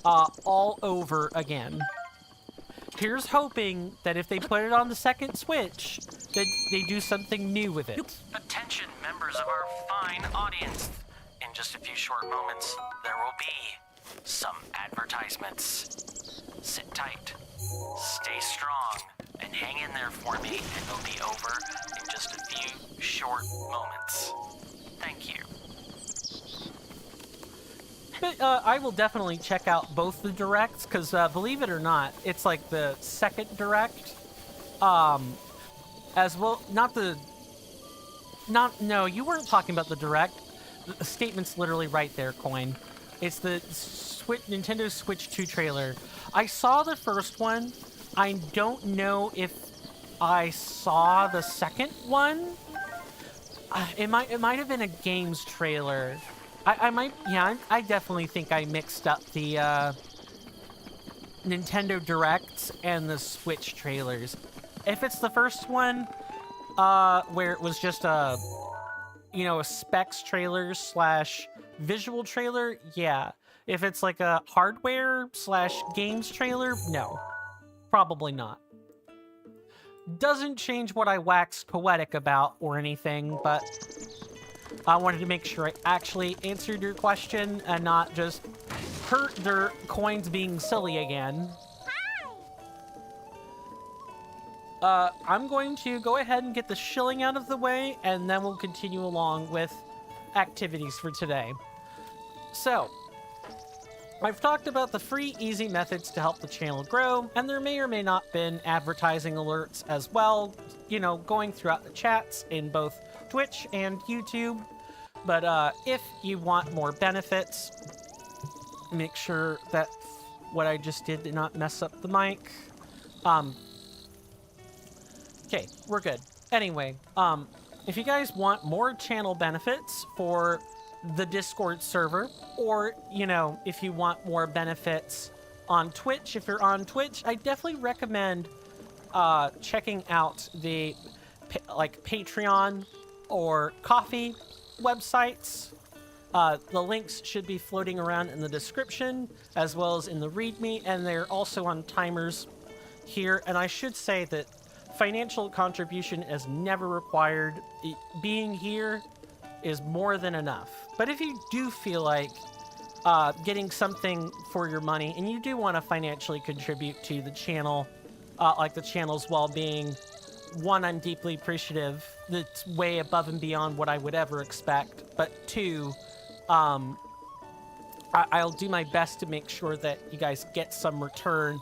all over again. Here's hoping that if they put it on the second Switch, that they do something new with it. Attention, members of our fine audience. In just a few short moments, there will be some advertisements. Sit tight, stay strong, and hang in there for me, and it'll be over in just a few short moments. Thank you. But I will definitely check out both the directs, because believe it or not, it's like the second direct. As well, no, you weren't talking about the direct. The statement's literally right there, Coin. It's the Nintendo Switch 2 trailer. I saw the first one. I don't know if I saw the second one. It might have been a games trailer. I definitely think I mixed up the Nintendo Directs and the Switch trailers. If it's the first one, where it was just a specs trailer / visual trailer, yeah. If it's like a hardware / games trailer, no. Probably not. Doesn't change what I waxed poetic about or anything, but I wanted to make sure I actually answered your question and not just hurt their coins being silly again. I'm going to go ahead and get the shilling out of the way, and then we'll continue along with activities for today. So, I've talked about the free, easy methods to help the channel grow, and there may or may not been advertising alerts as well, going throughout the chats in both Twitch and YouTube. But if you want more benefits, make sure that what I just did not mess up the mic. Okay, we're good. Anyway, if you guys want more channel benefits for the Discord server, or, if you want more benefits on Twitch, if you're on Twitch, I definitely recommend checking out the Patreon or Coffee websites. The links should be floating around in the description as well as in the README, and they're also on timers here. And I should say that financial contribution is never required. Being here is more than enough. But if you do feel like getting something for your money, and you do want to financially contribute to the channel, the channel's well-being, one, I'm deeply appreciative. That's way above and beyond what I would ever expect. But two, I'll do my best to make sure that you guys get some return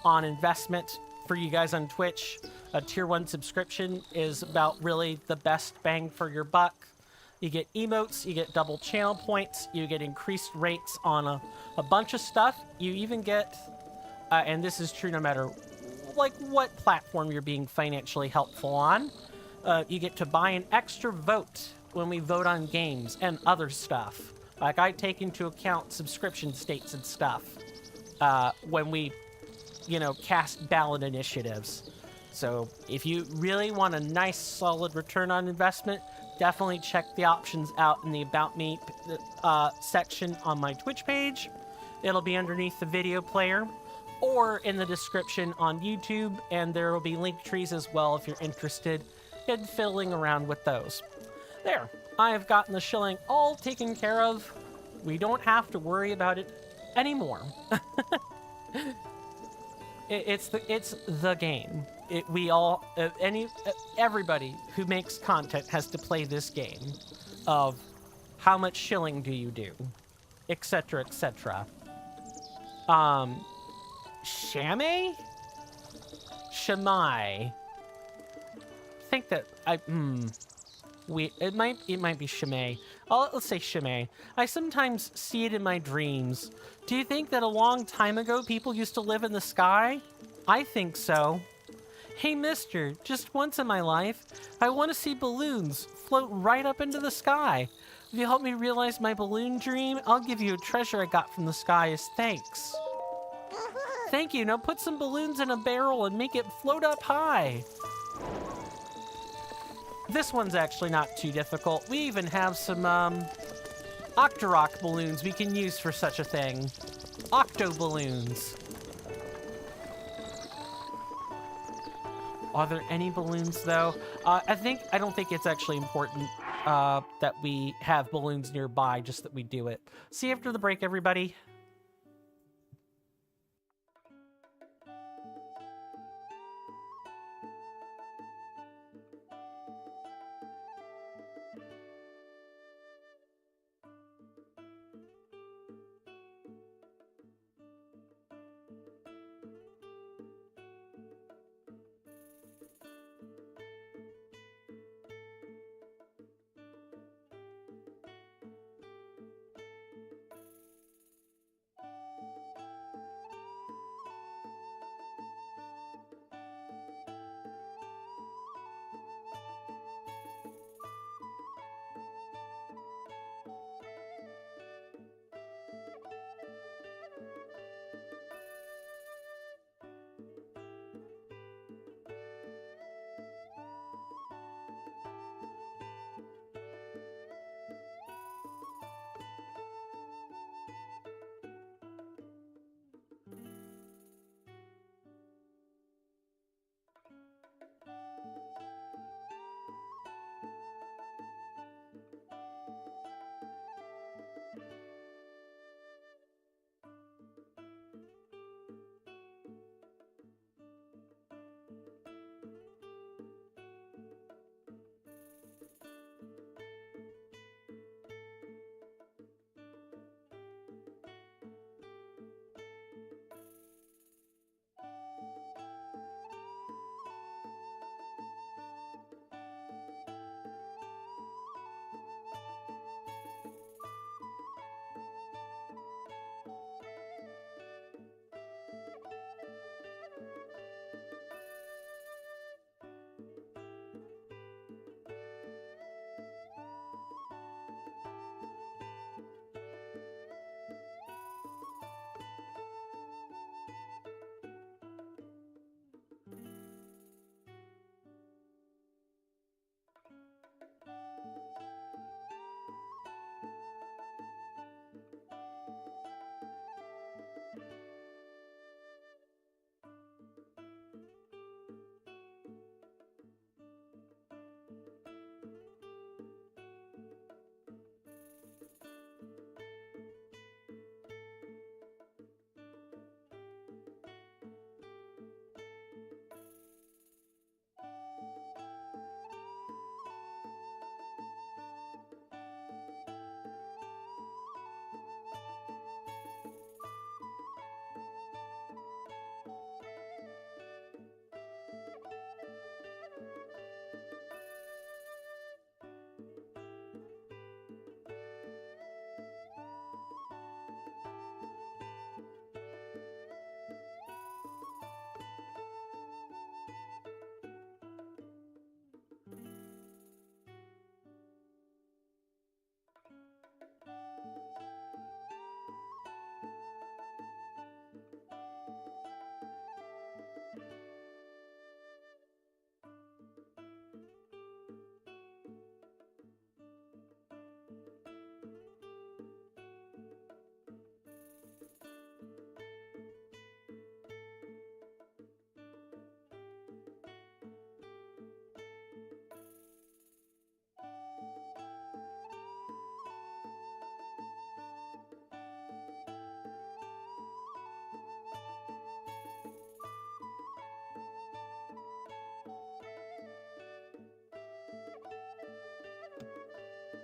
on investment. For you guys on Twitch, a tier 1 subscription is about really the best bang for your buck. You get emotes, you get double channel points, you get increased rates on a bunch of stuff. You even get, and this is true no matter what platform you're being financially helpful on, you get to buy an extra vote when we vote on games and other stuff. I take into account subscription states and stuff when we, cast ballot initiatives. So if you really want a nice, solid return on investment, definitely check the options out in the About Me section on my Twitch page. It'll be underneath the video player or in the description on YouTube, and there will be link trees as well if you're interested in fiddling around with those. There, I have gotten the shilling all taken care of. We don't have to worry about it anymore. It's the game. Everybody who makes content has to play this game of how much shilling do you do, etc., etc. Shamay? Shamai. I think that it might be Shamay. Let's say Shamay. I sometimes see it in my dreams. Do you think that a long time ago people used to live in the sky? I think so. Hey mister, just once in my life, I want to see balloons float right up into the sky. If you help me realize my balloon dream, I'll give you a treasure I got from the sky as thanks. Thank you. Now put some balloons in a barrel and make it float up high. This one's actually not too difficult. We even have some Octorok balloons we can use for such a thing. Octo balloons. Are there any balloons though? I don't think it's actually important that we have balloons nearby, just that we do it. See you after the break, everybody.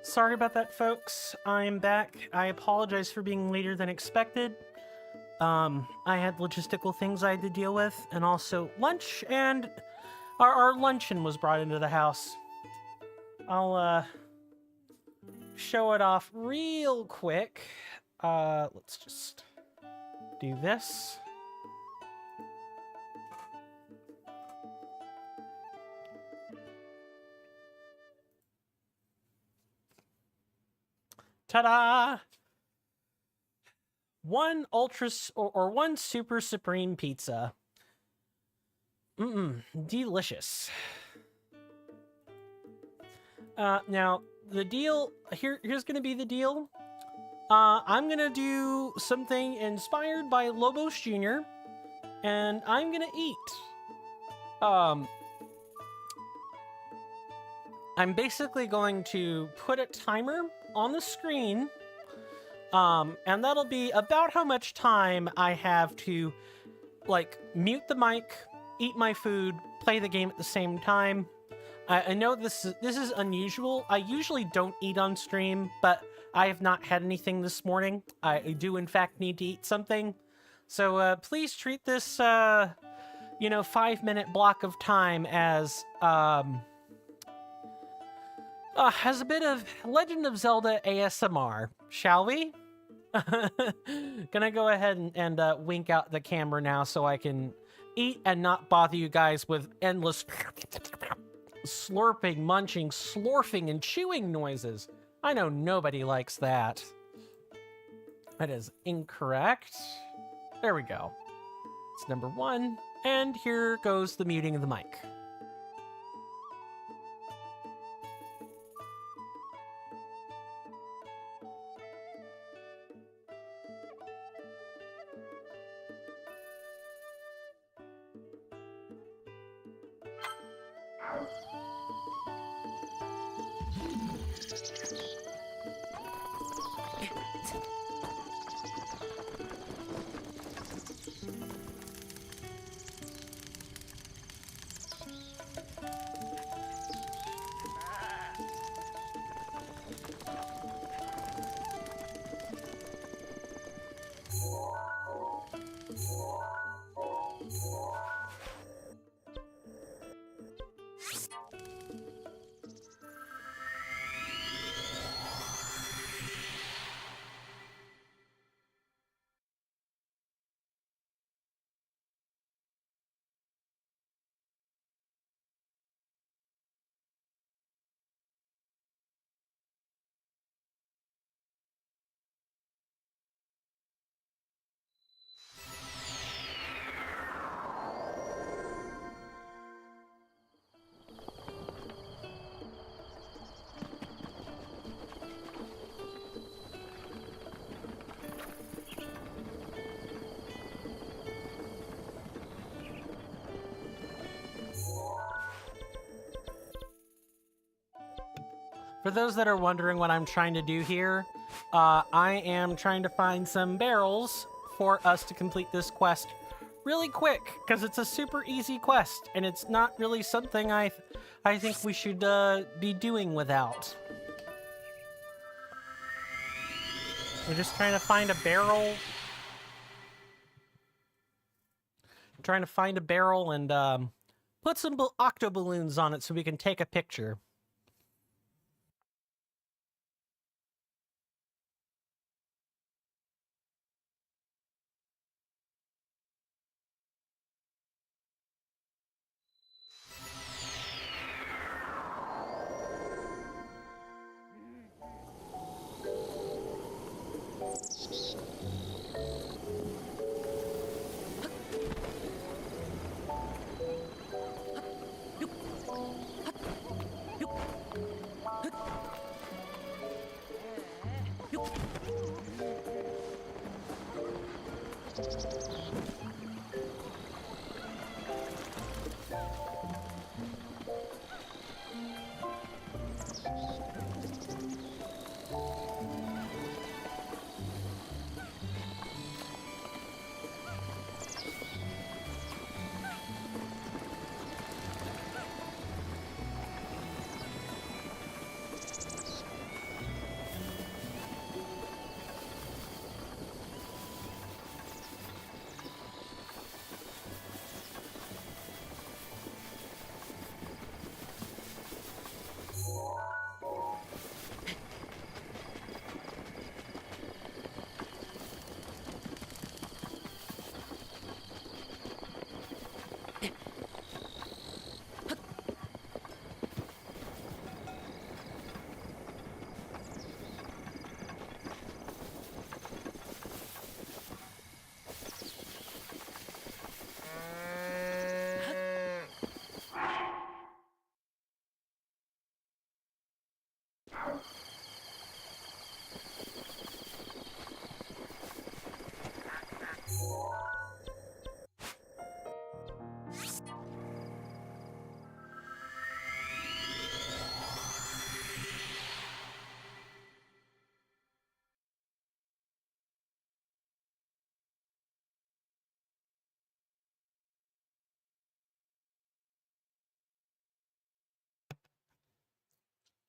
Sorry about that, folks. I'm back. I apologize for being later than expected. I had logistical things I had to deal with, and also lunch, and our luncheon was brought into the house. I'll, show it off real quick. Let's just do this. Ta-da! One one super supreme pizza. Delicious. Now the deal here's gonna be the deal. I'm gonna do something inspired by Lobos Jr. and I'm gonna eat. I'm basically going to put a timer on the screen, and that'll be about how much time I have to, like, mute the mic, eat my food, play the game at the same time. I know this is unusual. I usually don't eat on stream, but I have not had anything this morning. I do, in fact, need to eat something. So please treat this, 5-minute block of time as a bit of Legend of Zelda ASMR, shall we? Gonna go ahead and wink out the camera now so I can eat and not bother you guys with endless slurping, munching, slurping, and chewing noises. I know nobody likes that. That is incorrect. There we go. It's number 1, and here goes the muting of the mic. For those that are wondering what I'm trying to do here, I am trying to find some barrels for us to complete this quest really quick, because it's a super easy quest, and it's not really something I think we should be doing without. We're just trying to find a barrel. I'm trying to find a barrel and put some octo balloons on it so we can take a picture.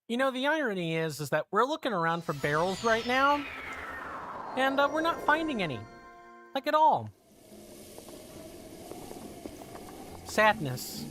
You know, the irony is that we're looking around for barrels right now, and we're not finding any. Like, at all. Sadness.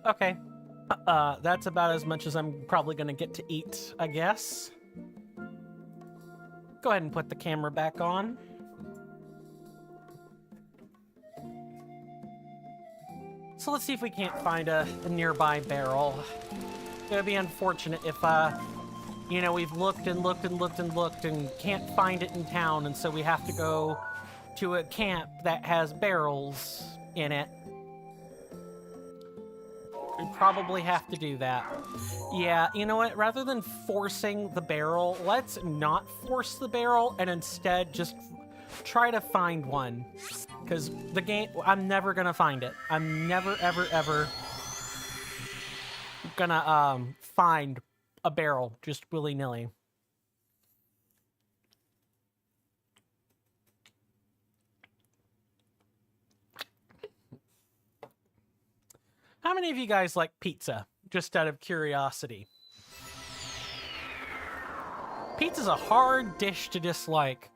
Okay. That's about as much as I'm probably gonna get to eat, I guess. Go ahead and put the camera back on. So let's see if we can't find a nearby barrel. It would be unfortunate if, you know, we've looked and looked and looked and looked and can't find it in town, and so we have to go to a camp that has barrels in it. We probably have to do that. Yeah, you know what? Rather than forcing the barrel, let's not force the barrel and instead just try to find one. Because the game, I'm never gonna find it. I'm never, ever, ever gonna find a barrel just willy-nilly. How many of you guys like pizza? Just out of curiosity. Pizza's a hard dish to dislike.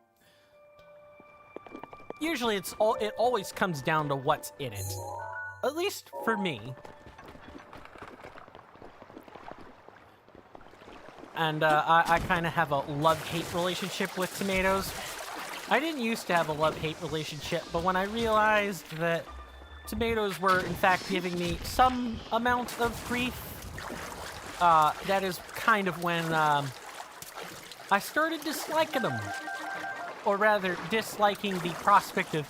Usually it always comes down to what's in it. At least for me. And I kind of have a love-hate relationship with tomatoes. I didn't used to have a love-hate relationship, but when I realized that tomatoes were, in fact, giving me some amount of grief, that is kind of when I started disliking them. Or rather, disliking the prospect of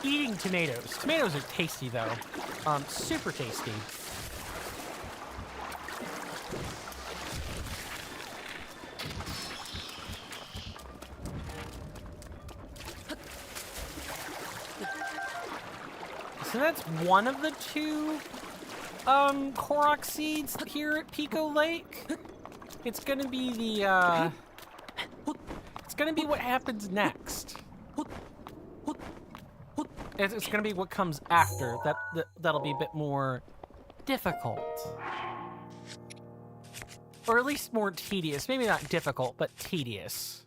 eating tomatoes. Tomatoes are tasty, though. Super tasty. So that's one of the two Korok seeds here at Pico Lake. It's gonna be the it's gonna be what happens next. It's gonna be what comes after. That'll be a bit more difficult. Or at least more tedious. Maybe not difficult, but tedious.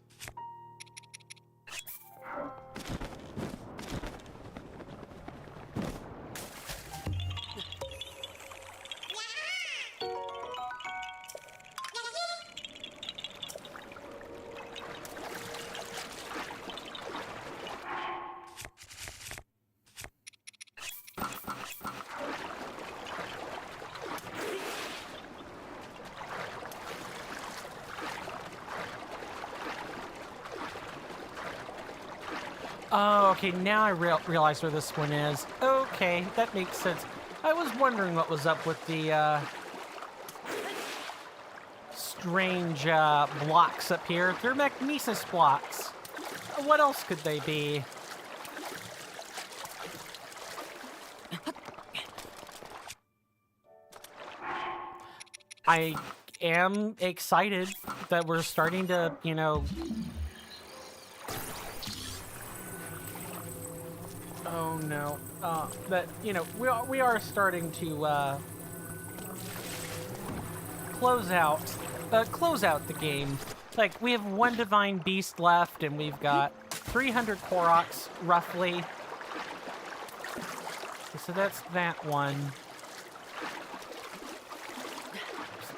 Oh, okay, now I realize where this one is. Okay, that makes sense. I was wondering what was up with the, strange, blocks up here. They're magnesis blocks. What else could they be? I am excited that we're starting to, you know... Oh no, that, you know, we are starting to, close out the game. Like, we have one Divine Beast left, and we've got 300 Koroks, roughly. So that's that one.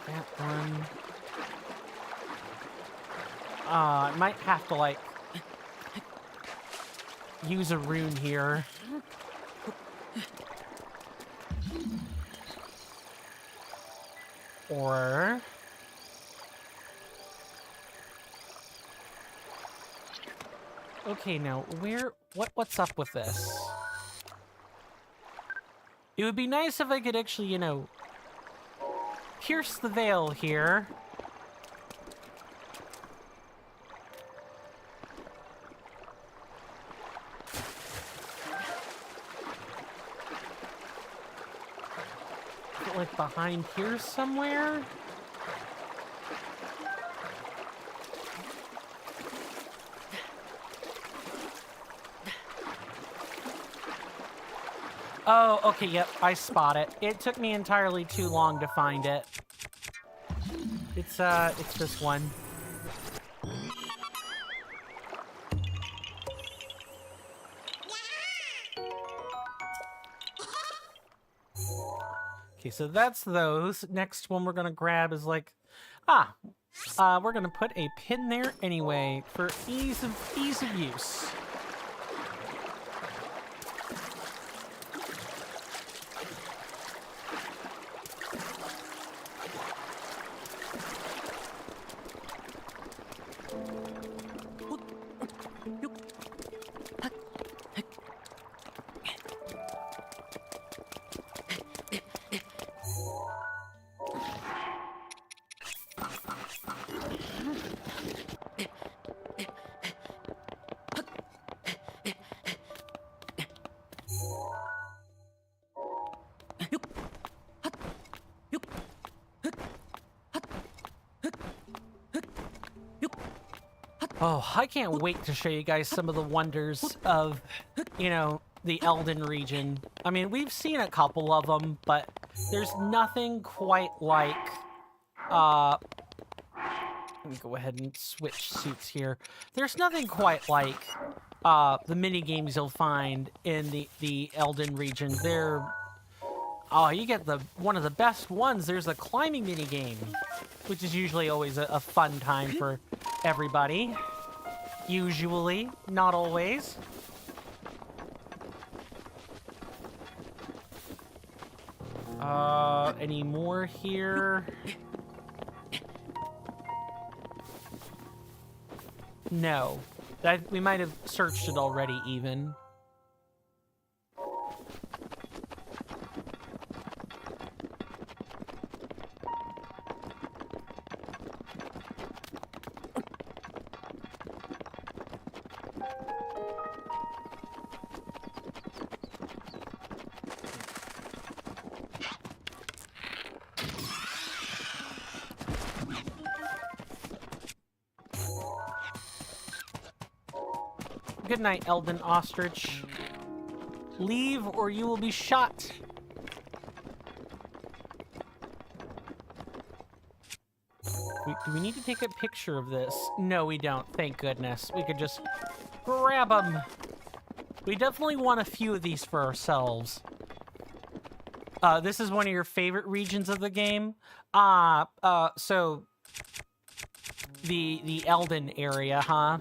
That one. I might have to, like, use a rune here. Or... Okay, now, what's up with this? It would be nice if I could actually, you know, pierce the veil here. Is it, like, behind here somewhere? Oh, okay, yep, I spot it. It took me entirely too long to find it. It's this one. Okay, so that's those. Next one we're gonna grab is like, we're gonna put a pin there anyway for ease of use. Oh, I can't wait to show you guys some of the wonders of, you know, the Elden region. I mean, we've seen a couple of them, but there's nothing quite like, let me go ahead and switch suits here. There's nothing quite like, the mini games you'll find in the Elden region. Oh, you get one of the best ones. There's a climbing mini game, which is usually always a fun time for everybody. Usually, not always. Any more here? No. We might have searched it already, even. Good night, Elden Ostrich. Leave or you will be shot. Do we need to take a picture of this? No, we don't. Thank goodness. We could just grab them. We definitely want a few of these for ourselves. This is one of your favorite regions of the game. So the Elden area, huh?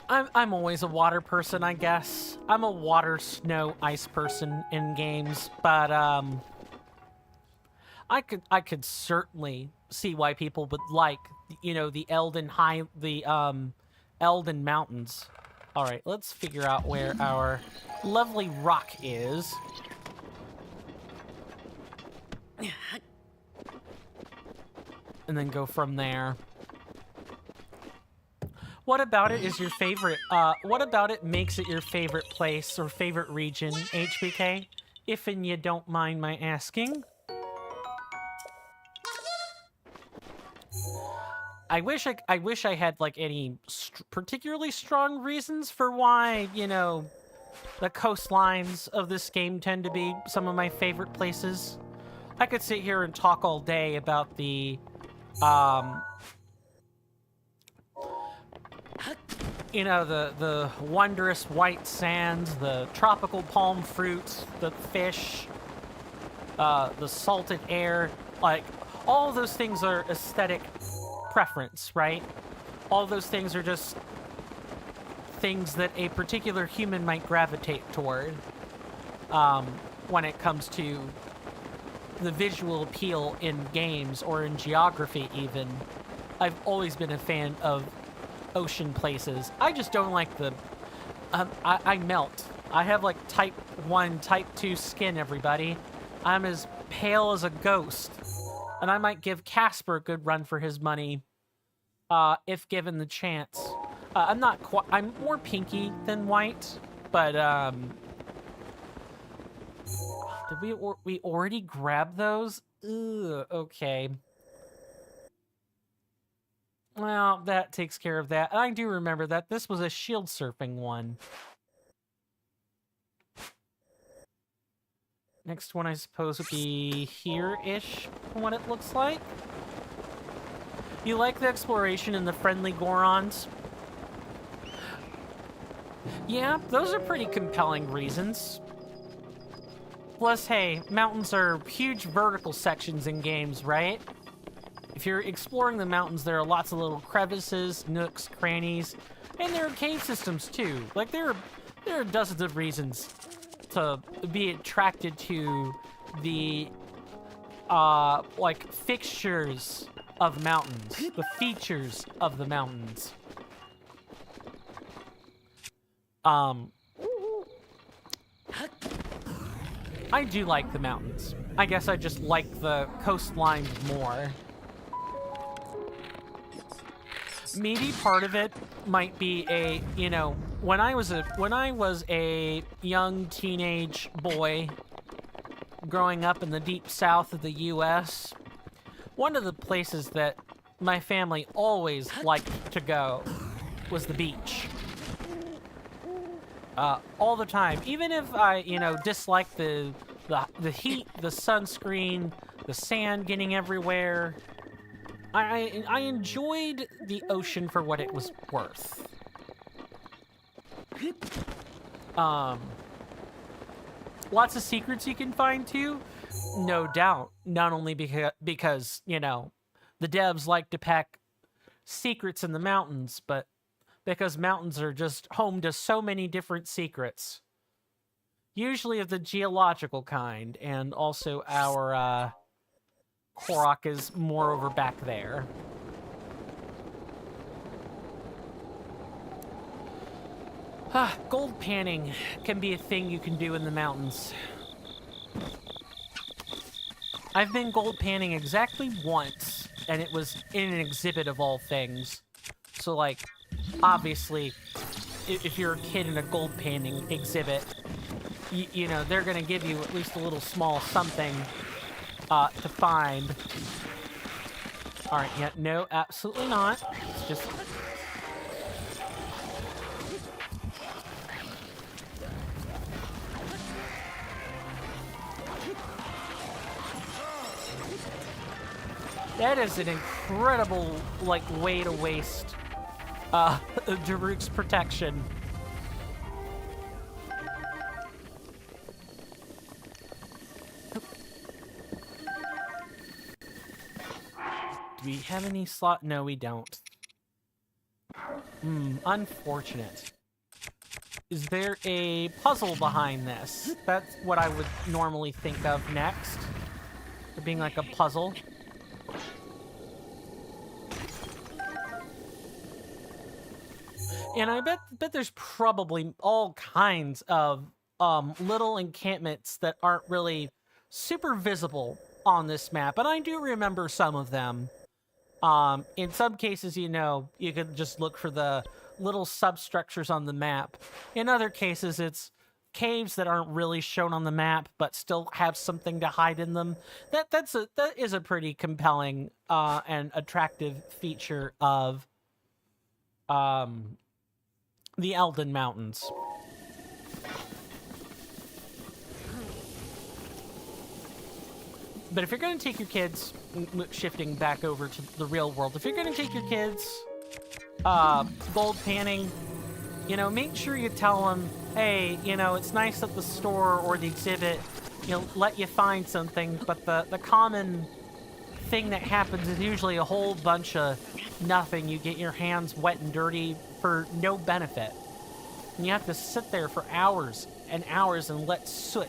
I'm always a water person, I guess. I'm a water, snow, ice person in games, but I could certainly see why people would like, you know, the Elden Mountains. All right, let's figure out where our lovely rock is. And then go from there. What about it is your favorite? What about it makes it your favorite place or favorite region, HBK? If and you don't mind my asking. I wish I had like any particularly strong reasons for why, you know, the coastlines of this game tend to be some of my favorite places. I could sit here and talk all day about the you know, the wondrous white sands, the tropical palm fruits, the fish, the salted air. Like, all of those things are aesthetic preference, right? All of those things are just things that a particular human might gravitate toward when it comes to the visual appeal in games or in geography even. I've always been a fan of ocean places. I just don't like the... I melt. I have like type 1, type 2 skin, everybody. I'm as pale as a ghost. And I might give Casper a good run for his money, if given the chance. I'm not quite... I'm more pinky than white, but, did we already grab those? Ugh, okay. Well, that takes care of that. I do remember that this was a shield surfing one. Next one, I suppose, would be here-ish, from what it looks like. You like the exploration and the friendly Gorons? Yeah, those are pretty compelling reasons. Plus, hey, mountains are huge vertical sections in games, right? If you're exploring the mountains, there are lots of little crevices, nooks, crannies, and there are cave systems too. Like, there are dozens of reasons to be attracted to the, like, fixtures of mountains, the features of the mountains. I do like the mountains. I guess I just like the coastline more. Maybe part of it might be a, you know, when I was a young teenage boy growing up in the deep south of the US, one of the places that my family always liked to go was the beach. All the time. Even if I, you know, disliked the heat, the sunscreen, the sand getting everywhere, I enjoyed the ocean for what it was worth. Lots of secrets you can find too, no doubt. Not only because, you know, the devs like to pack secrets in the mountains, but because mountains are just home to so many different secrets. Usually of the geological kind, and also our, Korok is more over back there. Gold panning can be a thing you can do in the mountains. I've been gold panning exactly once, and it was in an exhibit of all things. So, like, obviously, if you're a kid in a gold panning exhibit, you know, they're gonna give you at least a little small something to find. Alright, yeah, no, absolutely not. It's just... That is an incredible, like, way to waste Daruk's protection. Do we have any slot? No, we don't. Unfortunate. Is there a puzzle behind this? That's what I would normally think of next. There being like a puzzle. And I bet there's probably all kinds of little encampments that aren't really super visible on this map, and I do remember some of them. In some cases, you know, you could just look for the little substructures on the map. In other cases, it's caves that aren't really shown on the map, but still have something to hide in them. That is a pretty compelling and attractive feature of the Elden Mountains. But if you're going to take your kids, shifting back over to the real world, if you're going to take your kids gold panning, you know, make sure you tell them, hey, you know, it's nice that the store or the exhibit, you know, let you find something, but the common thing that happens is usually a whole bunch of nothing. You get your hands wet and dirty for no benefit. And you have to sit there for hours and hours and let soot,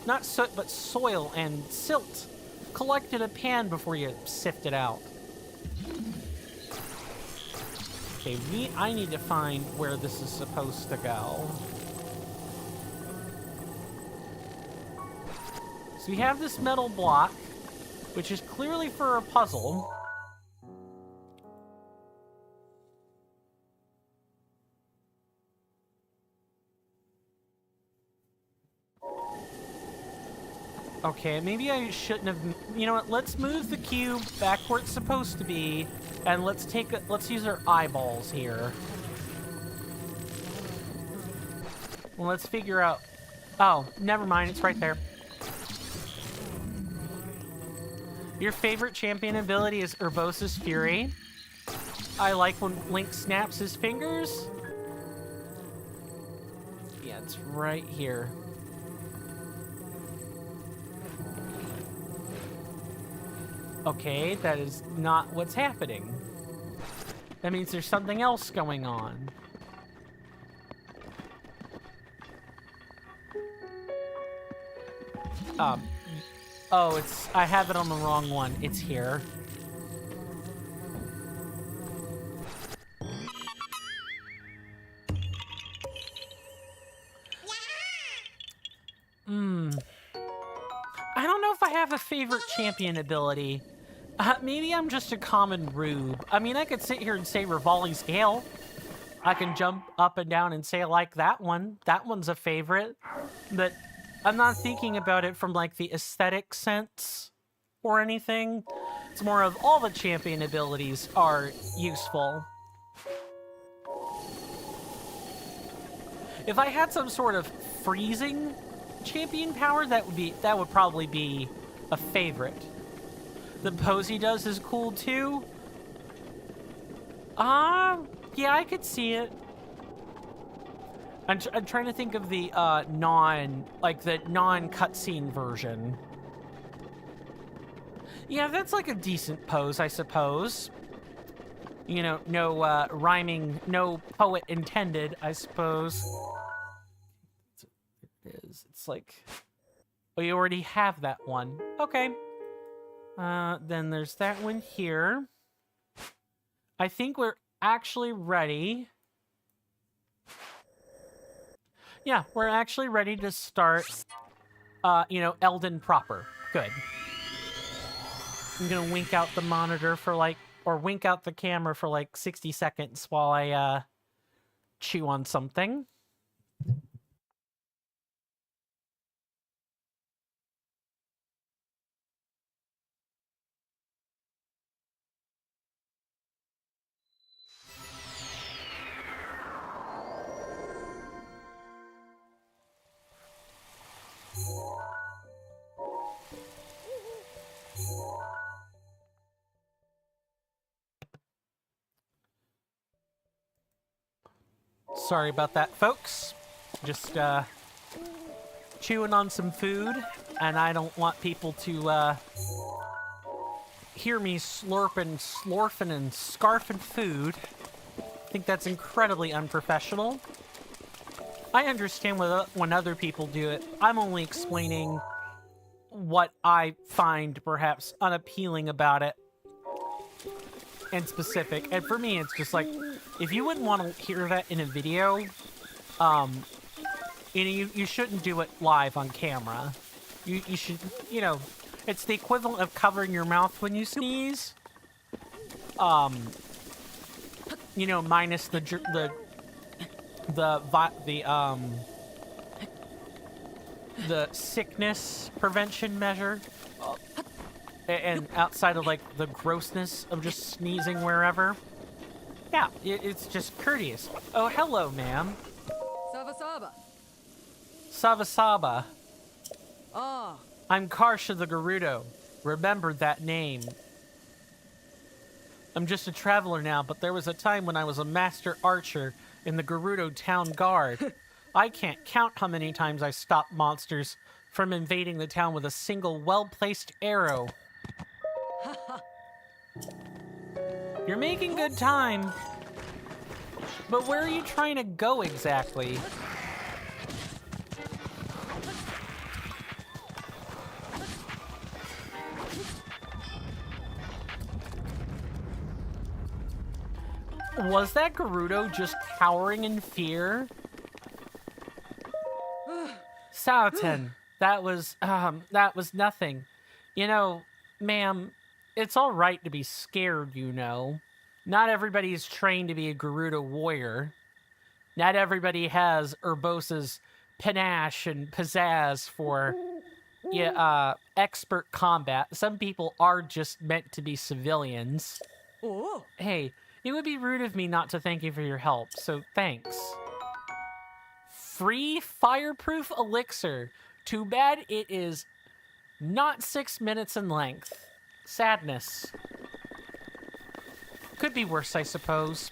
not soot, but soil and silt collect in a pan before you sift it out. Okay, I need to find where this is supposed to go. So we have this metal block, which is clearly for a puzzle. Okay, maybe I shouldn't have... You know what? Let's move the cube back where it's supposed to be, and let's use our eyeballs here. Well, let's figure out... Oh, never mind. It's right there. Your favorite champion ability is Urbosa's Fury. I like when Link snaps his fingers. Yeah, it's right here. Okay, that is not what's happening. That means there's something else going on. Oh, I have it on the wrong one. It's here. I don't know if I have a favorite champion ability. Maybe I'm just a common rube. I mean, I could sit here and say Revolving Scale. I can jump up and down and say I like that one. That one's a favorite. But I'm not thinking about it from, like, the aesthetic sense or anything. It's more of all the champion abilities are useful. If I had some sort of freezing champion power, that would probably be a favorite. The pose he does is cool too. Yeah, I could see it. I'm trying to think of the non-cutscene version. Yeah, that's like a decent pose, I suppose. You know, no rhyming, no poet intended, I suppose. It is. It's like, oh, you already have that one. Okay. Then there's that one here. I think we're actually ready. Yeah, we're actually ready to start, Elden proper. Good. I'm gonna wink out the monitor for or wink out the camera for 60 seconds while I, chew on something. Sorry about that, folks. Just, chewing on some food, and I don't want people to, hear me slurping, slorfing, and scarfing food. I think that's incredibly unprofessional. I understand when other people do it. I'm only explaining what I find perhaps unappealing about it. And specific. And for me, it's just like, if you wouldn't want to hear that in a video, you shouldn't do it live on camera. You should, it's the equivalent of covering your mouth when you sneeze. Minus the sickness prevention measure. And outside of, the grossness of just sneezing wherever. Yeah, it's just courteous. Oh, hello, ma'am. Sava Saba. Sava Saba. Ah. I'm Karsha the Gerudo. Remember that name. I'm just a traveler now, but there was a time when I was a master archer in the Gerudo Town Guard. I can't count how many times I stopped monsters from invading the town with a single well-placed arrow. You're making good time. But where are you trying to go exactly? Was that Gerudo just cowering in fear? Saoten, that was nothing. You know, ma'am, it's all right to be scared, you know. Not everybody is trained to be a Gerudo warrior. Not everybody has Urbosa's panache and pizzazz for expert combat. Some people are just meant to be civilians. Oh. Hey, it would be rude of me not to thank you for your help, so thanks. Free fireproof elixir. Too bad it is not 6 minutes in length. Sadness. Could be worse, I suppose.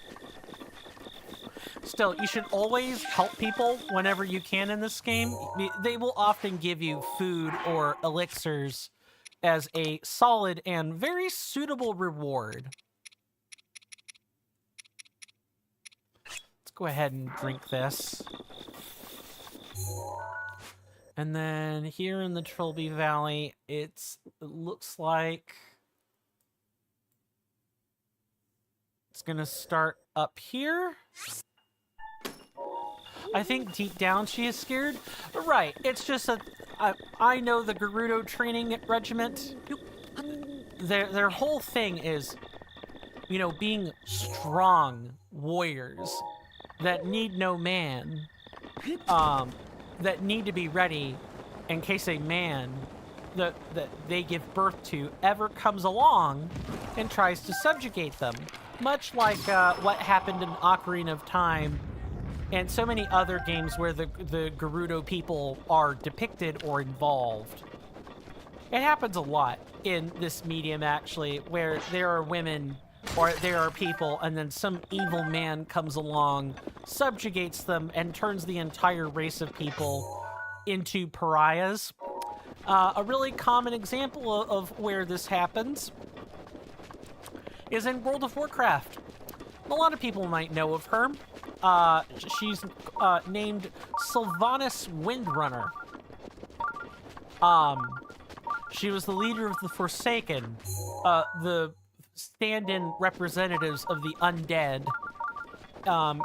Still, you should always help people whenever you can in this game. They will often give you food or elixirs as a solid and very suitable reward. Let's go ahead and drink this. And then here in the Trilby Valley, it looks like it's gonna start up here. I think deep down she is scared. Right, it's just that I know the Gerudo training regiment. Their whole thing is, you know, being strong warriors that need no man, that need to be ready in case a man that they give birth to ever comes along and tries to subjugate them. Much like what happened in Ocarina of Time and so many other games where the Gerudo people are depicted or involved. It happens a lot in this medium, actually, where there are women or there are people, and then some evil man comes along, subjugates them, and turns the entire race of people into pariahs. A really common example of where this happens is in World of Warcraft. A lot of people might know of her. She's named Sylvanas Windrunner. She was the leader of the Forsaken, the stand-in representatives of the undead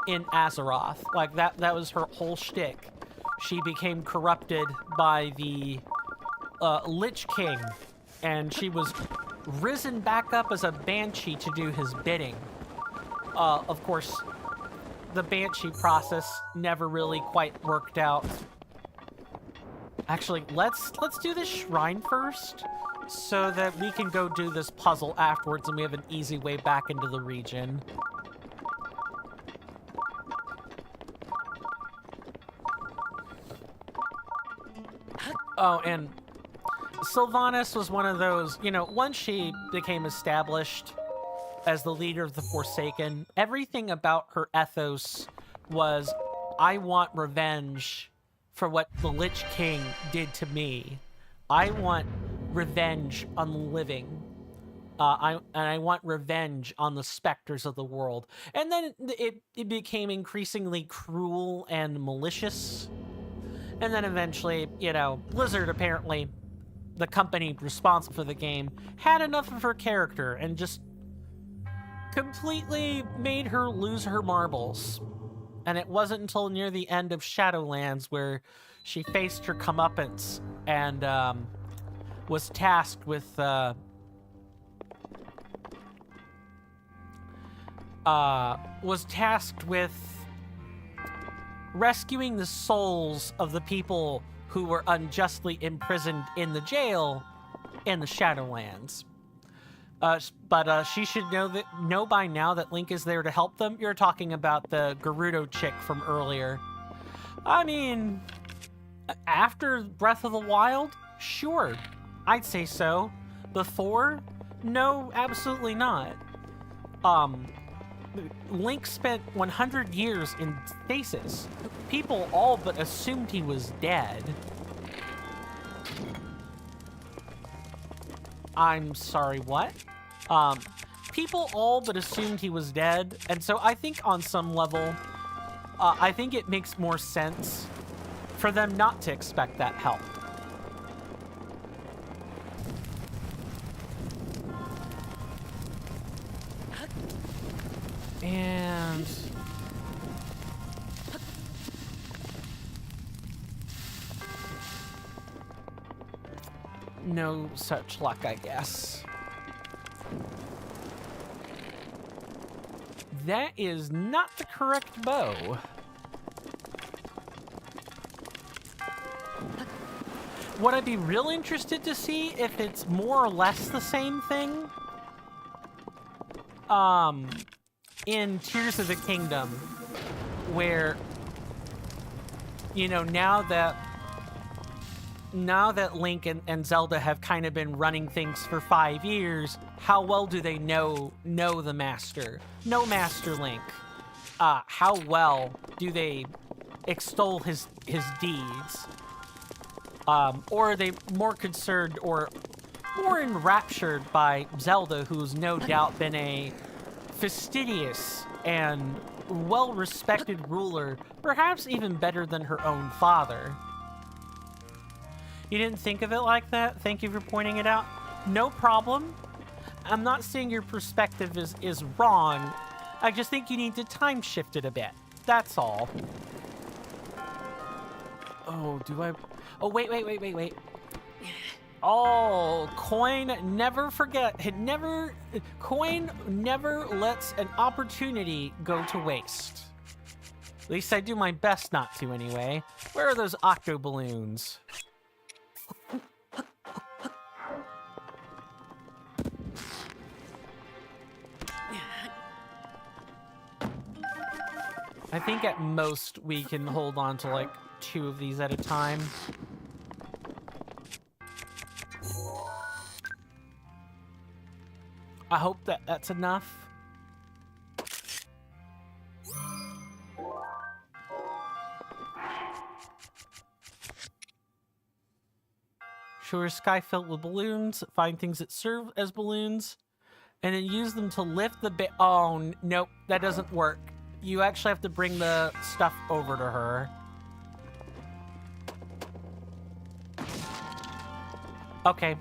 in Azeroth. Like, that was her whole shtick. She became corrupted by the Lich King, and she was risen back up as a banshee to do his bidding. Of course, the banshee process never really quite worked out. Actually, let's do this shrine first, so that we can go do this puzzle afterwards and we have an easy way back into the region. Oh, and Sylvanas was one of those, you know, once she became established as the leader of the Forsaken, everything about her ethos was, I want revenge for what the Lich King did to me. I want revenge on the living. I want revenge on the specters of the world. And then it became increasingly cruel and malicious. And then eventually, you know, Blizzard, apparently, the company responsible for the game, had enough of her character and just completely made her lose her marbles. And it wasn't until near the end of Shadowlands where she faced her comeuppance and was tasked with rescuing the souls of the people who were unjustly imprisoned in the jail in the Shadowlands. But she should know by now that Link is there to help them. You're talking about the Gerudo chick from earlier. I mean, after Breath of the Wild, sure, I'd say so. Before, no, absolutely not. Link spent 100 years in stasis. People all but assumed he was dead. I'm sorry, what? People all but assumed he was dead, and so I think on some level, I think it makes more sense for them not to expect that help. And no such luck, I guess. That is not the correct bow. Would I be real interested to see if it's more or less the same thing? In Tears of the Kingdom, where, you know, now that Link and Zelda have kind of been running things for 5 years, how well do they know the Master? Know Master Link. How well do they extol his deeds? Or are they more concerned or more enraptured by Zelda, who's no doubt been a fastidious and well-respected ruler, perhaps even better than her own father? You didn't think of it like that? Thank you for pointing it out. No problem. I'm not saying your perspective is wrong. I just think you need to time shift it a bit. That's all. Oh, do I... Oh, wait. Oh, coin never forget. Coin never lets an opportunity go to waste. At least I do my best not to, anyway. Where are those octo balloons? I think at most we can hold on to like 2 of these at a time. I hope that that's enough. Show a sky filled with balloons, find things that serve as balloons, and then use them to lift the bit. Oh, nope, that doesn't work. You actually have to bring the stuff over to her. Okay.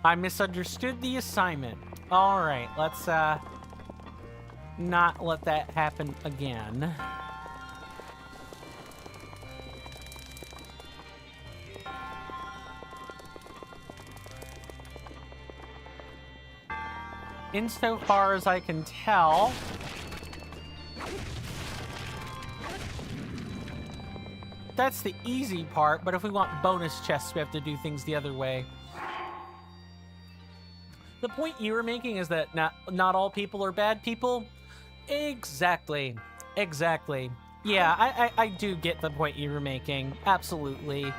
I misunderstood the assignment. Alright, let's not let that happen again. Insofar as I can tell, that's the easy part, but if we want bonus chests, we have to do things the other way. The point you were making is that not all people are bad people? Exactly. Yeah, I do get the point you were making. Absolutely.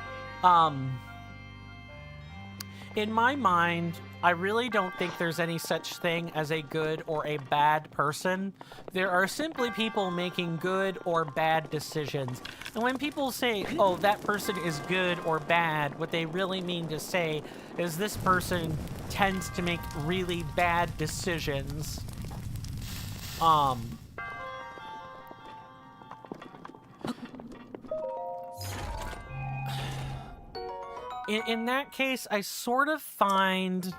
In my mind, I really don't think there's any such thing as a good or a bad person. There are simply people making good or bad decisions. And when people say, oh, that person is good or bad, what they really mean to say is this person tends to make really bad decisions. In that case, I sort of find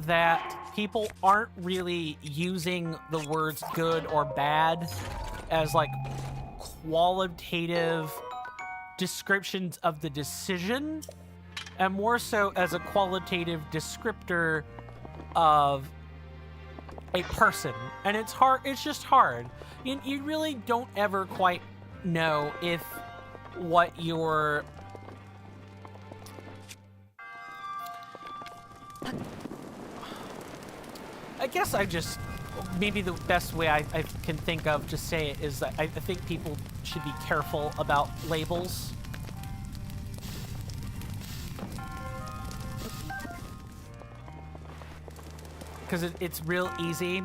that people aren't really using the words good or bad as like qualitative descriptions of the decision, and more so as a qualitative descriptor of a person. And it's hard, it's just hard. You really don't ever quite know if what you're... I guess maybe the best way I can think of to say it is that I think people should be careful about labels. Because it's real easy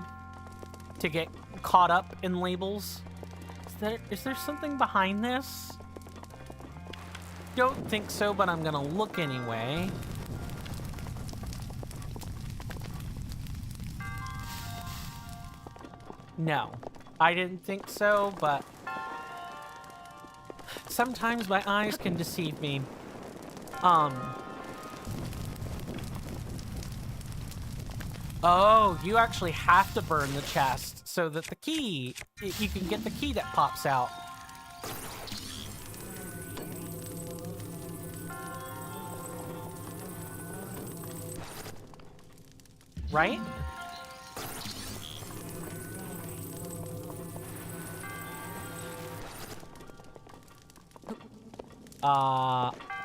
to get caught up in labels. Is there something behind this? Don't think so, but I'm gonna look anyway. No, I didn't think so, but sometimes my eyes can deceive me. Oh, you actually have to burn the chest so that the key, you can get the key that pops out. Right?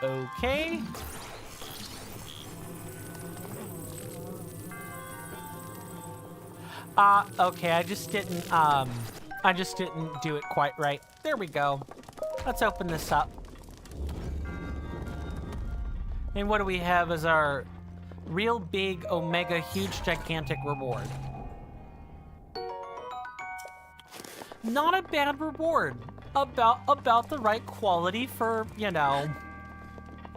Okay. Okay, I just didn't do it quite right. There we go. Let's open this up. And what do we have as our real big, omega, huge, gigantic reward? Not a bad reward. About the right quality for, you know,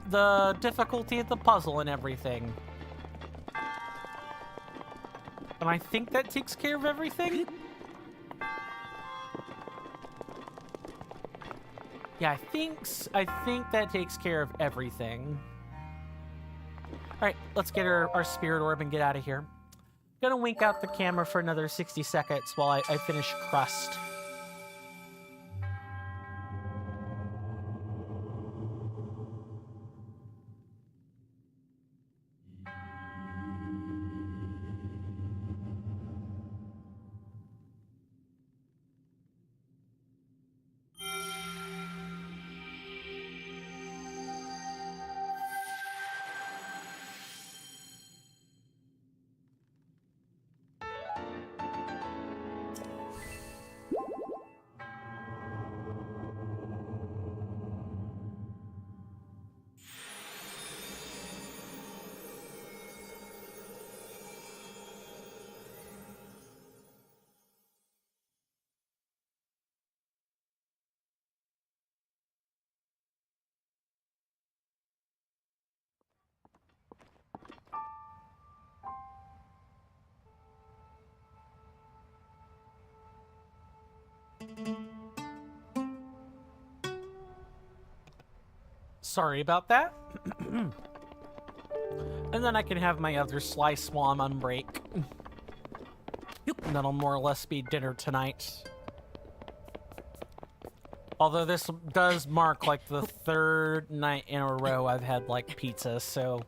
the difficulty of the puzzle and everything. And I think that takes care of everything. Yeah, I think that takes care of everything. All right, let's get our spirit orb and get out of here. Gonna wink out the camera for another 60 seconds while I finish crust. Sorry about that. And then I can have my other slice while I'm on break. And that'll more or less be dinner tonight. Although this does mark like the third night in a row I've had like pizza, so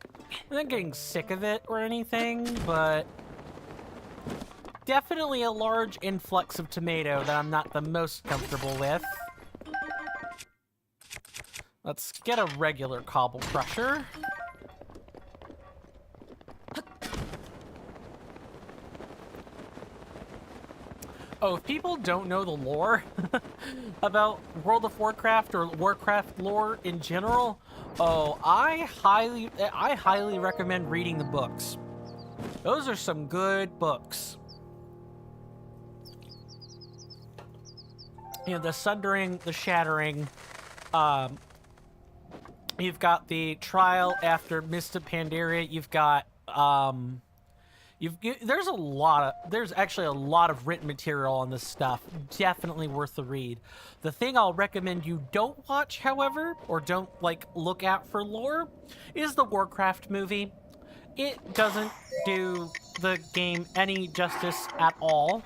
I'm not getting sick of it or anything, but definitely a large influx of tomato that I'm not the most comfortable with. Let's get a regular cobble crusher. Oh, if people don't know the lore about World of Warcraft or Warcraft lore in general, oh, I highly recommend reading the books. Those are some good books. You know, the Sundering, the Shattering, you've got the Trial after Mist of Pandaria. You've got there's actually a lot of written material on this stuff. Definitely worth the read. The thing I'll recommend you don't watch, however, or don't like look at for lore, is the Warcraft movie. It doesn't do the game any justice at all.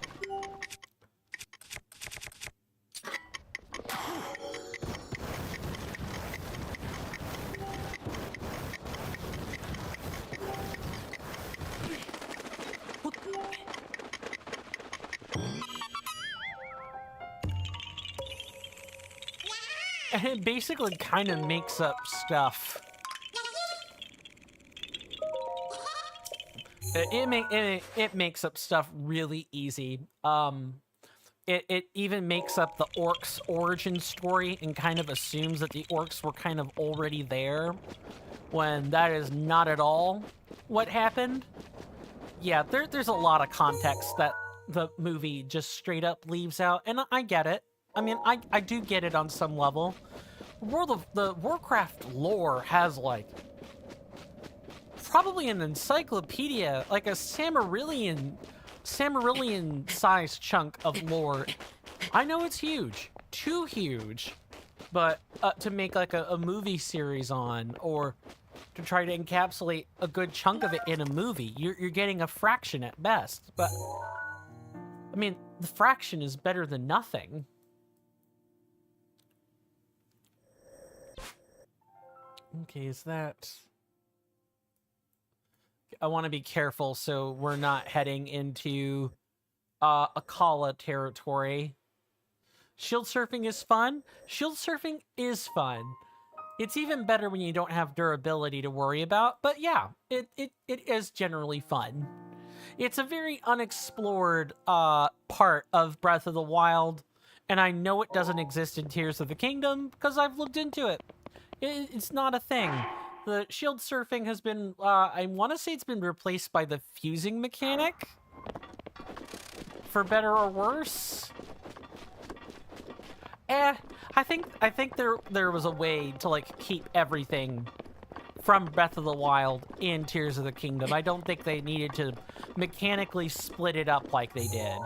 And it basically kind of makes up stuff. It makes up stuff really easy. It even makes up the orcs' origin story and kind of assumes that the orcs were kind of already there, when that is not at all what happened. Yeah, there's a lot of context that the movie just straight up leaves out, and I get it. I mean, I do get it on some level. The Warcraft lore has, like, probably an encyclopedia, like a Silmarillion-sized chunk of lore. I know it's huge. Too huge. But to make, like, a movie series on, or to try to encapsulate a good chunk of it in a movie. You're getting a fraction at best, but I mean, the fraction is better than nothing. Okay, is that... I want to be careful so we're not heading into Akala territory. Shield surfing is fun. Shield surfing is fun. It's even better when you don't have durability to worry about, but yeah, it is generally fun. It's a very unexplored part of Breath of the Wild, and I know it doesn't exist in Tears of the Kingdom because I've looked into it. It's not a thing. The shield surfing has been, I want to say it's been replaced by the fusing mechanic, for better or worse. I think there was a way to like keep everything from Breath of the Wild in Tears of the Kingdom. I don't think they needed to mechanically split it up like they did.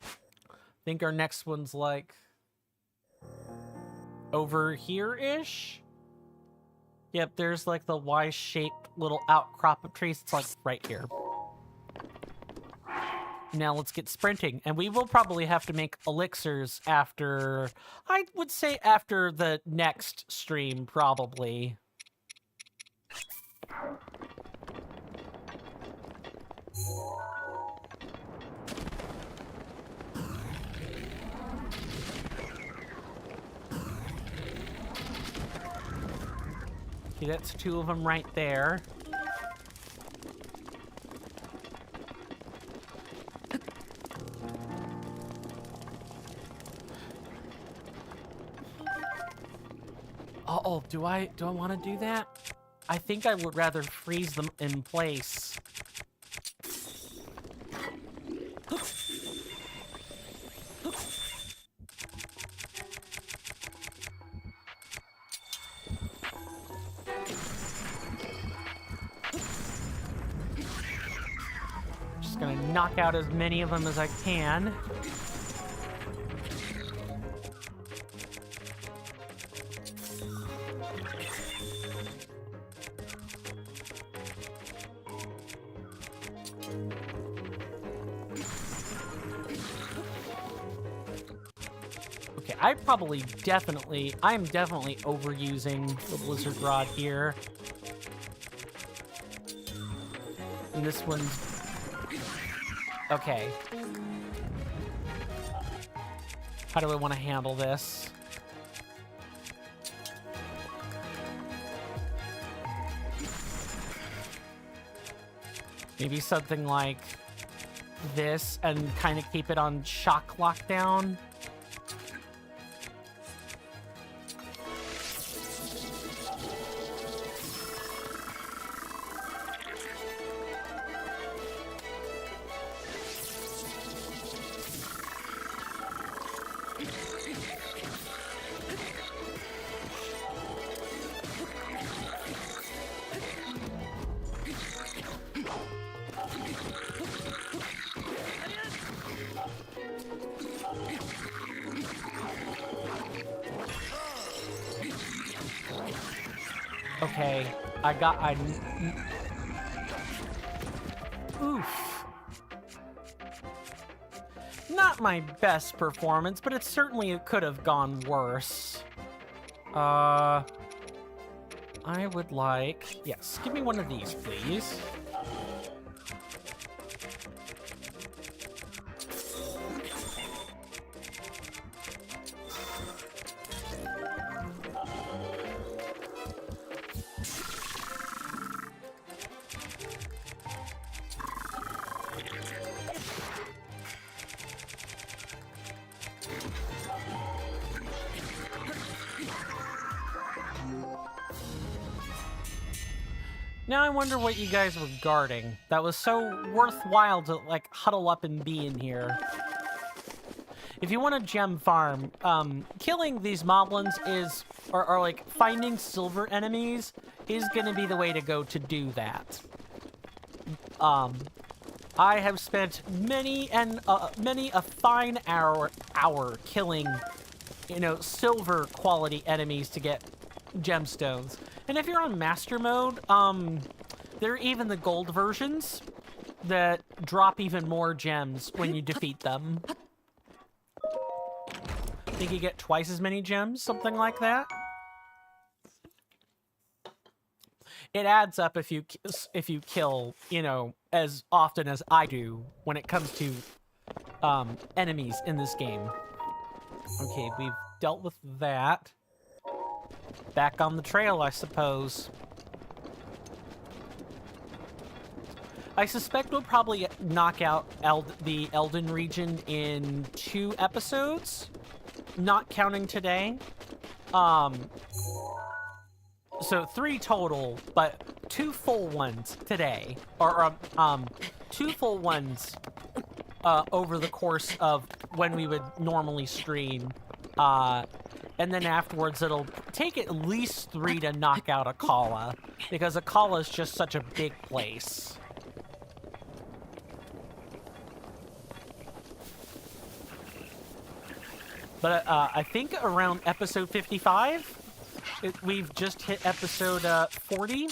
I think our next one's like over here-ish. Yep, there's like the Y-shaped little outcrop of trees. It's like right here. Now let's get sprinting, and we will probably have to make elixirs after, I would say after the next stream, probably. Okay, that's 2 of them right there. Oh, do I want to do that? I think I would rather freeze them in place. Just gonna knock out as many of them as I can. I'm definitely overusing the Blizzard Rod here. And this one's... Okay. How do I want to handle this? Maybe something like this and kind of keep it on shock lockdown. Okay, oof. Not my best performance, but it certainly could have gone worse. I would like... Yes, give me one of these, please. Now I wonder what you guys were guarding. That was so worthwhile to, like, huddle up and be in here. If you want a gem farm, killing these moblins is, or like, finding silver enemies is gonna be the way to go to do that. I have spent many a fine hour killing you know, silver quality enemies to get gemstones. And if you're on master mode, there are even the gold versions that drop even more gems when you defeat them. I think you get twice as many gems, something like that. It adds up if you kill, you know, as often as I do when it comes to enemies in this game. Okay, we've dealt with that. Back on the trail, I suppose. I suspect we'll probably knock out the Elden region in 2 episodes, not counting today. So 3 total, but 2 full ones today, or 2 full ones over the course of when we would normally stream. And then afterwards, it'll take at least 3 to knock out Akala, because Akala is just such a big place. But I think around episode 55, we've just hit episode 40.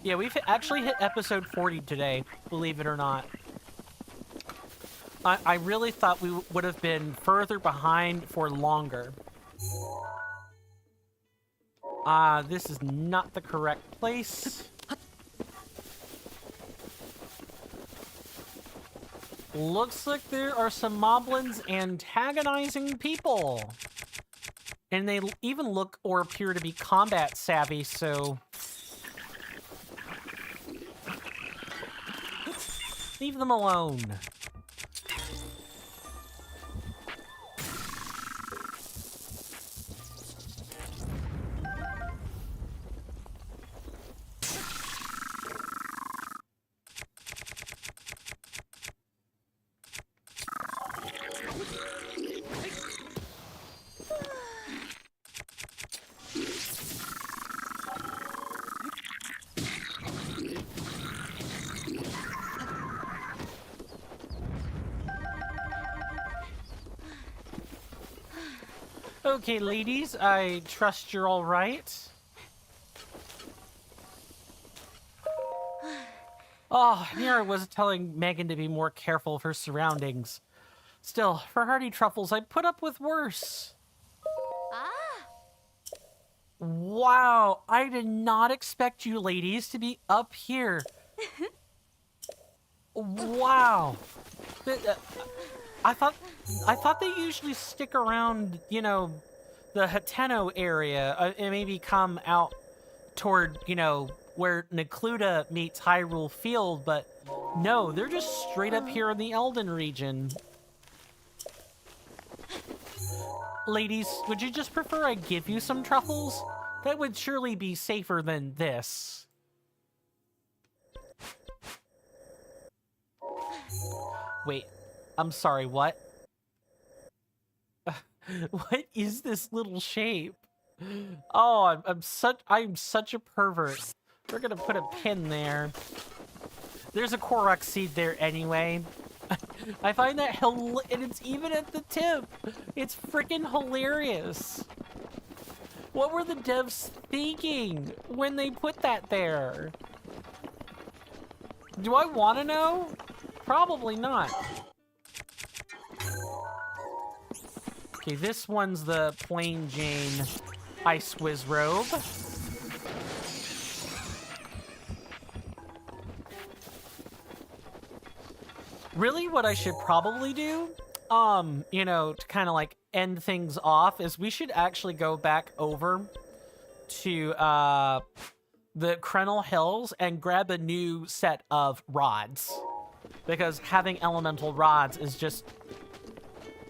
Yeah, we've actually hit episode 40 today, believe it or not. I really thought we would have been further behind for longer. This is not the correct place. Looks like there are some moblins antagonizing people. And they even look or appear to be combat savvy, so... leave them alone. Okay, ladies, I trust you're all right. Oh, here I was telling Megan to be more careful of her surroundings. Still, for hearty truffles, I put up with worse. Wow, I did not expect you ladies to be up here. Wow. I thought they usually stick around, you know, the Hateno area and maybe come out toward, you know, where Necluda meets Hyrule Field, but no, they're just straight up here in the Elden region. Ladies, would you just prefer I give you some truffles? That would surely be safer than this. Wait, I'm sorry, what? What is this little shape? Oh, I'm such a pervert. We're gonna put a pin there. There's a Korok seed there anyway. I find that and it's even at the tip. It's freaking hilarious. What were the devs thinking when they put that there? Do I want to know? Probably not. Okay, this one's the plain Jane Ice Whiz robe. Really, what I should probably do, you know, to kind of like end things off, is we should actually go back over to the Krenel Hills and grab a new set of rods. Because having elemental rods is just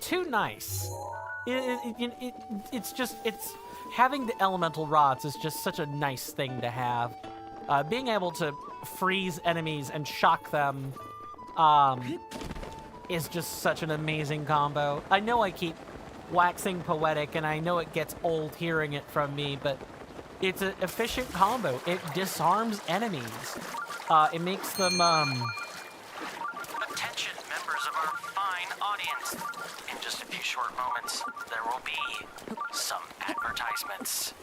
too nice. It's having the elemental rods is just such a nice thing to have. Being able to freeze enemies and shock them is just such an amazing combo. I know I keep waxing poetic, and I know it gets old hearing it from me, but it's an efficient combo. It disarms enemies. It makes them, Attention, members of our fine audience. audience. In just a few short moments, there will be some advertisements.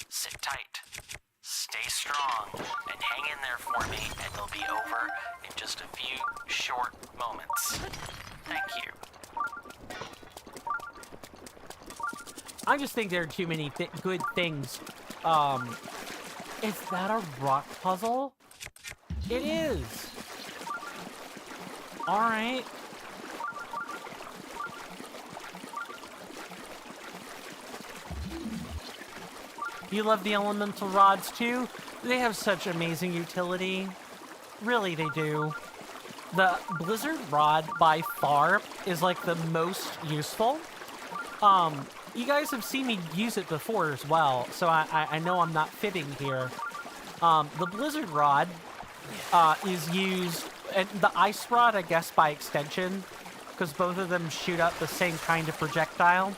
Sit tight, stay strong, and hang in there for me, and they'll be over in just a few short moments. Thank you. I just think there are too many good things. Is that a rock puzzle? It is. All right. You love the elemental rods too? They have such amazing utility. Really, they do. The blizzard rod by far is like the most useful. You guys have seen me use it before as well, so I know I'm not fibbing here. The blizzard rod is used, and the ice rod, I guess, by extension, because both of them shoot up the same kind of projectile.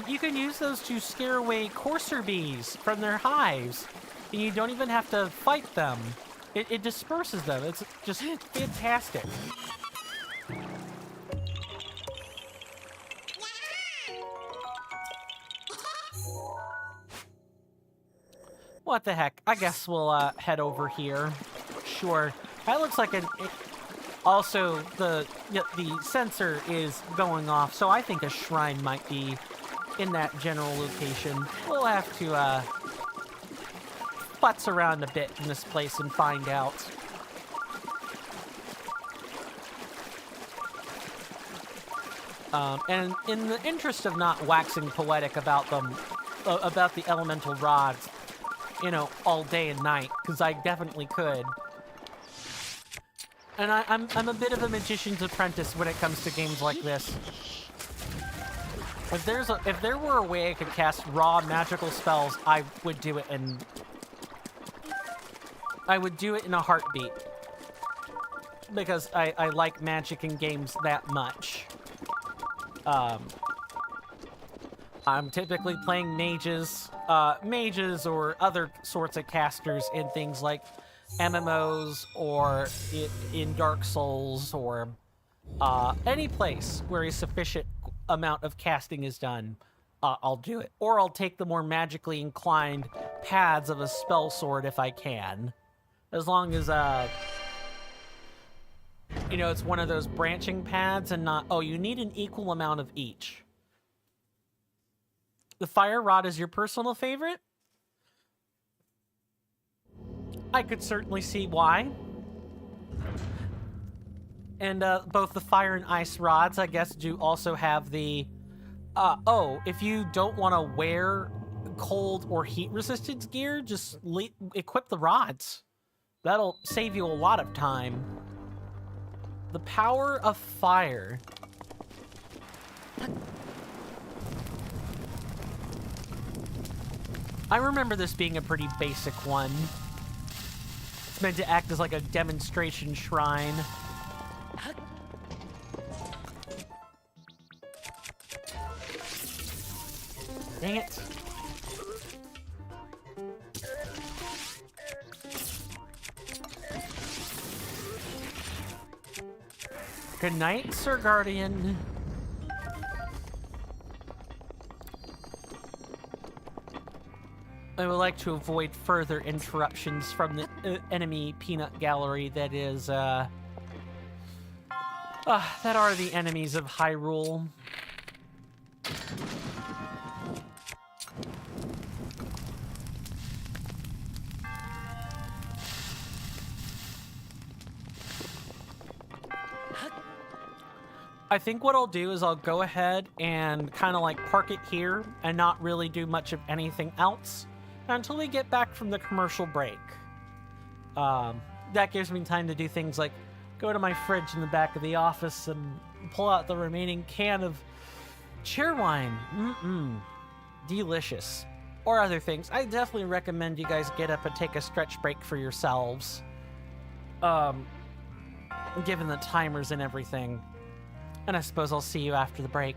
You can use those to scare away courser bees from their hives, and you don't even have to fight them. It disperses them. It's just fantastic. What the heck? I guess we'll head over here. Sure. That looks like an... Also, the sensor is going off, so I think a shrine might be in that general location. We'll have to futz around a bit in this place and find out. And in the interest of not waxing poetic about them, about the elemental rods, you know, all day and night, because I definitely could. And I'm a bit of a magician's apprentice when it comes to games like this. If there were a way I could cast raw magical spells, I would do it, and I would do it in a heartbeat. Because I like magic in games that much. I'm typically playing mages or other sorts of casters in things like MMOs or in Dark Souls or any place where a sufficient amount of casting is done. I'll do it. Or I'll take the more magically inclined paths of a spell sword if I can. As long as, you know, it's one of those branching paths and not, oh, you need an equal amount of each. The fire rod is your personal favorite? I could certainly see why. And both the fire and ice rods, I guess, do also have the... oh, if you don't want to wear cold or heat resistance gear, just equip the rods. That'll save you a lot of time. The power of fire. I remember this being a pretty basic one. It's meant to act as like a demonstration shrine. Dang it. Good night, Sir Guardian. I would like to avoid further interruptions from the enemy peanut gallery that is, that are the enemies of Hyrule. I think what I'll do is I'll go ahead and kind of like park it here and not really do much of anything else until we get back from the commercial break. That gives me time to do things like go to my fridge in the back of the office and pull out the remaining can of cheerwine. Delicious. Or other things. I definitely recommend you guys get up and take a stretch break for yourselves. Given the timers and everything. And I suppose I'll see you after the break.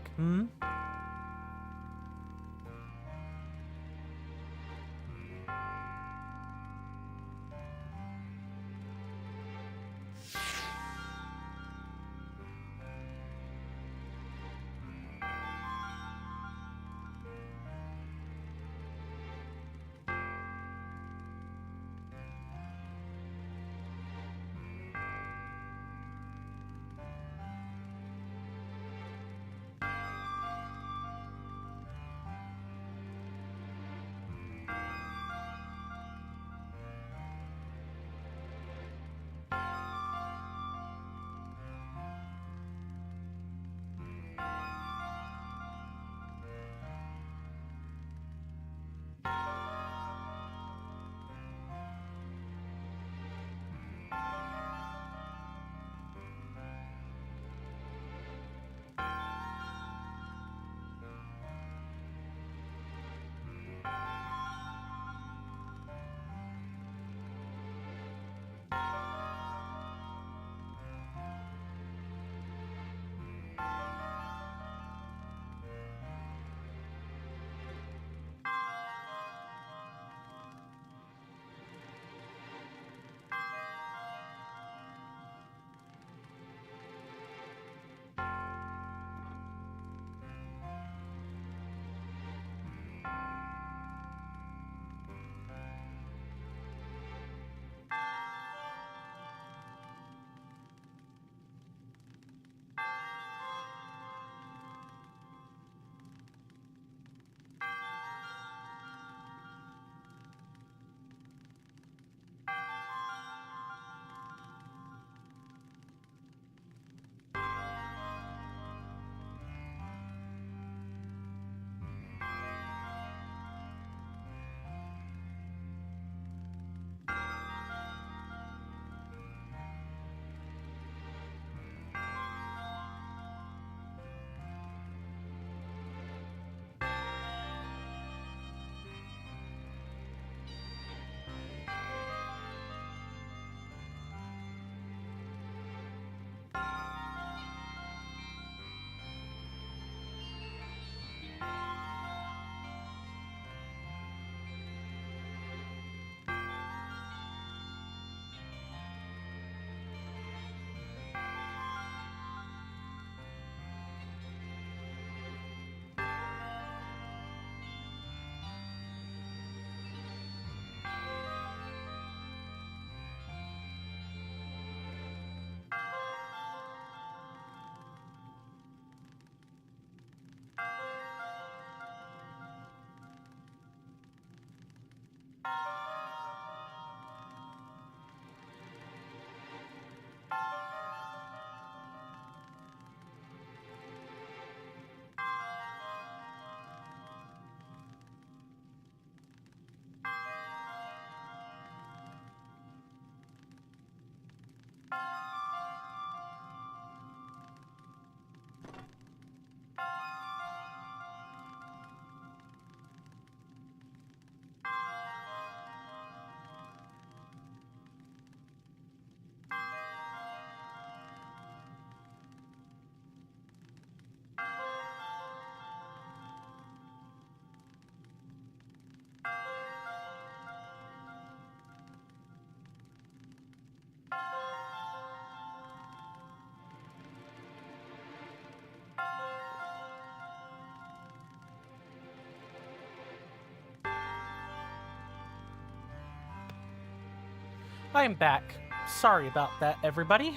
I'm back. Sorry about that, everybody.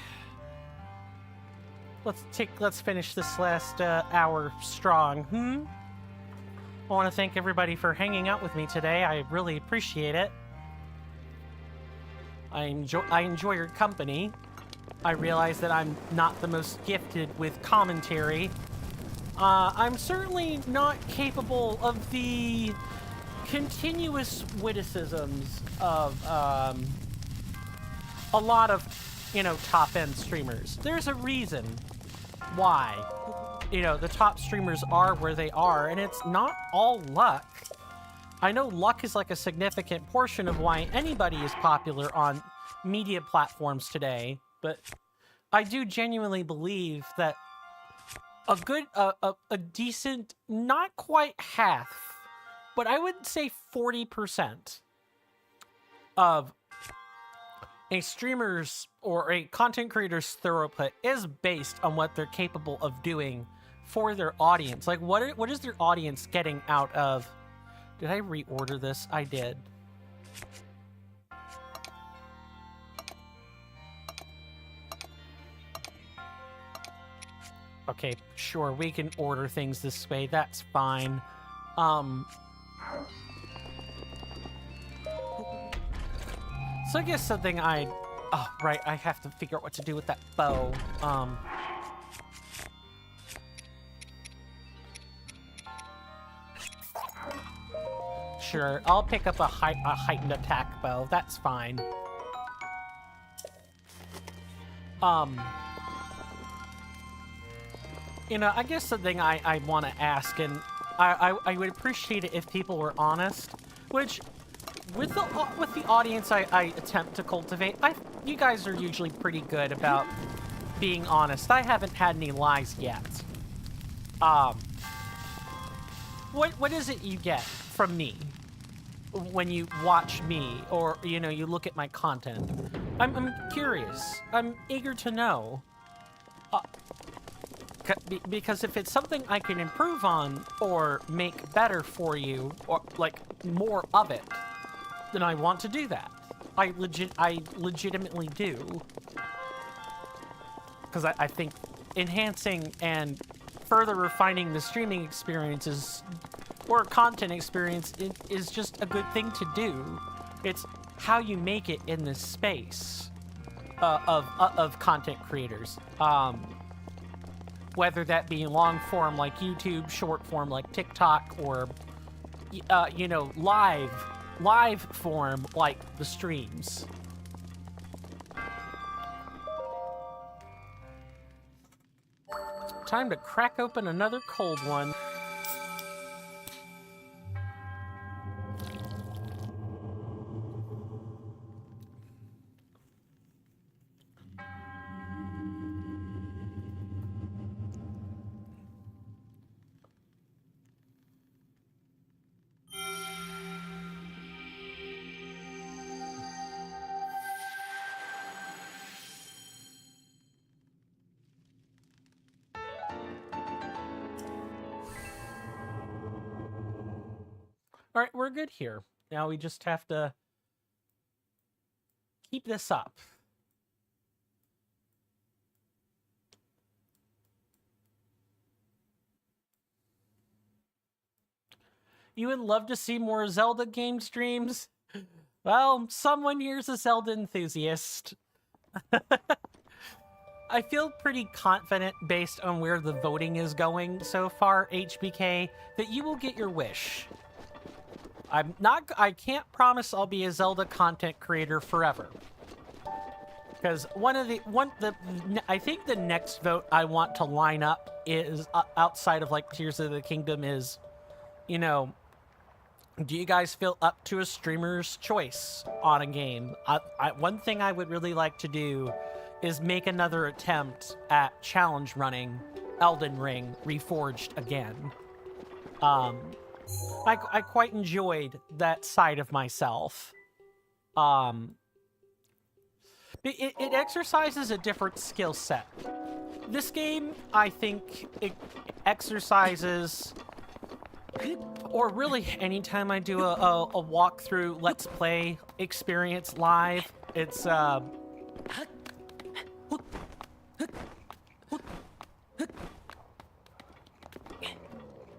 Let's finish this last hour strong. I want to thank everybody for hanging out with me today. I really appreciate it. I enjoy your company. I realize that I'm not the most gifted with commentary. I'm certainly not capable of the continuous witticisms of a lot of, top-end streamers. There's a reason why, the top streamers are where they are, and it's not all luck. I know luck is like a significant portion of why anybody is popular on media platforms today, but I do genuinely believe that a decent, not quite half, but I would say 40% of a streamer's or a content creator's throughput is based on what they're capable of doing for their audience. Like, what is their audience getting out of... Did I reorder this? I did. Okay, sure, we can order things this way. That's fine. So I guess something oh, right, I have to figure out what to do with that bow. Sure, I'll pick up a heightened attack bow. That's fine. I guess something I want to ask, and I would appreciate it if people were honest, which, with the audience I attempt to cultivate, you guys are usually pretty good about being honest. I haven't had any lies yet. What is it you get from me when you watch me, or, you look at my content? I'm curious. I'm eager to know. Because if it's something I can improve on or make better for you, or like more of it, then I want to do that. I legitimately do. Because I think enhancing and further refining the streaming experiences or content experience is just a good thing to do. It's how you make it in this space of content creators. Whether that be long form like YouTube, short form like TikTok, or live form like the streams. Time to crack open another cold one. All right, we're good here. Now we just have to keep this up. You would love to see more Zelda game streams? Well, someone here's a Zelda enthusiast. I feel pretty confident, based on where the voting is going so far, HBK, that you will get your wish. I can't promise I'll be a Zelda content creator forever. Because I think the next vote I want to line up is, outside of like Tears of the Kingdom, is, do you guys feel up to a streamer's choice on a game? One thing I would really like to do is make another attempt at challenge running Elden Ring Reforged again. I quite enjoyed that side of myself. It exercises a different skill set. This game, I think, it exercises, or really anytime I do a walkthrough Let's Play experience live, It's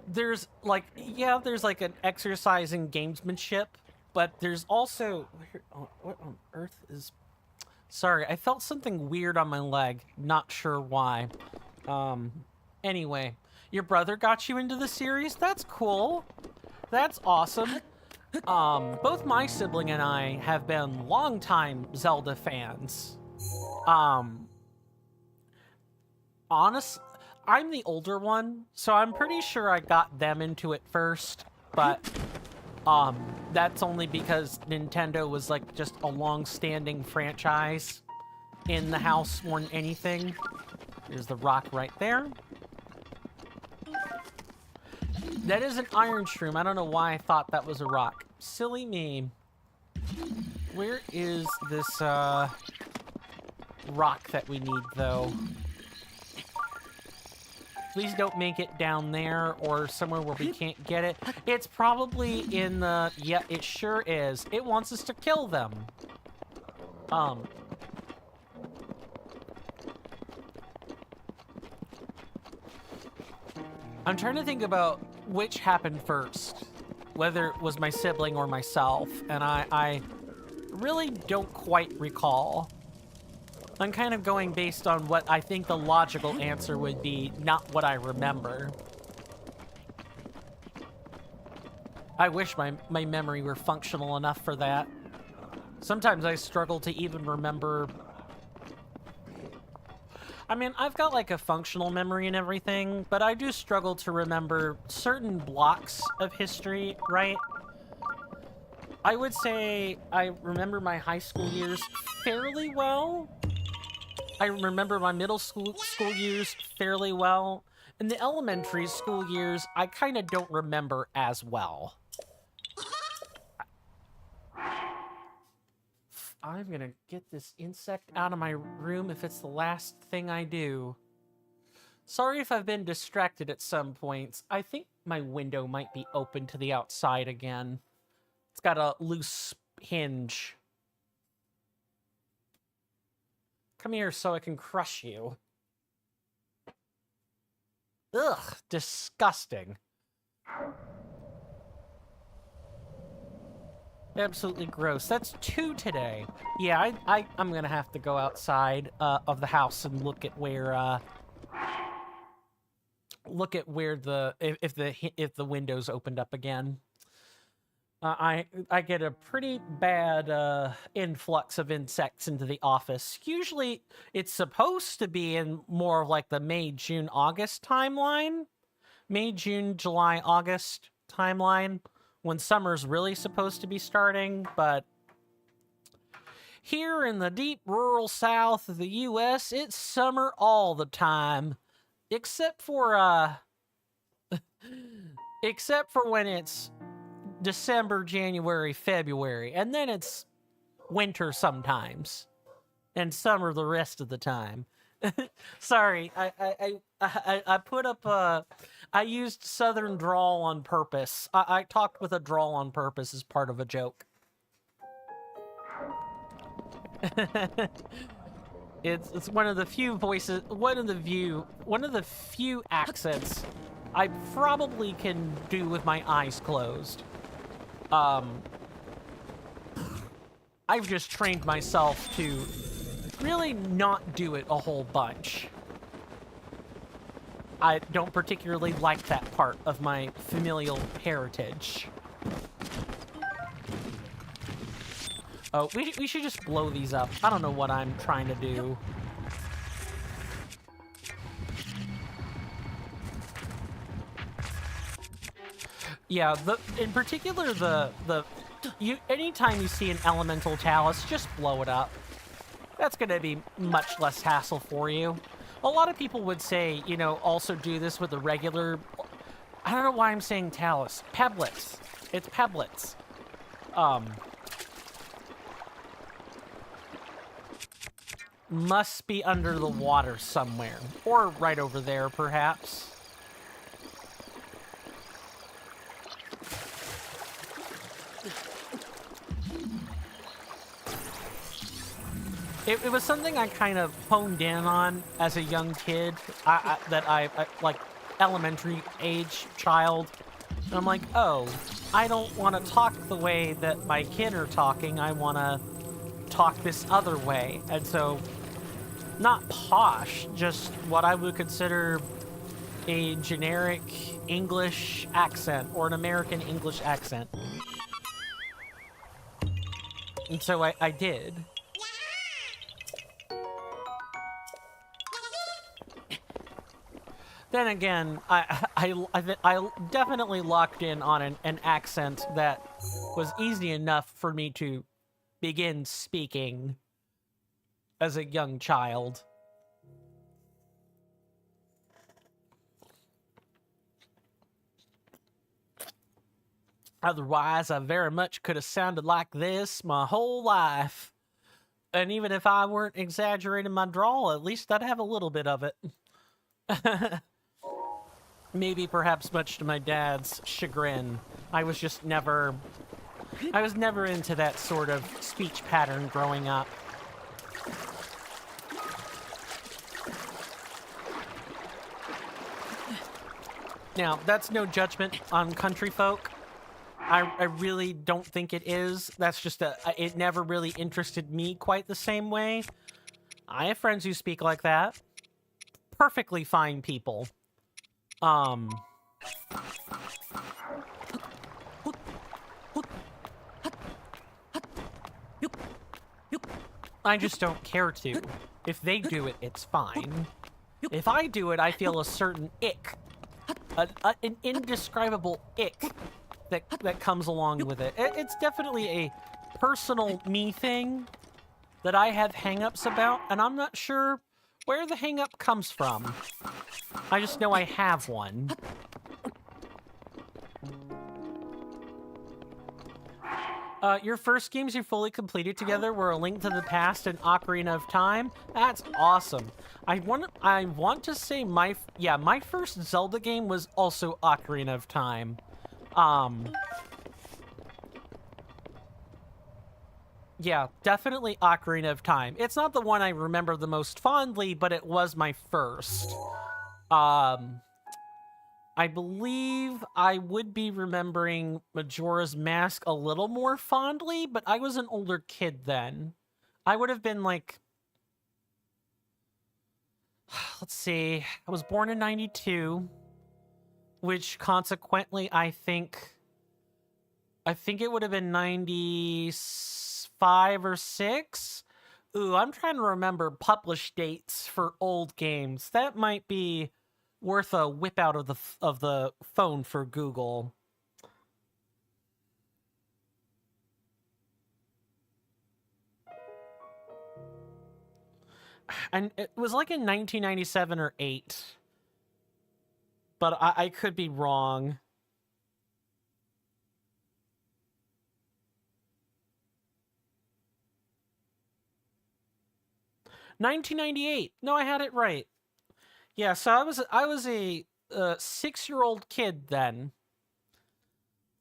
there's like, yeah, there's like an exercise in gamesmanship, but there's also what on earth is, sorry, I felt something weird on my leg, not sure why. Anyway, your brother got you into the series? That's cool. That's awesome. Both my sibling and I have been longtime Zelda fans. Honestly, I'm the older one, so I'm pretty sure I got them into it first, but that's only because Nintendo was like just a long-standing franchise in the house more than anything. There's the rock right there. That is an iron shroom. I don't know why I thought that was a rock. Silly me. Where is this rock that we need, though? Please don't make it down there or somewhere where we can't get it. It's probably in the... Yeah, it sure is. It wants us to kill them. I'm trying to think about which happened first. Whether it was my sibling or myself. And I really don't quite recall. I'm kind of going based on what I think the logical answer would be, not what I remember. I wish my memory were functional enough for that. Sometimes I struggle to even remember... I mean, I've got like a functional memory and everything, but I do struggle to remember certain blocks of history, right? I would say I remember my high school years fairly well. I remember my middle school years fairly well. And the elementary school years, I kind of don't remember as well. I'm gonna get this insect out of my room if it's the last thing I do. Sorry if I've been distracted at some points. I think my window might be open to the outside again. It's got a loose hinge. Come here so I can crush you. Ugh, disgusting. Absolutely gross. That's 2 today. Yeah, I'm gonna have to go outside of the house and look at where if the windows opened up again. I get a pretty bad influx of insects into the office. Usually, it's supposed to be in more of like the May, June, August timeline. May, June, July, August timeline. When summer's really supposed to be starting, but here in the deep rural south of the U.S., it's summer all the time, except for when it's December, January, February, and then it's winter sometimes, and summer the rest of the time. Sorry, I put up I used Southern drawl on purpose. I talked with a drawl on purpose as part of a joke. It's one of the few voices, one of the few accents I probably can do with my eyes closed. I've just trained myself to really not do it a whole bunch. I don't particularly like that part of my familial heritage. Oh, we should just blow these up. I don't know what I'm trying to do. Yeah, in particular anytime you see an elemental chalice, just blow it up. That's gonna be much less hassle for you. A lot of people would say, you know, also do this with the regular... I don't know why I'm saying talus. Peblets. It's peblets. Must be under the water somewhere. Or right over there, perhaps. it was something I kind of honed in on as a young kid, like elementary age child. And I'm like, oh, I don't want to talk the way that my kin are talking. I want to talk this other way. And so, not posh, just what I would consider a generic English accent or an American English accent. And so I did. Then again, I definitely locked in on an accent that was easy enough for me to begin speaking as a young child. Otherwise, I very much could have sounded like this my whole life. And even if I weren't exaggerating my drawl, at least I'd have a little bit of it. Maybe perhaps much to my dad's chagrin. I was never into that sort of speech pattern growing up. Now, that's no judgment on country folk. I really don't think it is. That's just it never really interested me quite the same way. I have friends who speak like that. Perfectly fine people. I just don't care to. If they do it, it's fine. If I do it, I feel a certain ick. An indescribable ick that comes along with it. It's definitely a personal me thing that I have hang-ups about, and I'm not sure where the hang-up comes from. I just know I have one. Your first games you fully completed together were A Link to the Past and Ocarina of Time. That's awesome. I want to say my first Zelda game was also Ocarina of Time. Yeah, definitely Ocarina of Time. It's not the one I remember the most fondly, but it was my first. I believe I would be remembering Majora's Mask a little more fondly, but I was an older kid then. I would have been like... Let's see. I was born in 92, which consequently I think it would have been 95 or 6. Ooh, I'm trying to remember published dates for old games. That might be worth a whip out of the phone for Google. And it was like in 1997 or 8. But I could be wrong. $1998. No, I had it right. Yeah, so I was a 6-year-old kid then.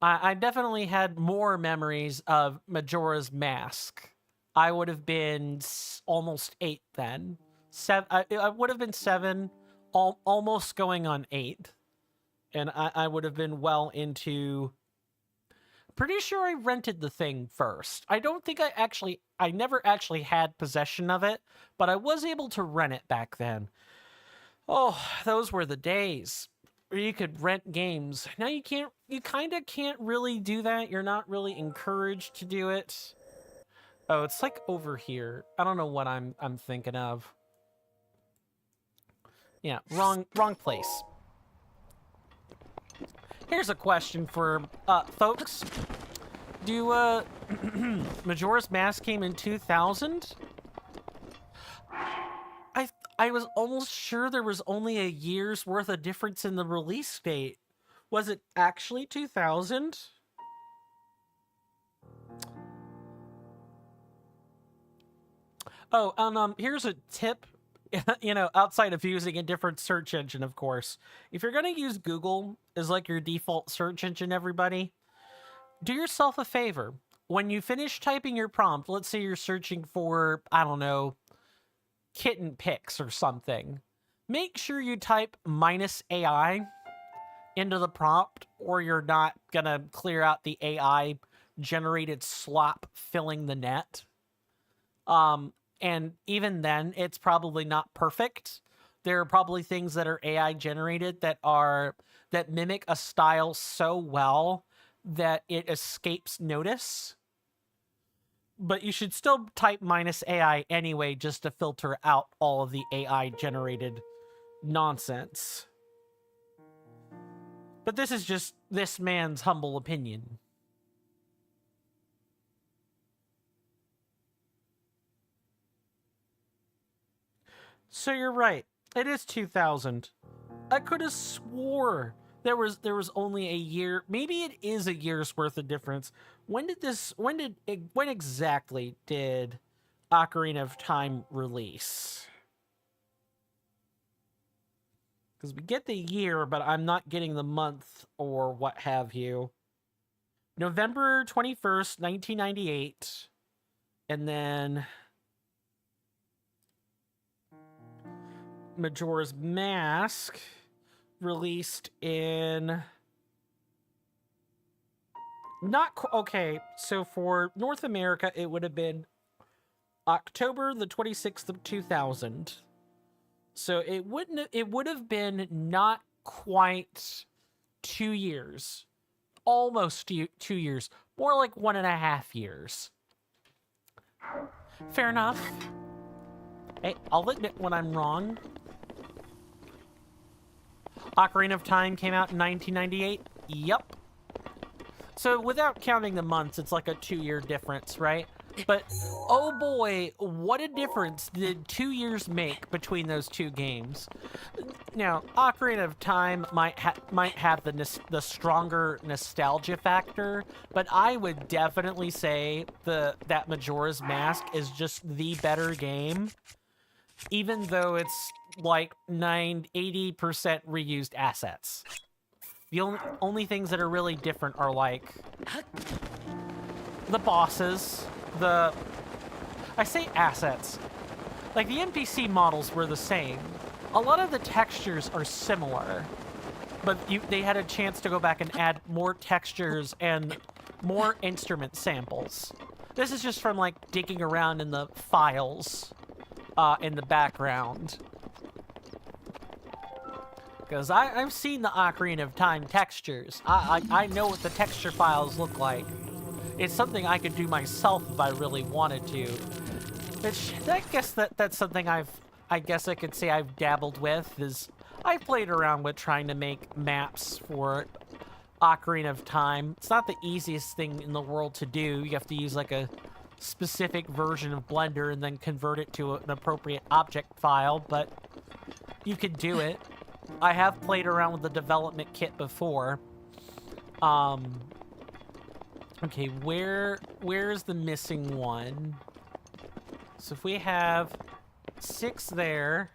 I definitely had more memories of Majora's Mask. I would have been almost 8 then. I would have been 7, almost going on 8. And I would have been well into... Pretty sure I rented the thing first. I don't think I never actually had possession of it, but I was able to rent it back then. Oh, those were the days where you could rent games. Now you kind of can't really do that. You're not really encouraged to do it. Oh, it's like over here. I don't know what I'm thinking of. Yeah, wrong place. Here's a question for folks. Do Majora's Mask came in 2000? I was almost sure there was only a year's worth of difference in the release date. Was it actually 2000? Oh, and here's a tip, you know, outside of using a different search engine, of course. If you're going to use Google as like your default search engine, everybody, do yourself a favor. When you finish typing your prompt, let's say you're searching for, I don't know, kitten pics or something, make sure you type -AI into the prompt, or you're not gonna clear out the AI generated slop filling the net. And even then, it's probably not perfect. There are probably things that are AI generated that mimic a style so well that it escapes notice. But you should still type -AI anyway, just to filter out all of the AI generated nonsense. But this is just this man's humble opinion. So you're right. It is 2000. I could have swore there was only a year. Maybe it is a year's worth of difference. When exactly did Ocarina of Time release? Because we get the year, but I'm not getting the month or what have you. November 21st, 1998. And then Majora's Mask released in... Okay, so for North America, it would have been October the 26th of 2000. So it would have been not quite 2 years. Almost 2 years. More like 1.5 years. Fair enough. Hey, I'll admit when I'm wrong. Ocarina of Time came out in 1998? Yup. So without counting the months, it's like a 2-year difference, right? But, oh boy, what a difference did 2 years make between those two games. Now, Ocarina of Time might have the stronger nostalgia factor, but I would definitely say that Majora's Mask is just the better game, even though it's like 80% reused assets. The only things that are really different are like the bosses, I say assets. Like the NPC models were the same. A lot of the textures are similar, but they had a chance to go back and add more textures and more instrument samples. This is just from like digging around in the files in the background. Because I've seen the Ocarina of Time textures. I know what the texture files look like. It's something I could do myself if I really wanted to. Which, I guess that's something I guess I could say I've dabbled with, is I've played around with trying to make maps for Ocarina of Time. It's not the easiest thing in the world to do. You have to use like a specific version of Blender and then convert it to an appropriate object file, but you could do it. I have played around with the development kit before. Okay, where's the missing one? So if we have 6 there,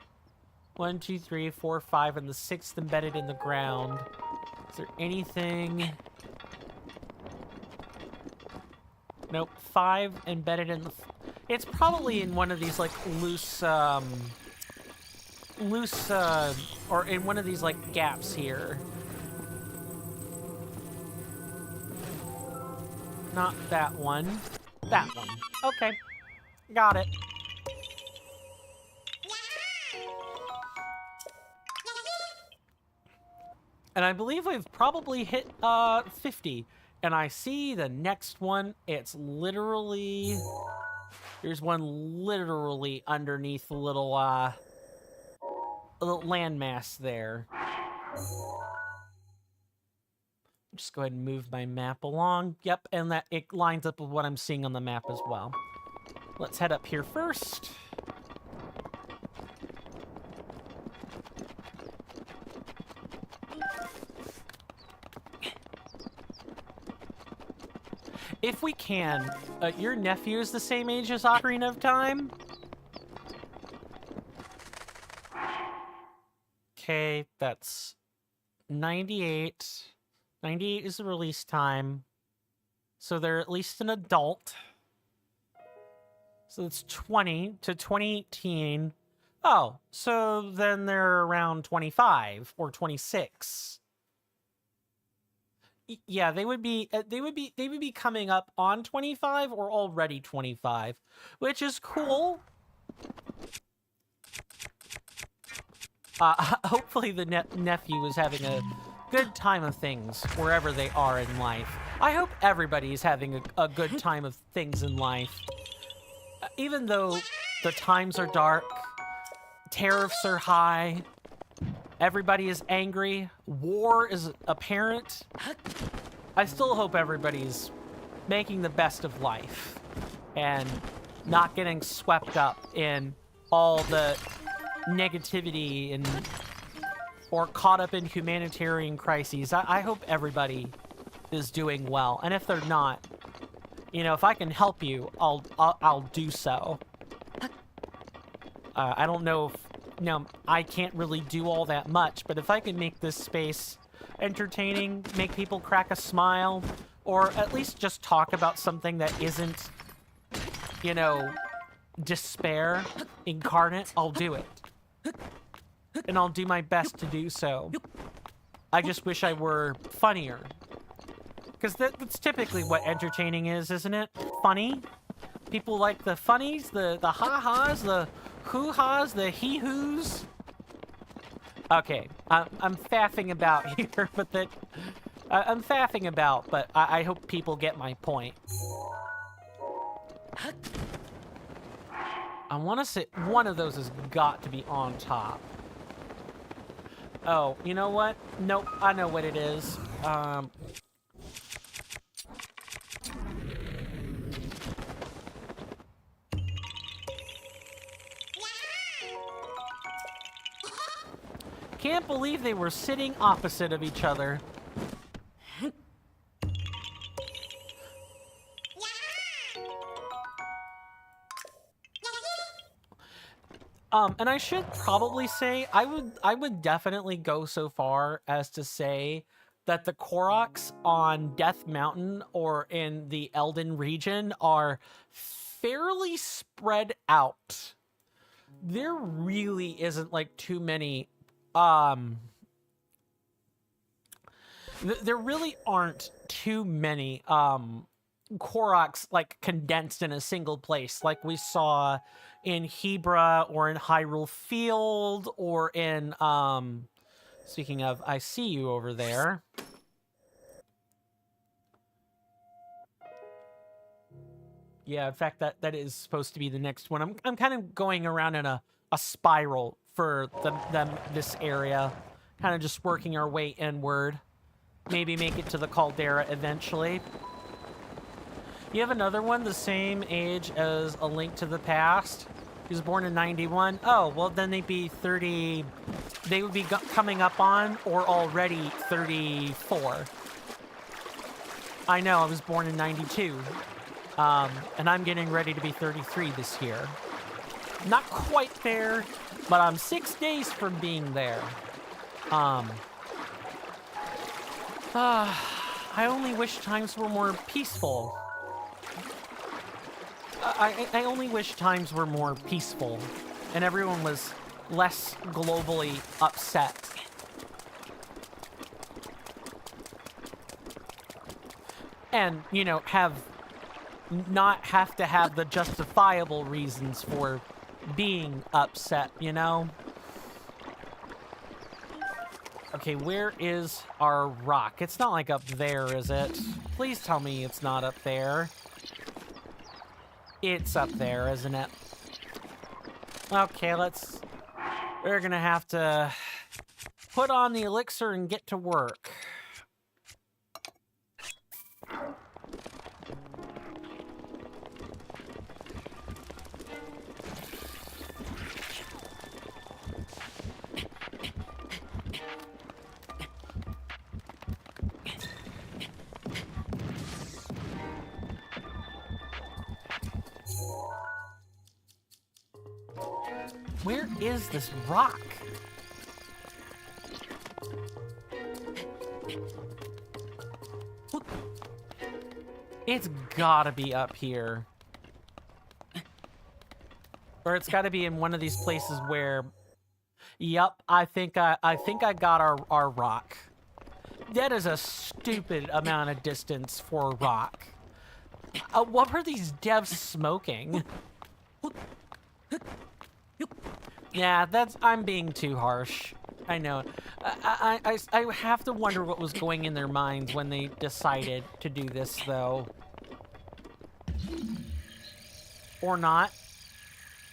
1, 2, 3, 4, 5, and the 6th embedded in the ground. Is there anything? Nope, 5 embedded in the... It's probably in one of these, like, loose, or in one of these, like, gaps here. Not that one. That one. Okay. Got it. And I believe we've probably hit 50. And I see the next one. It's literally... There's one literally underneath the little landmass there. Just go ahead and move my map along. Yep, and that it lines up with what I'm seeing on the map as well. Let's head up here first. If we can, your nephew is the same age as Ocarina of Time? Okay, that's 98. 98 is the release time. So they're at least an adult. So it's 20 to 2018. Oh, so then they're around 25 or 26. Yeah, they would be coming up on 25 or already 25, which is cool. Hopefully the nephew is having a good time of things wherever they are in life. I hope everybody is having a good time of things in life. Even though the times are dark, tariffs are high, everybody is angry, war is apparent, I still hope everybody's making the best of life and not getting swept up in all the negativity and or caught up in humanitarian crises. I hope everybody is doing well, and if they're not, you know, if I can help you, I'll do so. I don't know if, you know, I can't really do all that much, but if I can make this space entertaining, make people crack a smile, or at least just talk about something that isn't, you know, despair incarnate, I'll do it. And I'll do my best to do so. I just wish I were funnier. Because that's typically what entertaining is, isn't it? Funny? People like the funnies, the ha-has, the hoo-has, the he-hoos. Okay, I'm faffing about here, but that... I'm faffing about, but I hope people get my point. I want to say one of those has got to be on top. Oh, you know what? Nope, I know what it is. Can't believe they were sitting opposite of each other. And I should probably say, I would definitely go so far as to say that the Koroks on Death Mountain or in the Elden region are fairly spread out. There really isn't like too many, there really aren't too many, Koroks like condensed in a single place like we saw in Hebra or in Hyrule Field or in speaking of, I see you over there. Yeah, in fact that is supposed to be the next one. I'm kind of going around in a spiral for this area, kind of just working our way inward. Maybe make it to the Caldera eventually. You have another one the same age as A Link to the Past. He was born in 91. Oh, well, then they'd be 30... They would be coming up on or already 34. I know, I was born in 92. And I'm getting ready to be 33 this year. Not quite there, but I'm 6 days from being there. I only wish times were more peaceful. I only wish times were more peaceful and everyone was less globally upset. And, you know, not have to have the justifiable reasons for being upset, you know? Okay, where is our rock? It's not like up there, is it? Please tell me it's not up there. It's up there, isn't it? Okay, we're gonna have to put on the elixir and get to work. Where is this rock? It's gotta be up here. Or it's got to be in one of these places where... Yep, I think I got our rock. That is a stupid amount of distance for a rock. What were these devs smoking? Yeah, I'm being too harsh. I know. I have to wonder what was going in their minds when they decided to do this, though. Or not.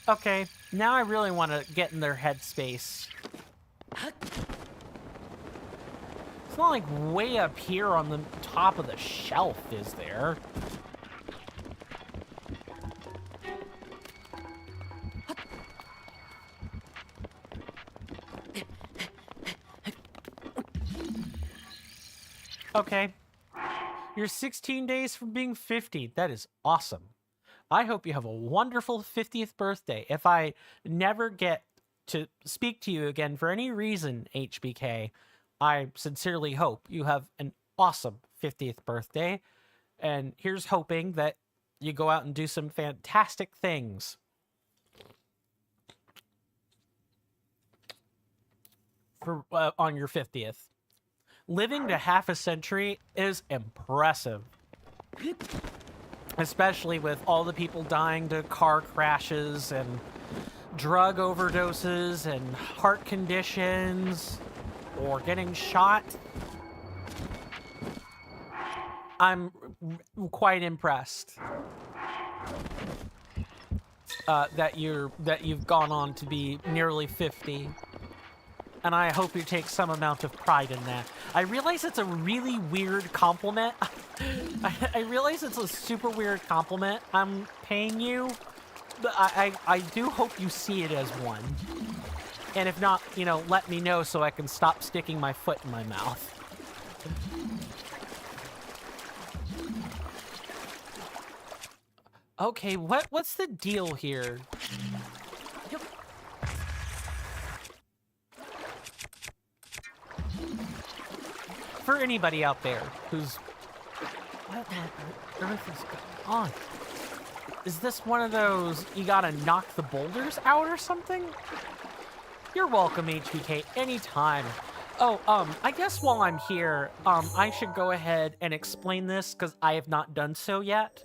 Okay, now I really want to get in their headspace. It's not like way up here on the top of the shelf, is there? Okay. You're 16 days from being 50. That is awesome. I hope you have a wonderful 50th birthday. If I never get to speak to you again for any reason, HBK, I sincerely hope you have an awesome 50th birthday. And here's hoping that you go out and do some fantastic things. For on your 50th. Living to half a century is impressive. Especially with all the people dying to car crashes and drug overdoses and heart conditions or getting shot. I'm quite impressed that you've gone on to be nearly 50. And I hope you take some amount of pride in that. I realize it's a really weird compliment. I realize it's a super weird compliment I'm paying you, but I do hope you see it as one. And if not, you know, let me know so I can stop sticking my foot in my mouth. Okay, what's the deal here? For anybody out there who's... What on earth is going on? Is this one of those, you gotta knock the boulders out or something? You're welcome, HBK, anytime. Oh, I guess while I'm here, I should go ahead and explain this, because I have not done so yet.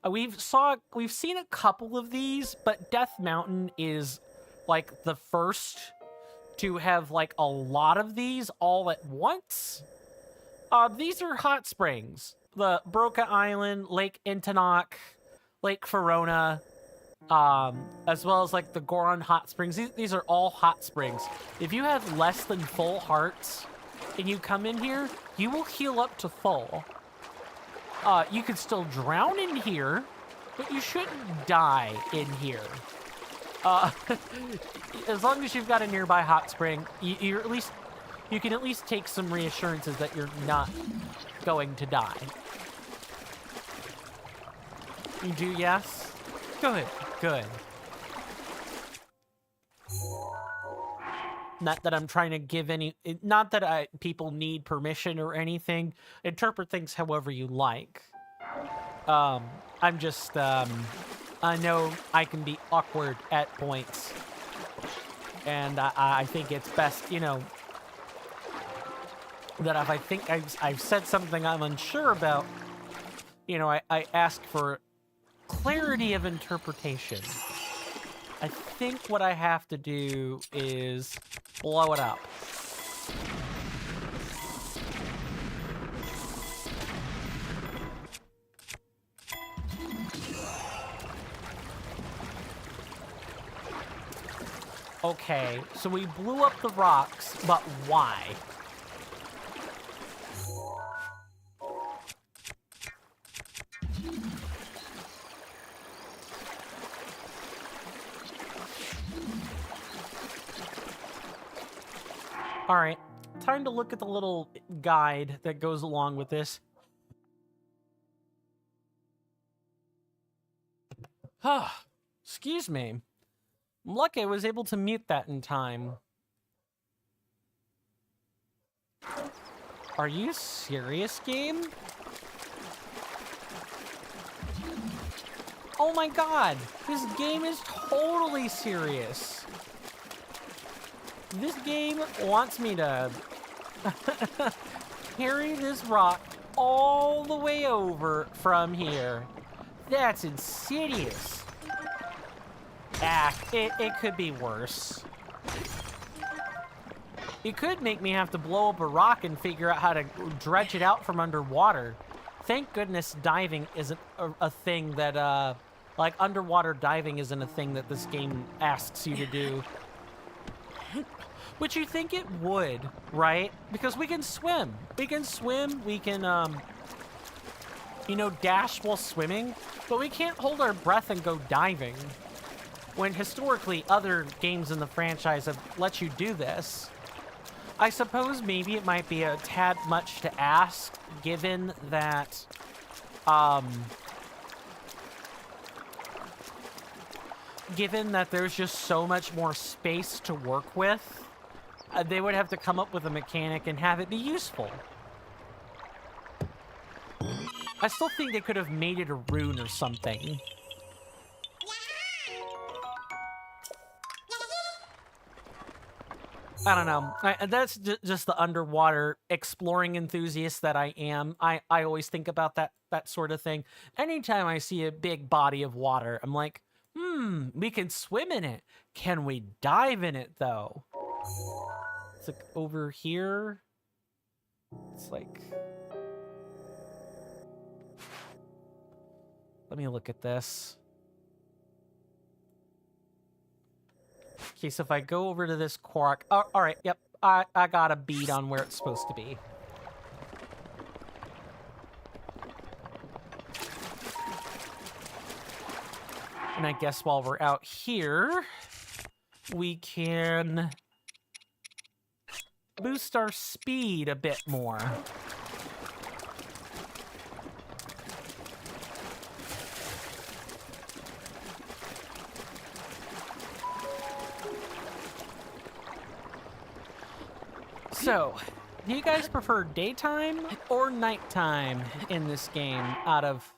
We've seen a couple of these, but Death Mountain is, like, the first to have, like, a lot of these all at once. These are hot springs. The Broca Island, Lake Intinok, Lake Verona, as well as like the Goron hot springs. These are all hot springs. If you have less than full hearts and you come in here, you will heal up to full. You could still drown in here, but you shouldn't die in here. As long as you've got a nearby hot spring, you can at least take some reassurances that you're not going to die. You do, yes? Good, good. Not that I'm trying to give any... Not that people need permission or anything. Interpret things however you like. I'm just... I know I can be awkward at points. And I think it's best, you know... that if I think I've said something I'm unsure about, you know, I ask for clarity of interpretation. I think what I have to do is blow it up. Okay, so we blew up the rocks, but why? All right, time to look at the little guide that goes along with this. Excuse me. I'm lucky I was able to mute that in time. Are you serious, game? Oh my god, this game is totally serious. This game wants me to carry this rock all the way over from here. That's insidious. Ah, it could be worse. It could make me have to blow up a rock and figure out how to dredge it out from underwater. Thank goodness diving isn't a thing that, like, underwater diving isn't a thing that this game asks you to do. Which you think it would, right? Because we can swim. We can swim, we can, you know, dash while swimming, but we can't hold our breath and go diving. When historically, other games in the franchise have let you do this. I suppose maybe it might be a tad much to ask, given that, there's just so much more space to work with. They would have to come up with a mechanic and have it be useful. I still think they could have made it a rune or something. I don't know. That's just the underwater exploring enthusiast that I am. I always think about that sort of thing. Anytime I see a big body of water, I'm like, we can swim in it. Can we dive in it, though? It's like over here. It's like... Let me look at this. Okay, so if I go over to this quark... Oh, all right, yep. I got a bead on where it's supposed to be. And I guess while we're out here, we can boost our speed a bit more. So, do you guys prefer daytime or nighttime in this game, out of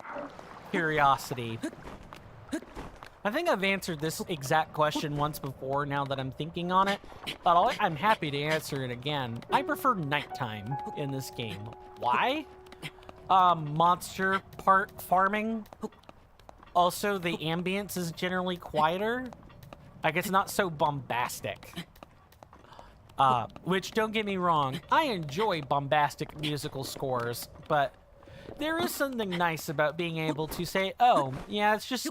curiosity? I think I've answered this exact question once before now that I'm thinking on it, but I'm happy to answer it again. I prefer nighttime in this game. Why? Monster part farming. Also, the ambience is generally quieter. Like, it's not so bombastic. Which, don't get me wrong, I enjoy bombastic musical scores, but there is something nice about being able to say, oh, yeah, it's just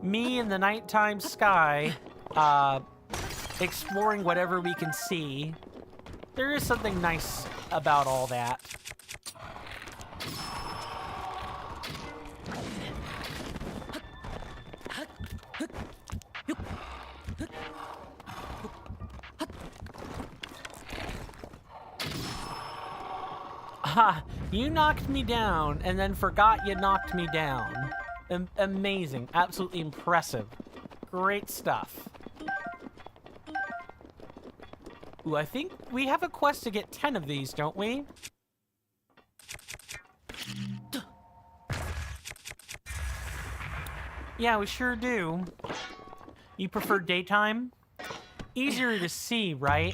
me in the nighttime sky, exploring whatever we can see. There is something nice about all that. Ha! You knocked me down and then forgot you knocked me down. Amazing. Absolutely impressive. Great stuff. Ooh, I think we have a quest to get 10 of these, don't we? Yeah, we sure do. You prefer daytime? Easier to see, right?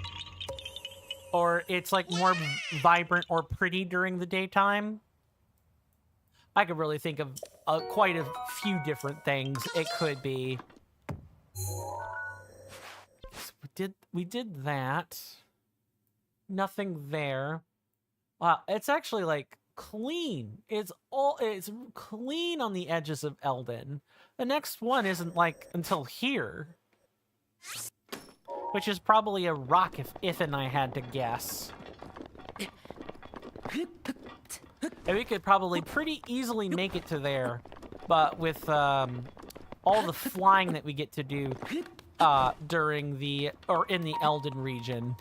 Or it's like more vibrant or pretty during the daytime? I could really think of quite a few different things it could be. So we did that. Nothing there. Wow, it's actually like clean. It's clean on the edges of Eldin. The next one isn't like until here. Which is probably a rock if and I had to guess. And we could probably pretty easily make it to there, but with all the flying that we get to do during the in the Eldin region.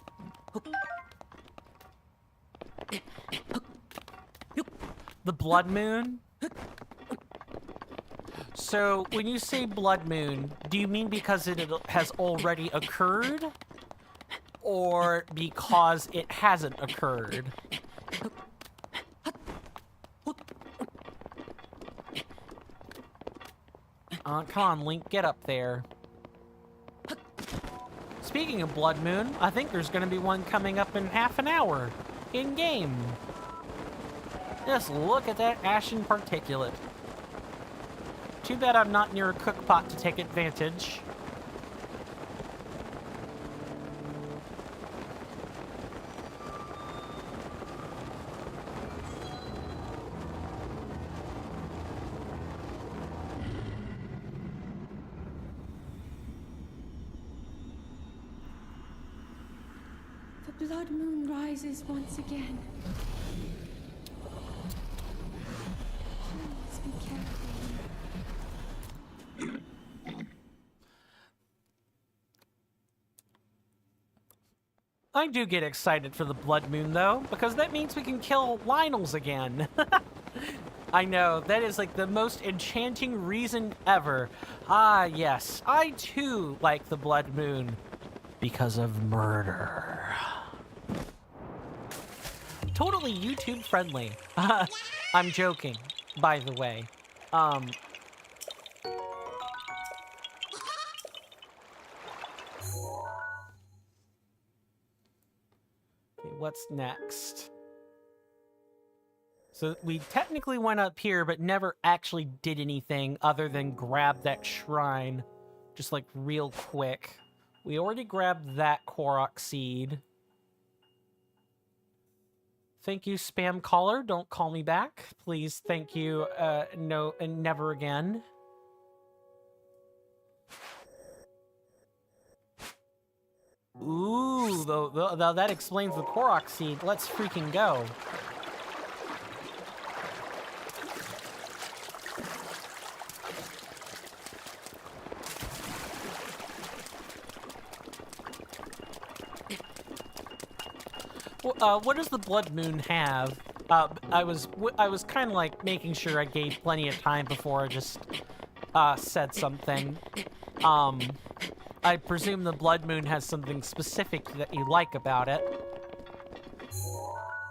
The Blood Moon. So, when you say Blood Moon, do you mean because it has already occurred? Or because it hasn't occurred? Come on, Link, get up there. Speaking of Blood Moon, I think there's going to be one coming up in half an hour. In-game. Just look at that ashen particulate. Too bad I'm not near a cookpot to take advantage. The blood moon rises once again. Please be careful. I do get excited for the Blood Moon, though, because that means we can kill Lionels again. I know, that is like the most enchanting reason ever. Ah, yes, I too like the Blood Moon because of murder. Totally YouTube friendly. I'm joking, by the way. Okay, what's next? So we technically went up here, but never actually did anything other than grab that shrine. Just like real quick. We already grabbed that Korok seed. Thank you, spam caller. Don't call me back. Please, thank you. No, and never again. Ooh, though that explains the Korok seed. Let's freaking go. What does the Blood Moon have? I was kind of like making sure I gave plenty of time before I just said something. I presume the Blood Moon has something specific that you like about it.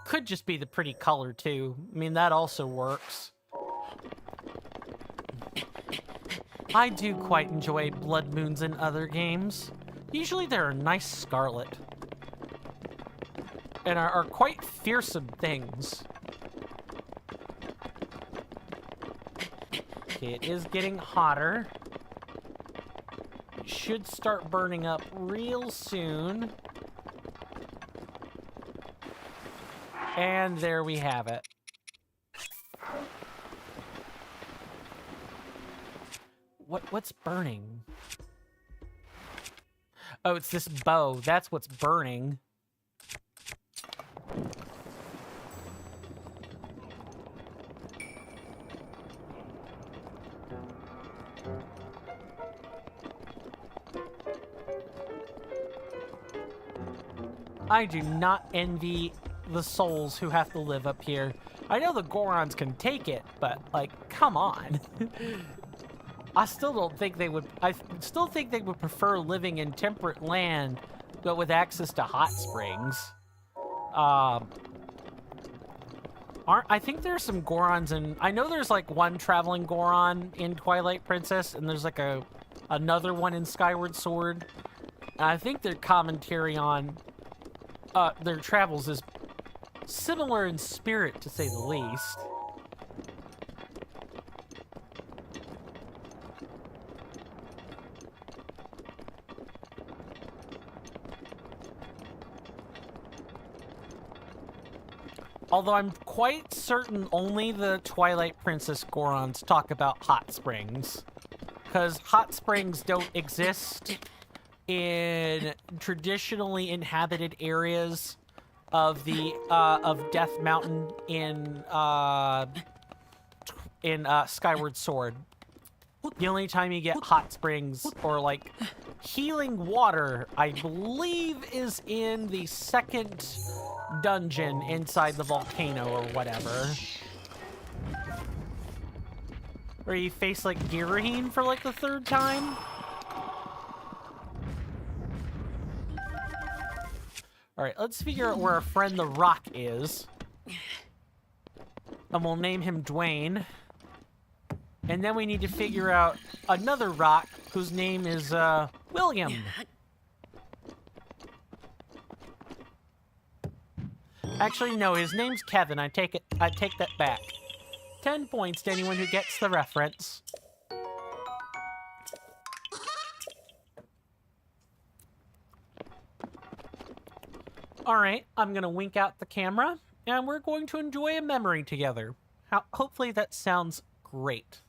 Could just be the pretty color too. I mean, that also works. I do quite enjoy Blood Moons in other games. Usually they're a nice scarlet. And are quite fearsome things. Okay, it is getting hotter. It should start burning up real soon. And there we have it. What's burning? Oh, it's this bow. That's what's burning. I do not envy the souls who have to live up here. I know the Gorons can take it, but, like, come on. I still think they would prefer living in temperate land, but with access to hot springs. I think there's some Gorons in... I know there's, like, one traveling Goron in Twilight Princess, and there's, like, another one in Skyward Sword. And I think their commentary on... their travels is similar in spirit, to say the least. Although I'm quite certain only the Twilight Princess Gorons talk about hot springs. Because hot springs don't exist in traditionally inhabited areas of the of Death Mountain in Skyward Sword. The only time you get hot springs or like healing water, I believe, is in the second dungeon inside the volcano or whatever. Where you face like Girahim for like the third time. Alright, let's figure out where our friend the Rock is. And we'll name him Dwayne. And then we need to figure out another rock whose name is William. Actually, no, his name's Kevin. I take that back. 10 points to anyone who gets the reference. Alright, I'm gonna wink out the camera, and we're going to enjoy a memory together. Hopefully that sounds great.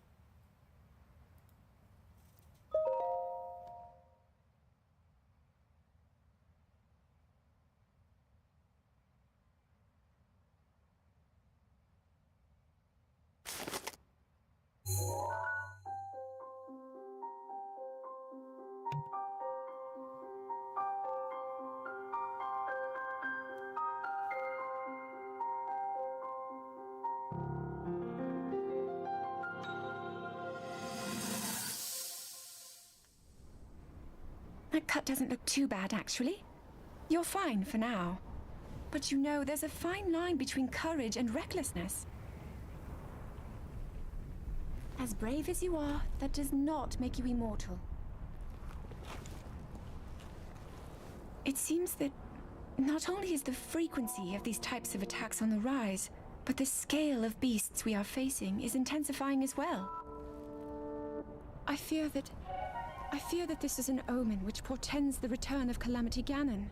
That cut doesn't look too bad, actually. You're fine for now. But you know, there's a fine line between courage and recklessness. As brave as you are, that does not make you immortal. It seems that not only is the frequency of these types of attacks on the rise, but the scale of beasts we are facing is intensifying as well. I fear that this is an omen which portends the return of Calamity Ganon.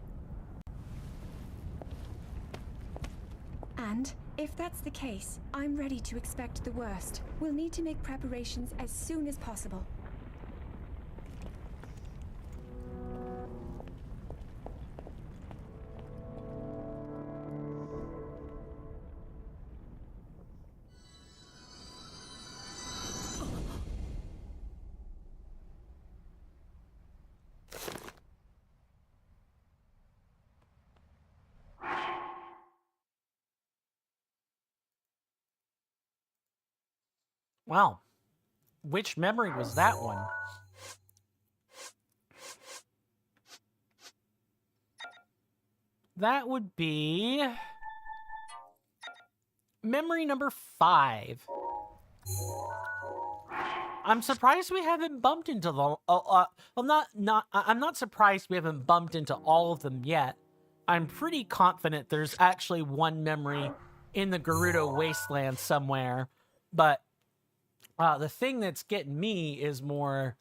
And if that's the case, I'm ready to expect the worst. We'll need to make preparations as soon as possible. Wow. Which memory was that one? That would be memory number 5. I'm surprised we haven't bumped into the I'm not surprised we haven't bumped into all of them yet. I'm pretty confident there's actually one memory in the Gerudo Wasteland somewhere, but the thing that's getting me is more,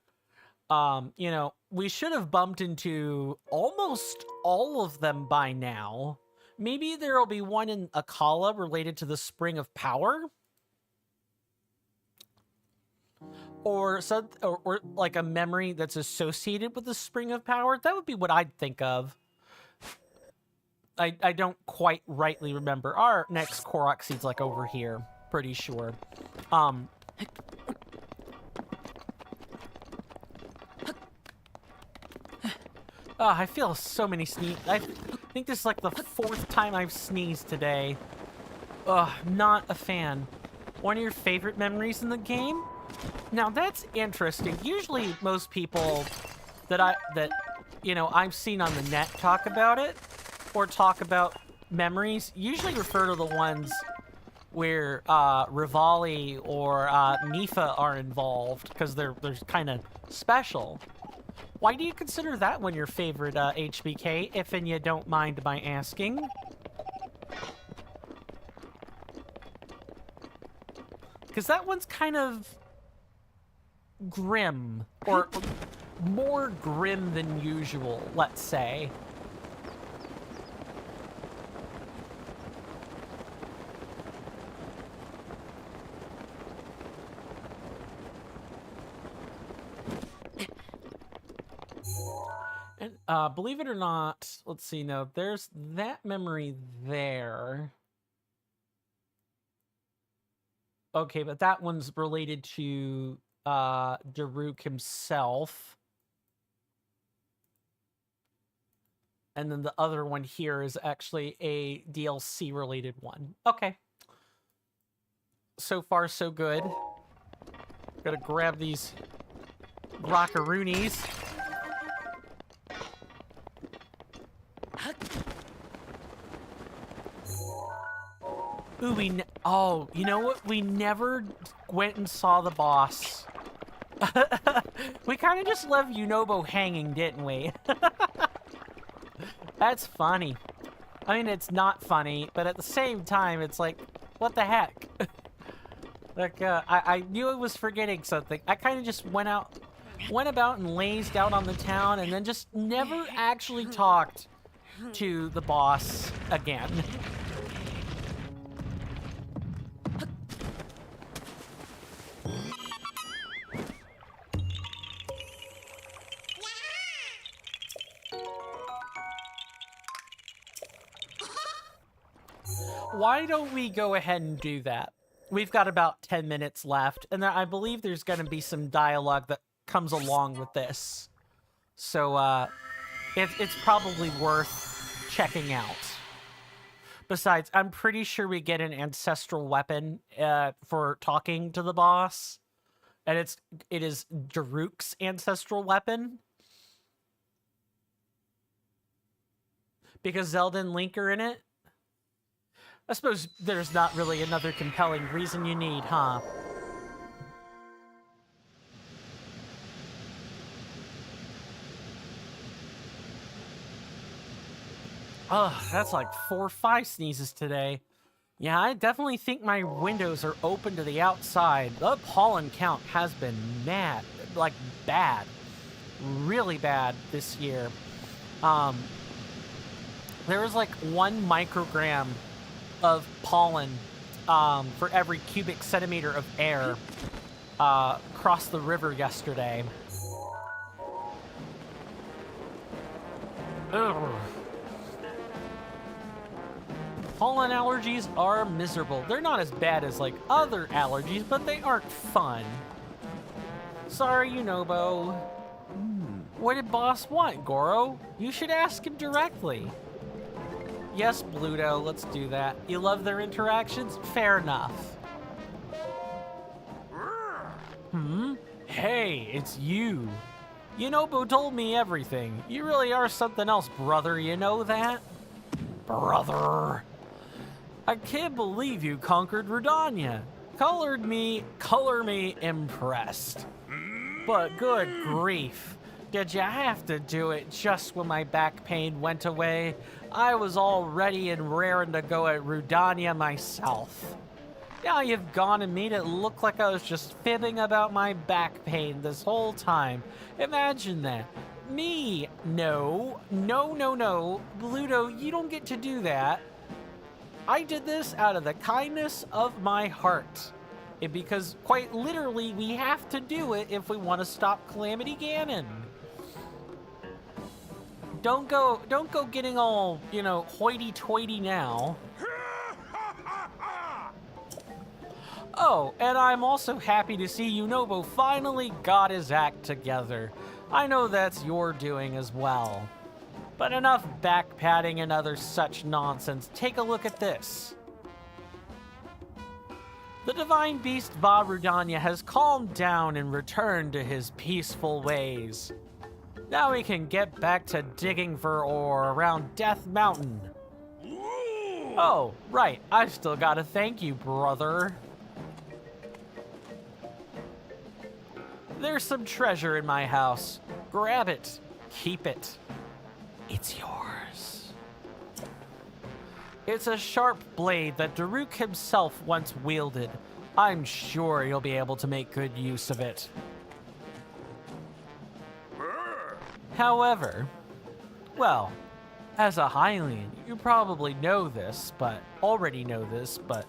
you know, we should have bumped into almost all of them by now. Maybe there'll be one in Akala related to the Spring of Power. Or like a memory that's associated with the Spring of Power. That would be what I'd think of. I don't quite rightly remember. Our next Korok seed's like over here. Pretty sure. Oh, I feel so many sneeze. I think this is like the 4th time I've sneezed today. Ugh, not a fan. One of your favorite memories in the game? Now that's interesting. Usually most people that you know, I've seen on the net talk about it or talk about memories usually refer to the ones where Rivali or Mifa are involved because they're kind of special. Why do you consider that one your favorite HBK, if and you don't mind my asking? Because that one's kind of grim, or more grim than usual, let's say. And believe it or not, let's see, no, there's that memory there. Okay, but that one's related to Daruk himself. And then the other one here is actually a DLC related one. Okay. So far, so good. Gotta grab these rockaroonies. Ooh, oh, you know what? We never went and saw the boss We kind of just left Yunobo hanging, didn't we? That's funny. I mean, it's not funny, but at the same time, it's like, what the heck? Like, I knew I was forgetting something. I kind of just went about and lazed out on the town, and then just never actually talked to the boss again. Why don't we go ahead and do that? We've got about 10 minutes left, and I believe there's going to be some dialogue that comes along with this. So, it's probably worth checking out. Besides, I'm pretty sure we get an ancestral weapon for talking to the boss. And it is Daruk's ancestral weapon. Because Zelda and Link are in it. I suppose there's not really another compelling reason you need, huh? Ugh, that's like 4 or 5 sneezes today. Yeah, I definitely think my windows are open to the outside. The pollen count has been bad. Really bad this year. There was like 1 microgram of pollen for every cubic centimeter of air across the river yesterday. Ugh. Pollen allergies are miserable. They're not as bad as like other allergies, but they aren't fun. Sorry, Yunobo. What did boss want, Goro? You should ask him directly. Yes, Bluto, let's do that. You love their interactions? Fair enough. Hey, it's you. Yunobo told me everything. You really are something else, brother, you know that? Brother. I can't believe you conquered Rudania. Color me impressed. But good grief. Did you have to do it just when my back pain went away? I was all ready and raring to go at Rudania myself. Now you've gone and made it look like I was just fibbing about my back pain this whole time. Imagine that. Me? No. Bluto, you don't get to do that. I did this out of the kindness of my heart. And because, quite literally, we have to do it if we want to stop Calamity Ganon. Don't go getting all, hoity-toity now. Oh, and I'm also happy to see Yunobo finally got his act together. I know that's your doing as well. But enough back-patting and other such nonsense. Take a look at this. The divine beast Vah Rudania has calmed down and returned to his peaceful ways. Now we can get back to digging for ore around Death Mountain. Oh, right. I've still got to thank you, brother. There's some treasure in my house. Grab it. Keep it. It's yours. It's a sharp blade that Daruk himself once wielded. I'm sure you'll be able to make good use of it. However, well, as a Hylian, you probably already know this, but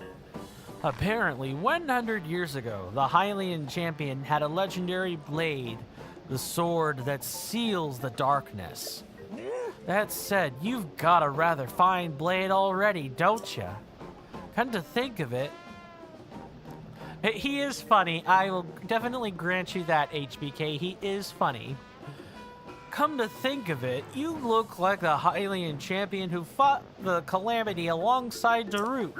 apparently 100 years ago, the Hylian champion had a legendary blade, the sword that seals the darkness. That said, you've got a rather fine blade already, don't you? Come to think of it, he is funny. I will definitely grant you that, HBK. He is funny. Come to think of it, you look like the Hylian champion who fought the Calamity alongside Daruk.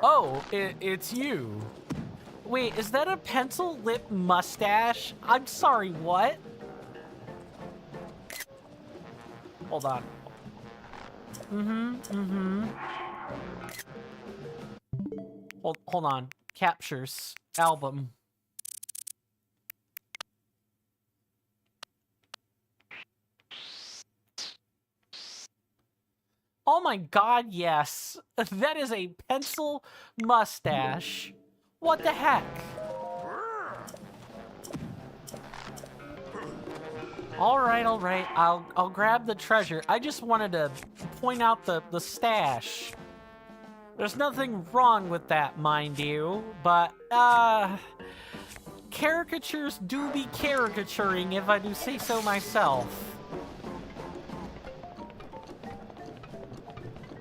Oh, it's you. Wait, is that a pencil lip mustache? I'm sorry, what? Hold on. hold on. Captures album. Oh my god, yes. That is a pencil mustache. What the heck? All right. I'll grab the treasure. I just wanted to point out the stash. There's nothing wrong with that, mind you, but caricatures do be caricaturing, if I do say so myself.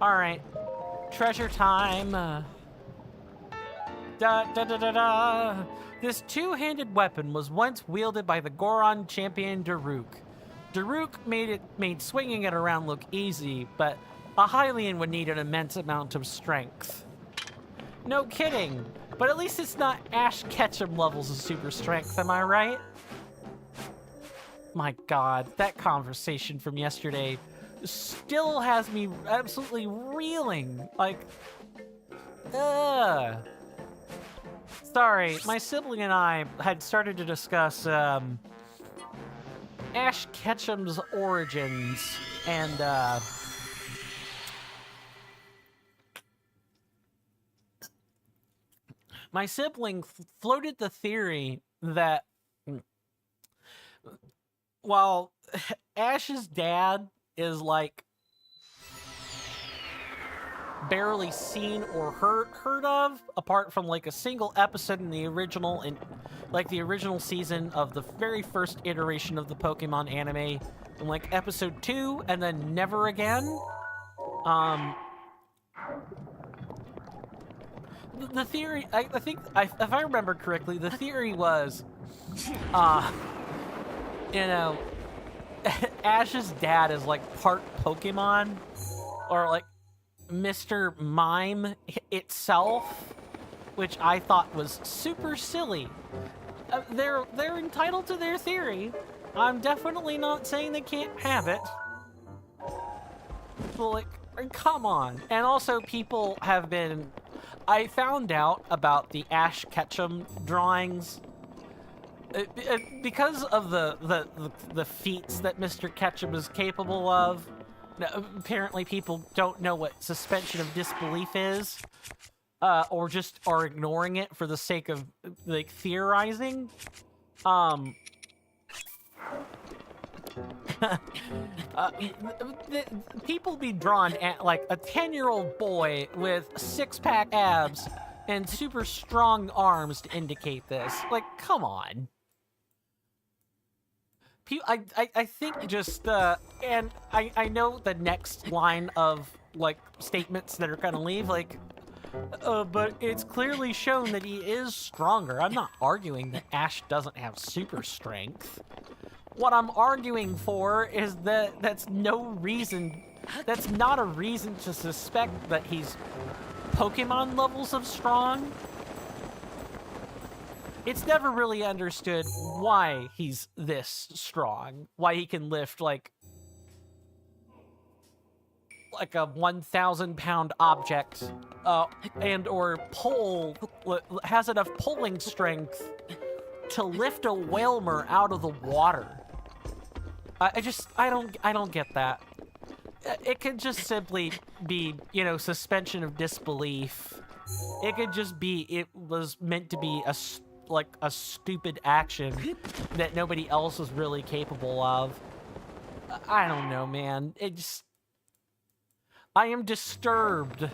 All right, treasure time. This two-handed weapon was once wielded by the Goron champion Daruk. Daruk made swinging it around look easy, but a Hylian would need an immense amount of strength. No kidding, but at least it's not Ash Ketchum levels of super strength, am I right? My god, that conversation from yesterday still has me absolutely reeling. Like, ugh. Sorry, my sibling and I had started to discuss Ash Ketchum's origins, and my sibling floated the theory that while Ash's dad is like barely seen or heard of, apart from like a single episode in the original, in like the original season of the very first iteration of the Pokemon anime, in like episode 2, and then never again. The theory, I think, if I remember correctly, the theory was, you know, Ash's dad is like part Pokemon, or like Mr. Mime itself, which I thought was super silly. They're entitled to their theory. I'm definitely not saying they can't have it. But like, come on. And also, people have been. I found out about the Ash Ketchum drawings because of the feats that Mr. Ketchum is capable of. Apparently people don't know what suspension of disbelief is, or just are ignoring it for the sake of like theorizing. People be drawn at like a 10-year-old boy with six-pack abs and super strong arms to indicate this. Like, come on. I think just, and I know the next line of, like, statements that are gonna leave, like, but it's clearly shown that he is stronger. I'm not arguing that Ash doesn't have super strength. What I'm arguing for is that that's not a reason to suspect that he's Pokemon levels of strong. It's never really understood why he's this strong. Why he can lift like a 1,000-pound object, and or has enough pulling strength to lift a Whalmer out of the water. I don't get that. It could just simply be, you know, suspension of disbelief. It could just be it was meant to be a stupid action that nobody else was really capable of. I don't know, man. I am disturbed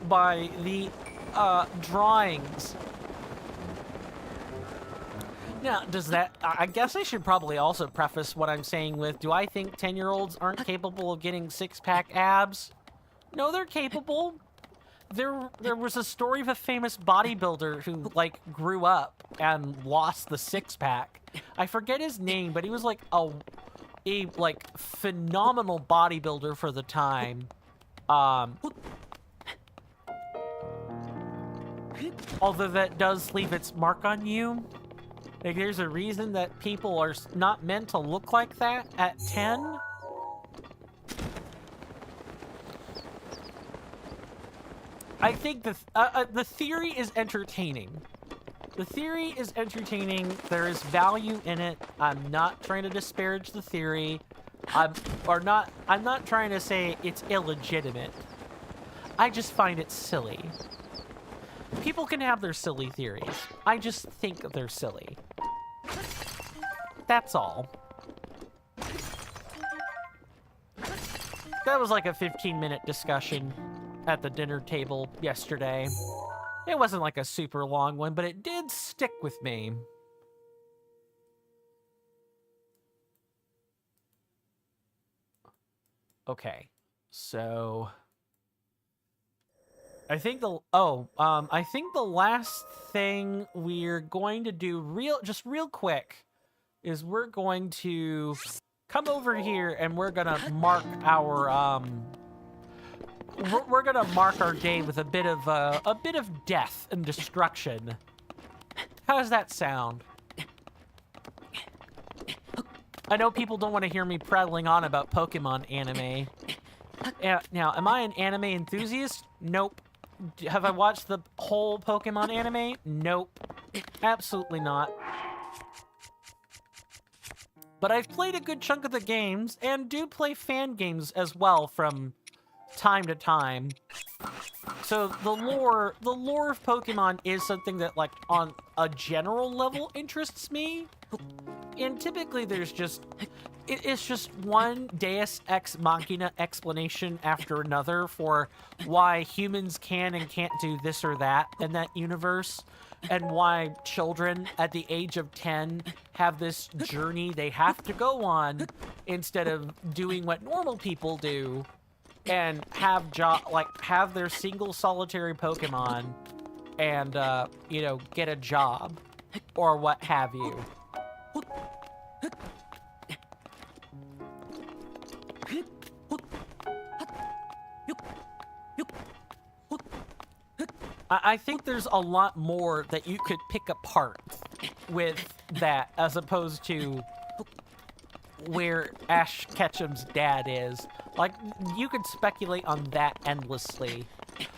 by the drawings. Now, I guess I should probably also preface what I'm saying with, do I think 10-year-olds aren't capable of getting six-pack abs? No, they're capable. There was a story of a famous bodybuilder who, like, grew up and lost the six-pack. I forget his name, but he was, like, a phenomenal bodybuilder for the time. Although that does leave its mark on you. Like, there's a reason that people are not meant to look like that at 10. I think the theory is entertaining. The theory is entertaining. There is value in it. I'm not trying to disparage the theory. I'm not trying to say it's illegitimate. I just find it silly. People can have their silly theories. I just think they're silly. That's all. That was like a 15-minute discussion at the dinner table yesterday. It wasn't like a super long one, but it did stick with me. Okay, so I think I think the last thing we're going to do real quick is we're going to come over here and we're gonna mark our we're gonna mark our day with a bit of death and destruction. How does that sound? I know people don't want to hear me prattling on about Pokemon anime. Now, am I an anime enthusiast? Nope. Have I watched the whole Pokemon anime? Nope. Absolutely not. But I've played a good chunk of the games, and do play fan games as well from time to time. So the lore of Pokemon is something that, like, on a general level interests me. And typically there's just, it's just one Deus Ex Machina explanation after another for why humans can and can't do this or that in that universe, and why children at the age of 10 have this journey they have to go on instead of doing what normal people do and have their single solitary Pokemon and, you know, get a job or what have you. I think there's a lot more that you could pick apart with that as opposed to where Ash Ketchum's dad is. Like, you could speculate on that endlessly.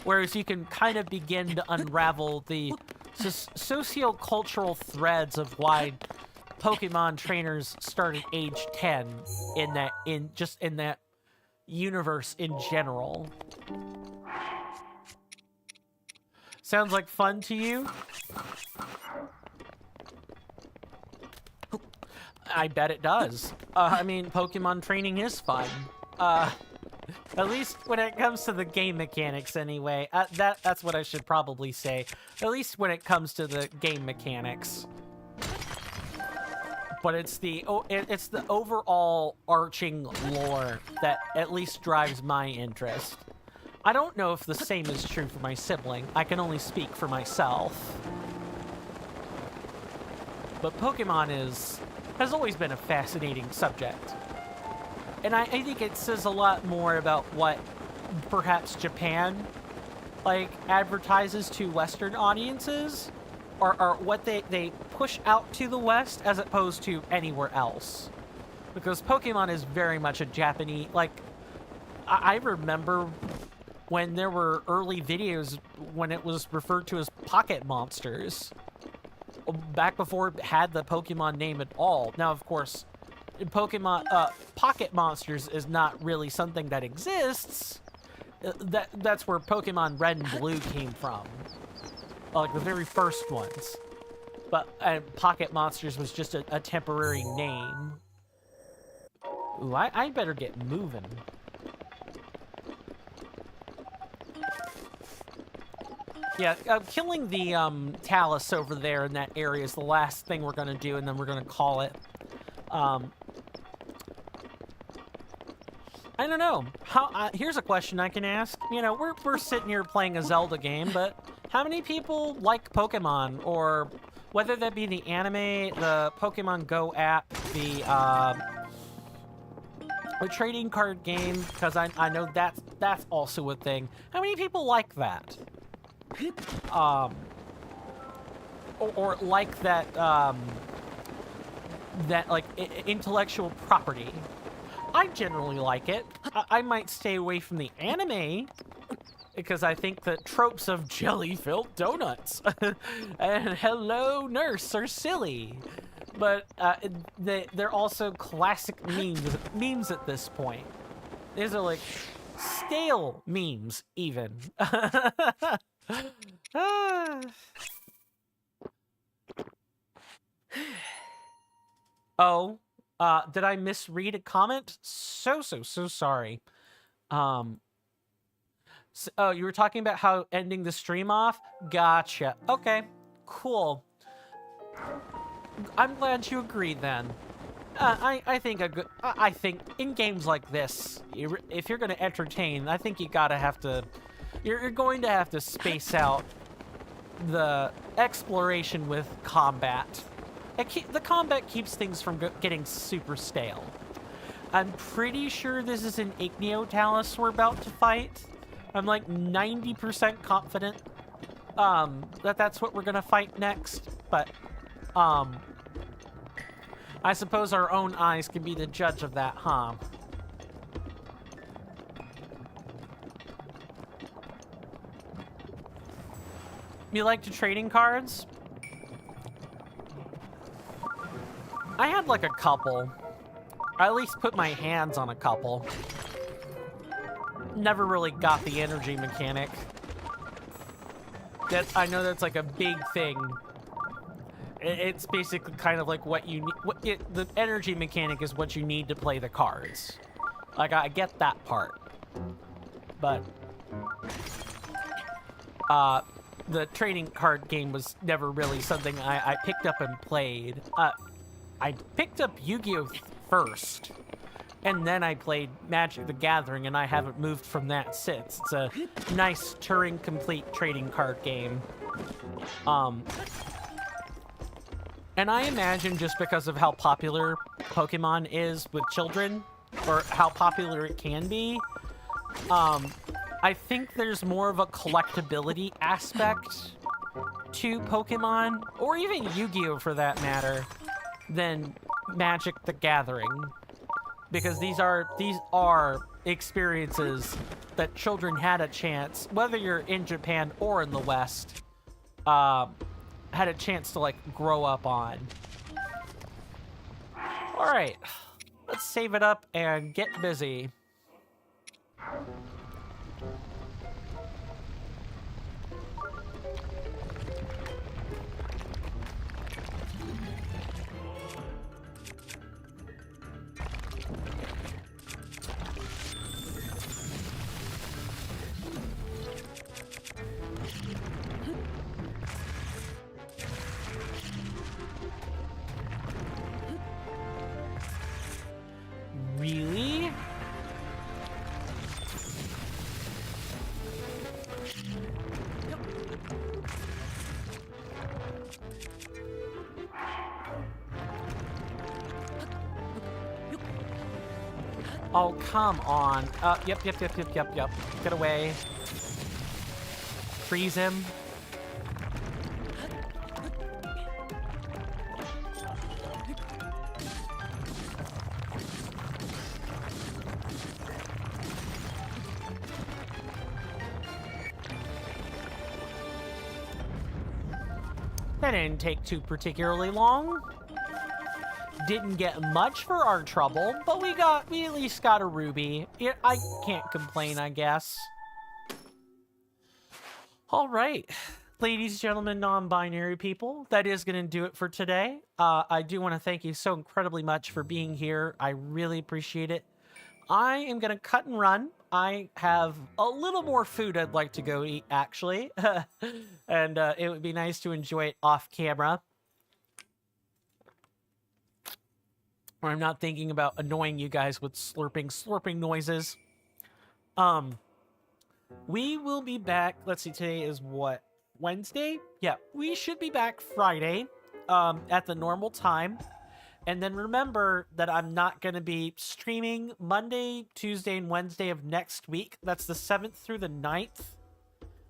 Whereas you can kind of begin to unravel the socio-cultural threads of why Pokemon trainers start at age 10 in that universe in general. Sounds like fun to you? I bet it does. I mean, Pokemon training is fun. At least when it comes to the game mechanics anyway. That's what I should probably say. At least when it comes to the game mechanics. But it's the overall arching lore that at least drives my interest. I don't know if the same is true for my sibling. I can only speak for myself. But Pokemon has always been a fascinating subject. And I think it says a lot more about what perhaps Japan, like, advertises to Western audiences, or what they push out to the West as opposed to anywhere else. Because Pokemon is very much a Japanese, like, I remember when there were early videos when it was referred to as Pocket Monsters, back before it had the Pokemon name at all. Now, of course, Pocket Monsters is not really something that exists. That's where Pokemon Red and Blue came from. Like, the very first ones. But Pocket Monsters was just a temporary name. Ooh, I better get moving. Yeah, killing the Talus over there in that area is the last thing we're going to do, and then we're going to call it. I don't know. Here's a question I can ask. You know, we're sitting here playing a Zelda game, but how many people like Pokemon? Or whether that be the anime, the Pokemon Go app, the trading card game, because I know that's also a thing. How many people like that? Or like that, that, like, intellectual property. I generally like it. I might stay away from the anime because I think the tropes of jelly-filled donuts and hello nurse are silly. But they're also classic memes at this point. These are like stale memes, even. Oh, did I misread a comment? So sorry. Oh, you were talking about how ending the stream off? Gotcha. Okay, cool. I'm glad you agreed then. I think I think in games like this, if you're gonna entertain, I think you're going to have to space out the exploration with combat. The combat keeps things from getting super stale. I'm pretty sure this is an Ichneotalus we're about to fight. I'm like 90% confident that that's what we're gonna fight next, but I suppose our own eyes can be the judge of that, huh? You like the trading cards? I had like a couple. I at least put my hands on a couple. Never really got the energy mechanic. I know that's like a big thing. It's basically kind of like what you need. The energy mechanic is what you need to play the cards. Like, I get that part. But the trading card game was never really something I picked up and played. I picked up Yu-Gi-Oh! First, and then I played Magic the Gathering, and I haven't moved from that since. It's a nice Turing-complete trading card game. And I imagine just because of how popular Pokemon is with children, or how popular it can be, I think there's more of a collectability aspect to Pokemon, or even Yu-Gi-Oh! For that matter, than Magic the Gathering. Because these are experiences that children had a chance, whether you're in Japan or in the West, had a chance to, like, grow up on. Alright, let's save it up and get busy. Really? Oh, come on. Yep. Get away. Freeze him. That didn't take too particularly long. Didn't get much for our trouble, but we at least got a ruby. I can't complain, I guess. All right, ladies and gentlemen, non-binary people, that is going to do it for today. I do want to thank you so incredibly much for being here. I really appreciate it. I am going to cut and run. I have a little more food I'd like to go eat, actually. And it would be nice to enjoy it off camera, where I'm not thinking about annoying you guys with slurping noises. We will be back. Let's see, today is what? Wednesday? Yeah, we should be back Friday at the normal time. And then remember that I'm not going to be streaming Monday, Tuesday, and Wednesday of next week. That's the 7th through the 9th.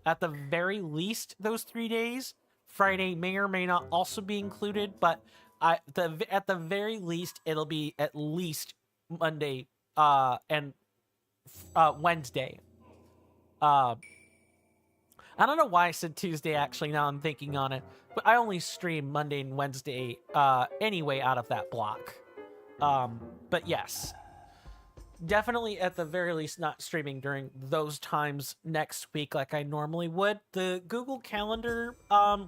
At the very least, those 3 days. Friday may or may not also be included, but at the very least, it'll be at least Monday and Wednesday. I don't know why I said Tuesday, actually, now I'm thinking on it. But I only stream Monday and Wednesday anyway out of that block. But yes. Definitely, at the very least, not streaming during those times next week like I normally would. The Google Calendar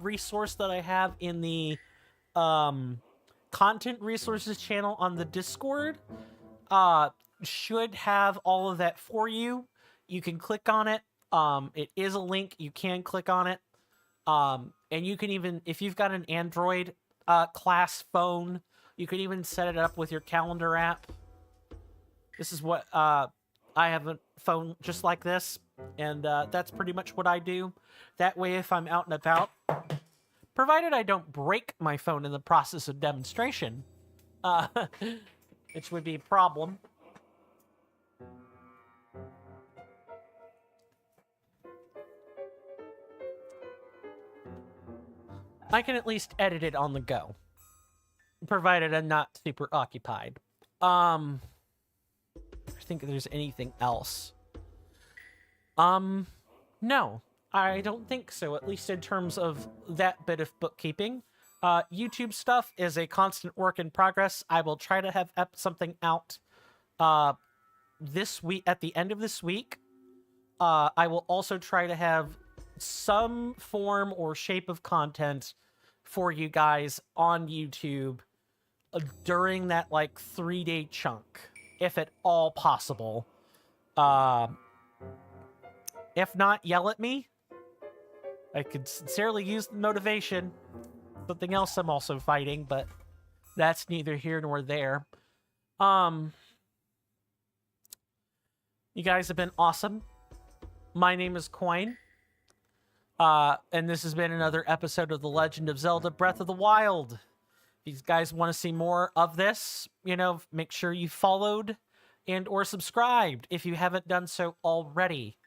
resource that I have in the content resources channel on the Discord should have all of that for you. You can click on it. It is a link. You can click on it. And you can even, if you've got an Android class phone, you can even set it up with your calendar app. This is what, I have a phone just like this, and that's pretty much what I do. That way, if I'm out and about, provided I don't break my phone in the process of demonstration, which would be a problem. I can at least edit it on the go, provided I'm not super occupied. I think there's anything else. No, I don't think so, at least in terms of that bit of bookkeeping. YouTube stuff is a constant work in progress. I will try to have something out this week, at the end of this week. I will also try to have some form or shape of content for you guys on YouTube during that, like, 3-day chunk, if at all possible. If not, yell at me. I could sincerely use the motivation. Something else I'm also fighting, but that's neither here nor there. You guys have been awesome. My name is Coin. And this has been another episode of The Legend of Zelda Breath of the Wild. If you guys want to see more of this, you know, make sure you followed and or subscribed if you haven't done so already.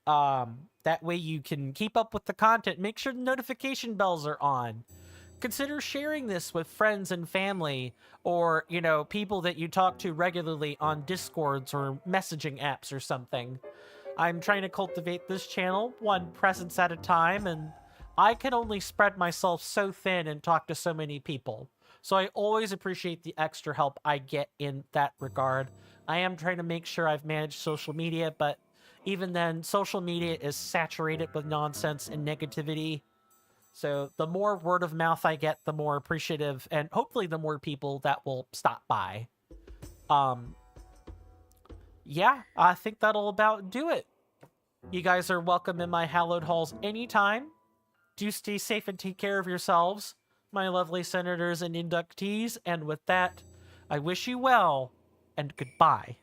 That way you can keep up with the content. Make sure the notification bells are on. Consider sharing this with friends and family, or, you know, people that you talk to regularly on Discords or messaging apps or something. I'm trying to cultivate this channel one presence at a time, and I can only spread myself so thin and talk to so many people. So I always appreciate the extra help I get in that regard. I am trying to make sure I've managed social media, but even then, social media is saturated with nonsense and negativity. So the more word of mouth I get, the more appreciative, and hopefully the more people that will stop by. Yeah, I think that'll about do it. You guys are welcome in my hallowed halls anytime. Do stay safe and take care of yourselves, my lovely senators and inductees. And with that, I wish you well, and goodbye.